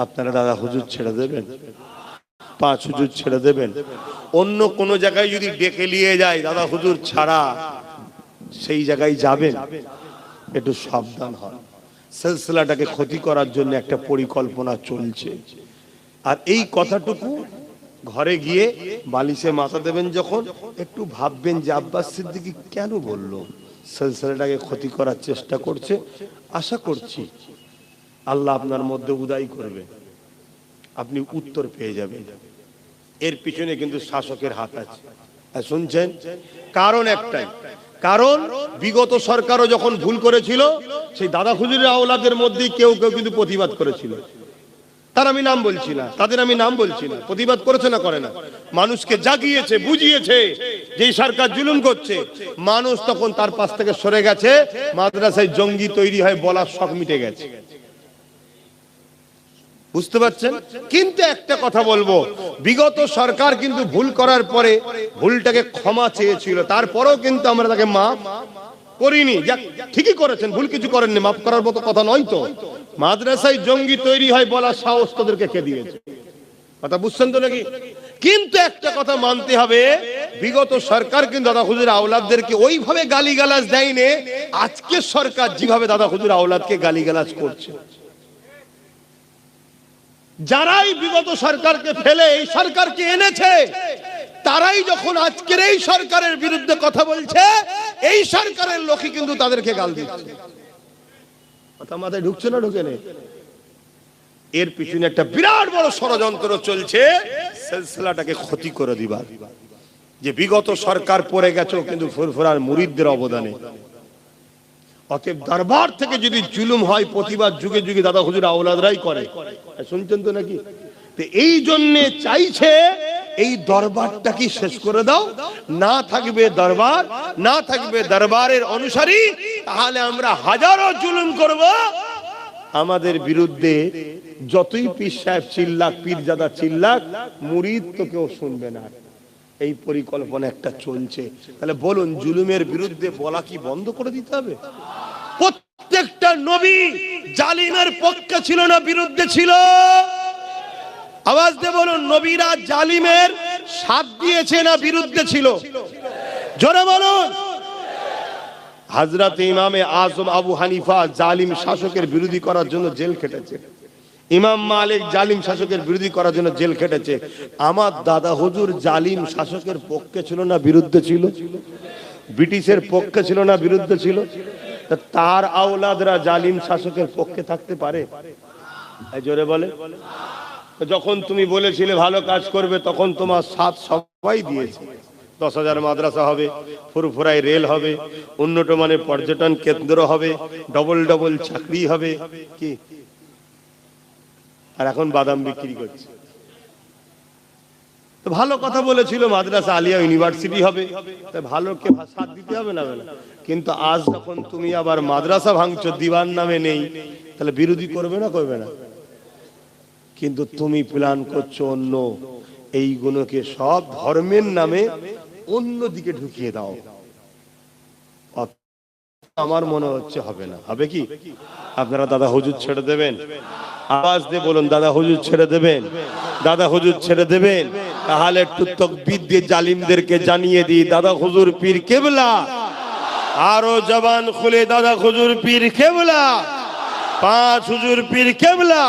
আপনারা দাদা হুজুর ছেড়ে দেবেন, পাঁচ হুজুর ছেড়ে দেবেন। অন্য কোন জায়গায় যদি ডেকে নিয়ে যায় দাদা হুজুর ছাড়া, সেই জায়গায় যাবেন, একটু সাবধান হন। সিলসিলাটাকে ক্ষতি করার জন্য একটা পরিকল্পনা চলছে। আর এই কথাটুকু ঘরে গিয়ে বালিশে মাথা দেবেন যখন, একটু ভাববেন যে আব্বাস সিদ্দিকী কেন বললো, সিলসিলাটাকে ক্ষতি করার চেষ্টা করছে। আশা করছি আল্লাহ আপনার মধ্যে উদয় করবে, আপনি উত্তর পেয়ে যাবেন। এর পিছনে কিন্তু শাসকের হাত আছে, শুনছেন? কারণ একটাই, কারণ বিগত সরকারও যখন ভুল করেছিল, সেই দাদা হুজুরের আওলাদের মধ্যে কেউ কেউ কিন্তু প্রতিবাদ করেছিল। তার আমি নাম বলছি না, তাদের আমি নাম বলছি না, প্রতিবাদ করেছে না করে না? মানুষকে জাগিয়েছে, বুঝিয়েছে যে সরকার জুলুম করছে। মানুষ তখন তার পাশ থেকে সরে গেছে, মাদ্রাসায় জঙ্গি তৈরি হয় বলার শখ মিটে গেছে। বুঝতে পারছেন? কিন্তু একটা কথা বলবো, বিগত সরকার কিন্তু ভুল করার পরে ভুলটাকে ক্ষমা চেয়েছিল, তারপরেও কিন্তু আমরা তাকে মাফ করিনি। ঠিকই করেছেন, ভুল কিছু করেননি, মাফ করার মতো কথা নয় তো। মাদ্রাসায় জঙ্গি তৈরি হয় বলার সাহস তাদেরকে কে দিয়েছে? কথা বুঝছেন তো নাকি? কিন্তু একটা কথা মানতে হবে, বিগত সরকার কিন্তু দাদা হুজুর আওলাদদেরকে ওইভাবে গালিগালাজ দেয়নি আজকে সরকার যেভাবে দাদা হুজুর আওলাদকে গালিগালাজ করছে। যারাই বিগত সরকারকে ফেলে এই সরকারকে এনেছে, তারাই যখন আজকের এই সরকারের বিরুদ্ধে কথা বলছে, এই সরকারের লোকই কিন্তু তাদেরকে গাল দিচ্ছে। কথা মাথায় ঢুকছে না? ঢুকে নেই? এর পিছনে একটা বিরাট বড় ষড়যন্ত্র চলছে সিলসিলাটাকে ক্ষতি করে দিবার। যে বিগত সরকার পড়ে গেছে কিন্তু ফুরফুরার মুরিদদের অবদানে। অতএব দরবার থেকে যদি জুলুম হয়, প্রতিবাদ যুগে যুগে দাদা হুজুর আওলাদরাই করে, শুনছেন তো নাকি? তো এই জন্য চাইছে এই দরবারটা কি শেষ করে দাও, না থাকবে দরবার, না থাকবে দরবারের অনুসারী, তাহলে আমরা হাজারো জুলুম করব, আমাদের বিরুদ্ধে যতই পীর সাহেব চিল্লাক, পীরজাদা চিল্লাক, মুরিদ তো কেউ শুনবে না। এই পরিকল্পনা একটা চলছে। তাহলে বলুন, জুলুমের বিরুদ্ধে বলা কি বন্ধ করে দিতে হবে? প্রত্যেকটা নবী জালিমের পক্ষে ছিল না বিরুদ্ধে ছিল? আওয়াজ দিয়ে বলুন, নবীরা জালিমের সাথ দিয়েছে না বিরুদ্ধে ছিল? জোরে বলুন। হযরত ইমামে আযম আবু হানিফা জালিম শাসকের বিরোধী করার জন্য জেল খেটেছে। ইমাম মালিক জালিম শাসকের বিরোধী করার জন্য জেল খেটেছে। আমার দাদা হুজুর জালিম শাসকের পক্ষে ছিল না বিরুদ্ধে ছিল? ব্রিটিশের পক্ষে ছিল না বিরুদ্ধে ছিল? তার আওলাদরা জালিম শাসকের পক্ষে থাকতে পারে? জোরে বলে। যখন তুমি বলেছিলে ভালো কাজ করবে, তখন তোমার সাথ সবাই দিয়েছে। 10,000 মাদ্রাসা হবে, ফুরফুরায় রেল হবে, উন্নত মানের পর্যটন কেন্দ্র হবে, ডবল ডবল চাকরি হবে, কি? আর এখন বাদাম বিক্রি করছে। তো ভালো কথা বলেছিল, মাদ্রাসা আলিয়া ইউনিভার্সিটি হবে, তাই ভালোকে সাথ দিতে হবে না? কিন্তু আজ যখন তুমি আবার মাদ্রাসা ভাঙছো, দিবার নামে নেই, তাহলে বিরোধী করবে না? করবে না? কিন্তু তুমি প্ল্যান করছো অন্য, এইগুলোকে সব ধর্মের নামে অন্যদিকে ঢুকিয়ে দাও। আমার মনে হচ্ছে হবে না। হবে কি? আপনারা দাদা হুজুর ছেড়ে দেবেন? আওয়াজ দিয়ে বলুন, দাদা হুজুর ছেড়ে দেবেন? দাদা হুজুর ছেড়ে দেবেন? তাহলে একটু তাকবীর দিয়ে জালিমদেরকে জানিয়ে দিই, দাদা হুজুর পীর কেবলা। আরো জবান খুলে দাদা হুজুর পীর কেবলা, পাঁচ হুজুর পীর কেবলা।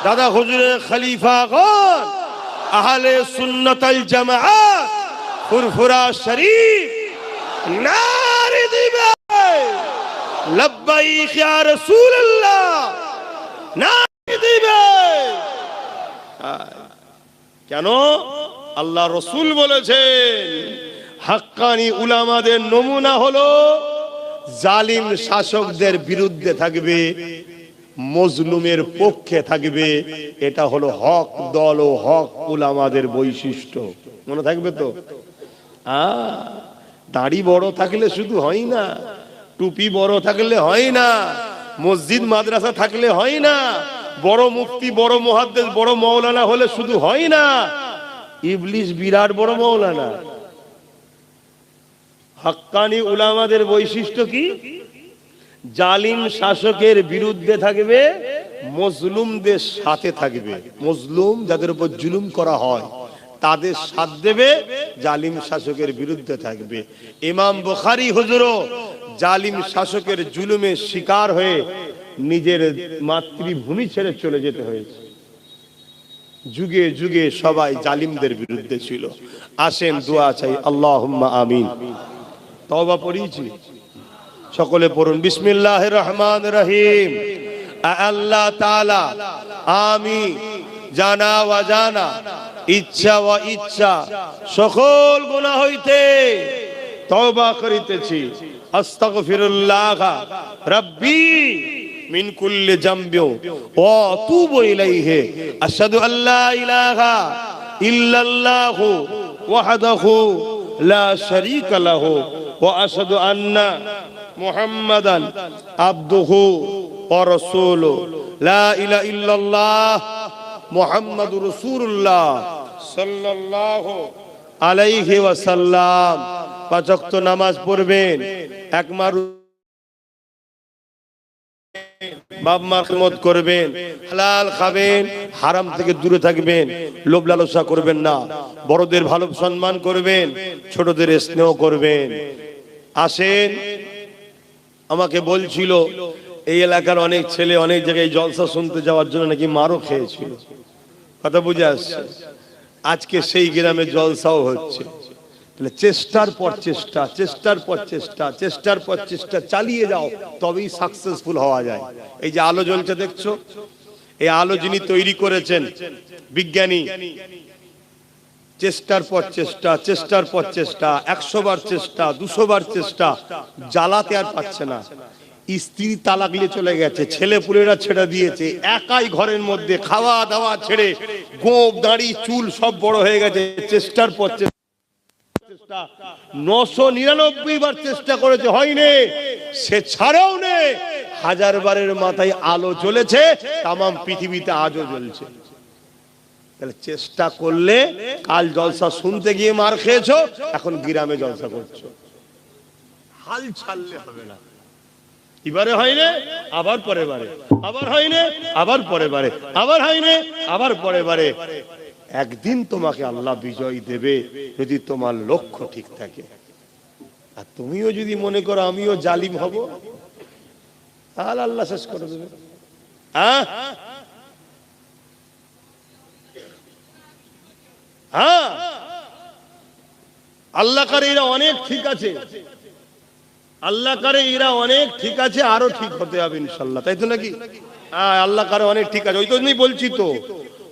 দাদা হুজুরের খলিফাগণ আহলে সুন্নাত ওয়াল জামাআত ফুরফুরা শরীফ নারে দিবে লব্বাইক ইয়া রাসূলুল্লাহ, নারে দিবে। কেন? আল্লাহ রাসূল বলেছেন, হাক্কানি উলামাদের নমুনা হলো জালিম শাসকদের বিরুদ্ধে থাকবে, মজলুমের পক্ষে থাকবে। এটা হলো হক দল ও হক উলামাদের বৈশিষ্ট্য। মনে থাকবে তো? দাড়ি বড় থাকলে শুধু হয় না, টুপি বড় থাকলে হয় না, মসজিদ মাদ্রাসা থাকলে হয় না, বড় মুফতি বড় মুহাদ্দিস বড় মাওলানা হলে শুধু হয় না। ইবলিস বিরাট বড় মাওলানা। হাক্কানি উলামাদের বৈশিষ্ট্য কি? জালিম শাসকের বিরুদ্ধে থাকবে, মজলুমদের সাথে থাকবে। মজলুম যাদের উপর জুলুম করা হয় তাদের সাথ দেবে, জালিম শাসকের বিরুদ্ধে থাকবে। ইমাম বুখারী হুজুরও জালিম শাসকের জুলুমের শিকার হয়ে নিজের মাতৃভূমি ছেড়ে চলে যেতে হয়েছে। যুগে যুগে সবাই জালিমদের বিরুদ্ধে ছিল। আসেন দোয়া চাই, আল্লাহুম্মা আমিন। তওবা পড়িয়েছি, সকলে পড়ুন বিসমিল্লাহির রহমানির রহিম। আল্লাহ তাআলা, আমি জানা অজানা, ইচ্ছা ও ইচ্ছা সকল গুনাহ হইতে তওবা করিতেছি। আস্তাগফিরুল্লাহ রাব্বি মিন কুল্লি যামবি ওয়া আতুবু ইলাইহি। আশহাদু আল্লা ইলাহা ইল্লাল্লাহু ওয়াহদাহু লা শারীকা লাহু ওয়া আশহাদু আন্না মুহাম্মাদান আবদুহু ওয়া রাসূলুহু। লা ইলাহা ইল্লাল্লাহ মুহাম্মাদুর রাসূলুল্লাহ সাল্লাল্লাহু আলাইহি ওয়াসাল্লাম। পাঁচ ওয়াক্ত নামাজ পড়বেন, একমার বাপ মার খিদমত করবেন, হালাল খাবেন, হারাম থেকে দূরে থাকবেন, লোভ লালসা করবেন না, বড়দের ভালো সম্মান করবেন, ছোটদের স্নেহ করবেন। আসেন, আমাকে বলছিল এই এলাকার অনেক ছেলে অনেক জায়গায় জলসা শুনতে যাওয়ার জন্য নাকি মারও খেয়েছিল। কথা বুঝে আসছে? আজকে সেই গ্রামে জলসাও হচ্ছে। চেষ্টার পর চেষ্টা, চেষ্টার পর চেষ্টা, চেষ্টার পর চেষ্টা চালিয়ে যাও, তবেই সাকসেসফুল হওয়া যায়। এই যে আলো জ্বলছে দেখছো, এই আলো যিনি তৈরি করেছেন বিজ্ঞানী, চেষ্টার পর চেষ্টা, চেষ্টার পর চেষ্টা, 100 বার চেষ্টা, 200 বার চেষ্টা, জ্বালাতে আর পাচ্ছে না। স্ত্রী তালাক নিয়ে চলে গেছে, ছেলে পুলেরা ছেড়ে দিয়েছে, একাই ঘরের মধ্যে খাওয়া দাওয়া ছেড়ে গোঁফ দাড়ি চুল সব বড় হয়ে গেছে। চেষ্টার পর চেষ্টা, 999 বার চেষ্টা করেছে, হয়নি। সে ছাড়াও নে, 1000 বারের মাথায় আলো জ্বলেছে, তামাম পৃথিবীতে আজও জ্বলছে। তাহলে চেষ্টা করলে, কাল জলসা শুনতে গিয়ে মার খেয়েছো, এখন গ্রামে জলসা করছো। হাল ছাড়লে হবে না। এবারে হয়নি, আবার পরে বারে, আবার হয়নি, আবার পরে বারে, আবার হয়নি, আবার পরে বারে। একদিন তোমাকে আল্লাহ বিজয় দেবে যদি তোমার লক্ষ্য ঠিক থাকে। আর তুমিও যদি মনে করো আমিও জালিম হব, তাহলে আল্লাহ শেষ করে দেবে। হ্যাঁ, আল্লাহ করে এরা অনেক ঠিক আছে, আল্লাহ করে এরা অনেক ঠিক আছে, আরো ঠিক হতে হবে ইনশাল্লাহ, তাই তো নাকি? আল্লাহ করে অনেক ঠিক আছে। ওই তো বলছি তো,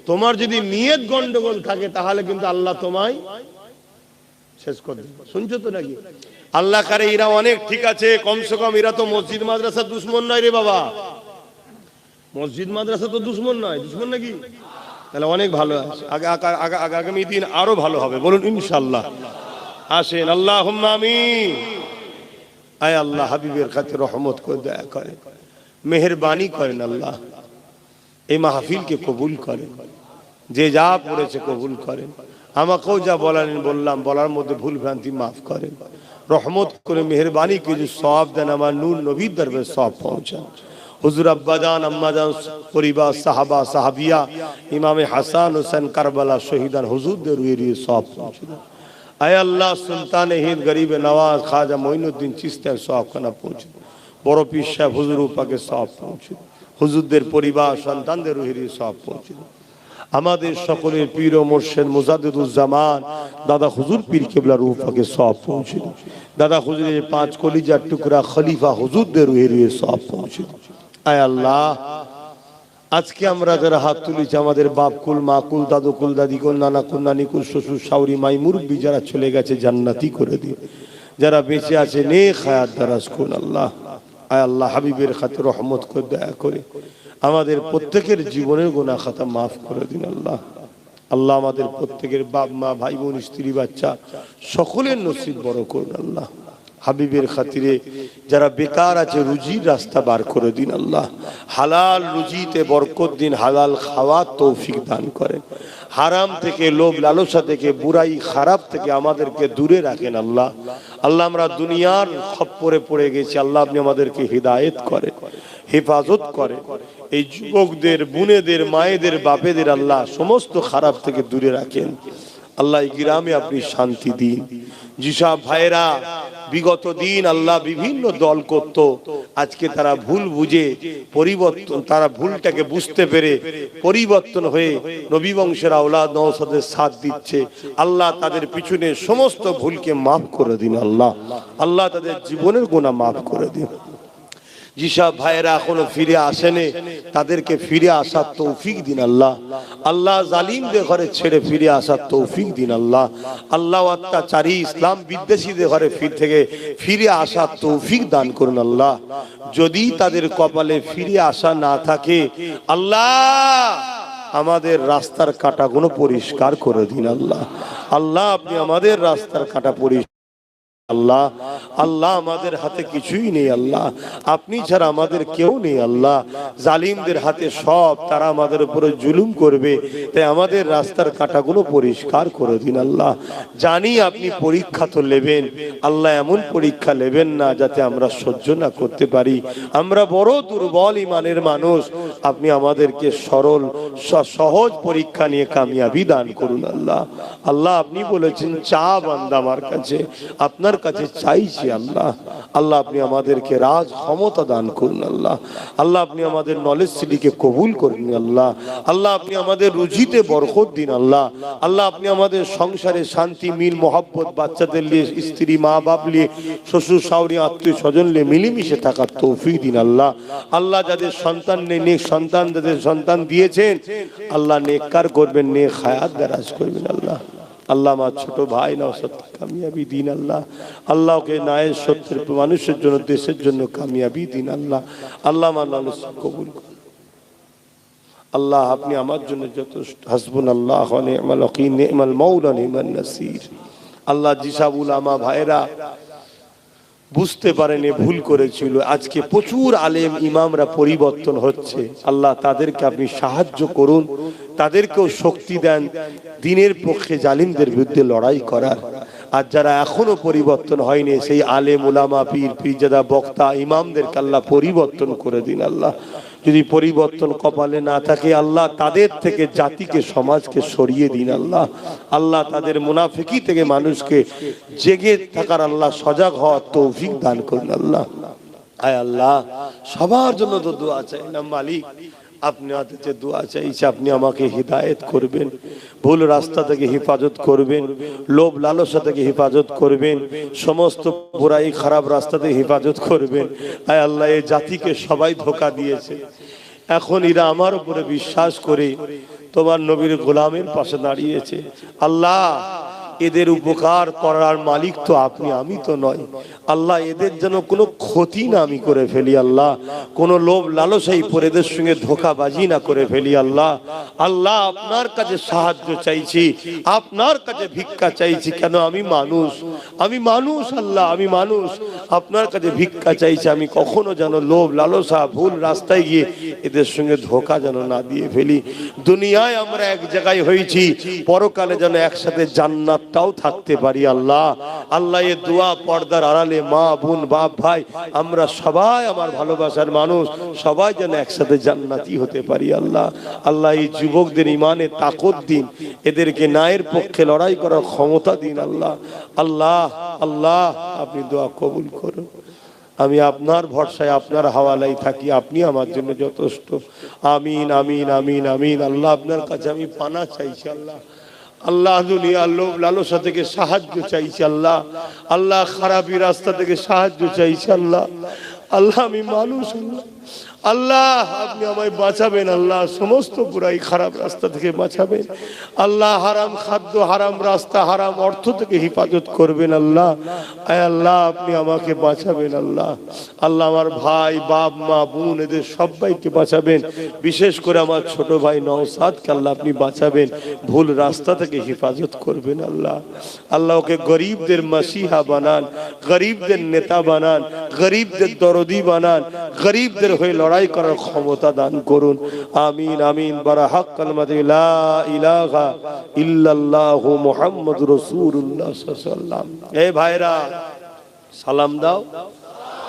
তোমার যদি নিয়ত গন্ডগোল থাকে তাহলে কিন্তু আল্লাহ তোমায় শেষ করে দেবে। শুনছো তো নাকি? আল্লাহ করে এরা অনেক ঠিক আছে, কমসে কম এরা তো মসজিদ মাদ্রাসা দুশ্মন নয় রে বাবা। মসজিদ মাদ্রাসা তো দুশ্মন নয়, দুশ্মন নাকি? তাহলে অনেক ভালো আছে, আগামী দিন আরো ভালো হবে, বলুন ইনশাআল্লাহ। আসেন, আল্লাহুম্মা আমিন। আয় আল্লাহ, হাবিবের কাছে রহমত করে, দয়া করেন, মেহেরবানি করেন। আল্লাহ এই মাহফিলকে কবুল করেন, যে যা পড়েছে কবুল করেন। আমাকেও যা বললাম, বলার মধ্যে ভুল ভ্রান্তি মাফ করেন। রহমত করে মেহেরবানি করে যে সওয়াব দেন, আমার নূর নবীর দরবারে সওয়াব পৌঁছান। হুজুর আব্বাজান আম্মাজান পরিবার সাহাবা সাহাবিয়া, ইমামে হাসান হোসেন কারবালা শহীদান হুজুরদের রুয়ে রুয়ে সওয়াব পৌঁছে দেন। আয় আল্লাহ, সুলতানে হিন্দ গরিবে নওয়াজ খাজা মঈনুদ্দিন চিশতির সওয়াব খানা পৌঁছে দেন। বড় পীর সাহেব হুজুর পাকে সওয়াব পৌঁছে দেন। হুজুরদের পরিবার সন্তানদের রুয়ে রুয়ে সওয়াব পৌঁছে দেন। আমাদের সকলের পীর ও মুর্শিদ মুজাদ্দিদুজ্জামান দাদা হুজুর পীর কিবলা রূহ পাকে সওয়াব পৌঁছে দেন। দাদা হুজুরের 5 কলিজার টুকরা খলিফা হুজুরদের রুহে রুহে সওয়াব পৌঁছে দেন। আয় আল্লাহ, আজকে আমরা যারা হাত তুলেছি আমাদের বাপকুল মাকুল দাদুকুল দাদিকুল নানাকুল নানিকুল শ্বশুর শাওরি মাই মুরব্বী যারা চলে গেছে জান্নাতি করে দিন, যারা বেঁচে আছে নেক হায়াত দারাজ করুন আল্লাহ। আয় আল্লাহ হাবিবের খাতির রহমত করে দয়া করে আমাদের প্রত্যেকের জীবনের গুনাহ খাতা মাফ করে দিন আল্লাহ। আল্লাহ আমাদের প্রত্যেকের বাপ মা ভাই বোন স্ত্রী বাচ্চা সকলের নসিব বড় করুন আল্লাহ। হাবিবের খাতিরে যারা বেকার আছে রুজির রাস্তা বার করে দিন আল্লাহ। হালাল রুজিতে বরকত দিন, হালাল খাওয়ার তৌফিক দান করেন। হারাম থেকে লোভ লালসা থেকে বুরাই খারাপ থেকে আমাদেরকে দূরে রাখেন আল্লাহ। আল্লাহ আমরা দুনিয়ার খপ্পরে পড়ে গেছি আল্লাহ, আপনি আমাদেরকে হিদায়েত করেন, হেফাজত করে। এই যুবকদের বোনেদের মায়েদের বাপেদের আল্লাহ সমস্ত খারাপ থেকে দূরে রাখেন আল্লাহ। এই গ্রামে আপনি শান্তি দিন। যেসব ভাইরা বিগত দিন আল্লাহ বিভিন্ন দল করত, আজকে তারা ভুল বুঝে পরিবর্তন, তারা ভুলটাকে বুঝতে পেরে পরিবর্তন হয়ে নবী বংশের আওলাদ নওশাদের সাথ দিচ্ছে আল্লাহ। তাদের পিছনে সমস্ত ভুলকে মাফ করে দিন আল্লাহ। আল্লাহ তাদের জীবনের গুনাহ মাফ করে দিন। যেসব ভাইয়েরা এখনো ফিরে আসেনি তাদেরকে ফিরে আসার তৌফিক দিন আল্লাহ। আল্লাহ জালিমদের ঘরে ছেড়ে ফিরে আসার তৌফিক দিন আল্লাহ। আল্লাহ অত্যাচারী ইসলাম বিদ্বেষীদের ঘরে ফিরে আসার তৌফিক দান করুন আল্লাহ। যদি তাদের কপালে ফিরে আসা না থাকে আল্লাহ আমাদের রাস্তার কাঁটাগুলো পরিষ্কার করে দিন আল্লাহ। আল্লাহ আপনি আমাদের রাস্তার কাঁটা পরিষ্কার আল্লাহ। আল্লাহ আমাদের হাতে কিছুই নেই আল্লাহ, আপনি ছাড়া আমাদের কেউ নেই আল্লাহ। জালিমদের হাতে সব, তারা আমাদের উপরে জুলুম করবে, তাই আমাদের রাস্তার কাঁটাগুলো পরিষ্কার করে দিন আল্লাহ। জানি আপনি পরীক্ষা তো নেবেন আল্লাহ, এমন পরীক্ষা নেবেন না যাতে আমরা সহ্য না করতে পারি। আমরা বড় দুর্বল ইমানের মানুষ, আপনি আমাদেরকে সরল সহজ পরীক্ষা নিয়ে কামিয়াবি দান করুন আল্লাহ। আল্লাহ আপনি বলেছেন চা বান্দা আমার কাছে, আপনার কাছে চাইছি আল্লাহ। আল্লাহ আপনি আমাদেরকে রাজ ক্ষমতা দান করুন আল্লাহ। আল্লাহ আপনি আমাদের নলেজ সিটিকে কবুল করুন আল্লাহ। আল্লাহ আপনি আমাদের রুজিতে বরকত দিন আল্লাহ। আল্লাহ আপনি আমাদের সংসারে শান্তি মিল মোহাব্বত, বাচ্চাদের নিয়ে, স্ত্রী মা বাপ নিয়ে, শ্বশুর শাওরি আত্মীয় স্বজন নিয়ে মিলেমিশে থাকার তৌফিক দিন আল্লাহ। আল্লাহ যাদের সন্তান নেই নেক সন্তান, যাদের সন্তান দিয়েছেন আল্লাহ নেককার করবেন, নেক হায়াত দারাজ করবেন আল্লাহ। আল্লাহ আমার ছোট ভাই নওশাদ কামিয়াবি দিন আল্লাহ। আল্লাহকে ন্যায়ের সত্যের মানুষের জন্য, দেশের জন্য কামিয়াবি দিন আল্লাহ। আল্লাহ আমার নামাজ কবুল করুন আল্লাহ। আপনি আমার জন্য যথেষ্ট। হাসবুনাল্লাহ ওয়া নি'মাল ওয়াকিল, নি'মাল মাওলা নি'মান নাসির। আল্লাহ যেসব উলামা ভাইরা বুঝতে পারেনি, ভুল করেছিল, আজকে প্রচুর আলেম ইমামরা পরিবর্তন হচ্ছে আল্লাহ, তাদেরকে আপনি সাহায্য করুন, তাদেরকেও শক্তি দেন দ্বীনের পক্ষে জালিমদের বিরুদ্ধে লড়াই করার। আর যারা এখনো পরিবর্তন হয়নি সেই আলেম উলামা পীর পীরজাদা বক্তা ইমামদেরকে আল্লাহ পরিবর্তন করে দিন আল্লাহ। যদি পরিবর্তন কপালে না থাকে আল্লাহ তাদের থেকে জাতিকে সমাজকে সরিয়ে দিন আল্লাহ। আল্লাহ তাদের মুনাফিকি থেকে মানুষকে জেগে থাকার আল্লাহ সজাগ হওয়ার তৌফিক দান করুন আল্লাহ। আয় আল্লাহ সবার জন্য তো দোয়া চাই না মালিক, আপনি হাতে দোয়া চাইছি, আপনি আমাকে হিদায়েত করবেন, ভুল রাস্তা থেকে হেফাজত করবেন, লোভ লালসা থেকে হেফাজত করবেন, সমস্ত বুরাই খারাপ রাস্তা থেকে হেফাজত করবেন। আয় আল্লাহ এই জাতিকে সবাই ধোঁকা দিয়েছে, এখন এরা আমার উপরে বিশ্বাস করে তোমার নবীর গোলামের পাশে দাঁড়িয়েছে। আল্লাহ এদের উপকার করার মালিক তো আপনি, আমি তো নয় আল্লাহ। এদের যেন কোনো ক্ষতি না আমি করে ফেলি আল্লাহ, কোনো লোভ লালসাই পরে এদের সঙ্গে ধোঁকাবাজি না করে ফেলি আল্লাহ। আল্লাহ আপনার কাছে সাহায্য চাইছি, আপনার কাছে ভিক্ষা চাইছি, কেন আমি মানুষ, আমি মানুষ আল্লাহ, আমি মানুষ, আপনার কাছে ভিক্ষা চাইছি। আমি কখনো যেন লোভ লালসা ভুল রাস্তায় গিয়ে এদের সঙ্গে ধোঁকা যেন না দিয়ে ফেলি। দুনিয়ায় আমরা এক জায়গায় হয়েছি, পরকালে যেন একসাথে জান্নাত তাও থাকতে পারি আল্লাহ। আল্লাহ এ দোয়া পর্দার আড়ালে মা বোন বাপ ভাই আমরা সবাই আমার ভালোবাসার মানুষ সবাই যেন একসাথে জান্নাতি হতে পারি আল্লাহ। আল্লাহ এই যুবকদের ইমানে তাকত দিন, এদেরকে ন্যায়ের পক্ষে লড়াই করার ক্ষমতা দিন আল্লাহ। আল্লাহ আল্লাহ আপনি দোয়া কবুল করুন। আমি আপনার ভরসায় আপনার হাওয়ালাই থাকি, আপনি আমার জন্য যথেষ্ট। আমিন আমিন আমিন আমিন। আল্লাহ আপনার কাছে আমি পানা চাইছি আল্লাহ। আল্লাহ দুনিয়ার লোভ লালসা থেকে সাহায্য চাইছি আল্লাহ। আল্লাহ খারাপি রাস্তা থেকে সাহায্য চাইছি আল্লাহ। আল্লাহ আমি মানুষ আল্লাহ, আল্লাহ আপনি আমায় বাঁচাবেন আল্লাহ, সমস্ত বুরাই খারাপ রাস্তা থেকে বাঁচাবেন আল্লাহ, হারাম খাদ্য, হারাম রাস্তা, হারাম অর্থ থেকে হেফাজত করবেন আল্লাহ। আয় আল্লাহ আপনি আমাকে বাঁচাবেন আল্লাহ। আল্লাহ আমার ভাই, বাপ, মা, বোন এদের সবাইকে বাঁচাবেন, বিশেষ করে আমার ছোট ভাই নওশাদকে আল্লাহ আপনি বাঁচাবেন, ভুল রাস্তা থেকে হেফাজত করবেন আল্লাহ। আল্লাহ ওকে গরিবদের মাসিহা বানান, গরিবদের নেতা বানান, গরিবদের দরদি বানান, গরিবদের হয়ে লড়াই করার ক্ষমতা দান করুন। আমিন আমিন। বারাহাক কালমাতে লা ইলাহা ইল্লাল্লাহু মুহাম্মাদুর রাসূলুল্লাহ সাল্লাল্লাহু আলাইহি ওয়াসাল্লাম। এই ভাইরা সালাম দাও।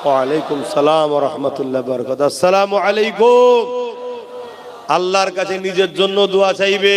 ওয়া আলাইকুম সালাম ওয়া রাহমাতুল্লাহি ওয়া বারাকাতুহু। আসসালামু আলাইকুম। আল্লাহর কাছে নিজের জন্য দোয়া চাইবে।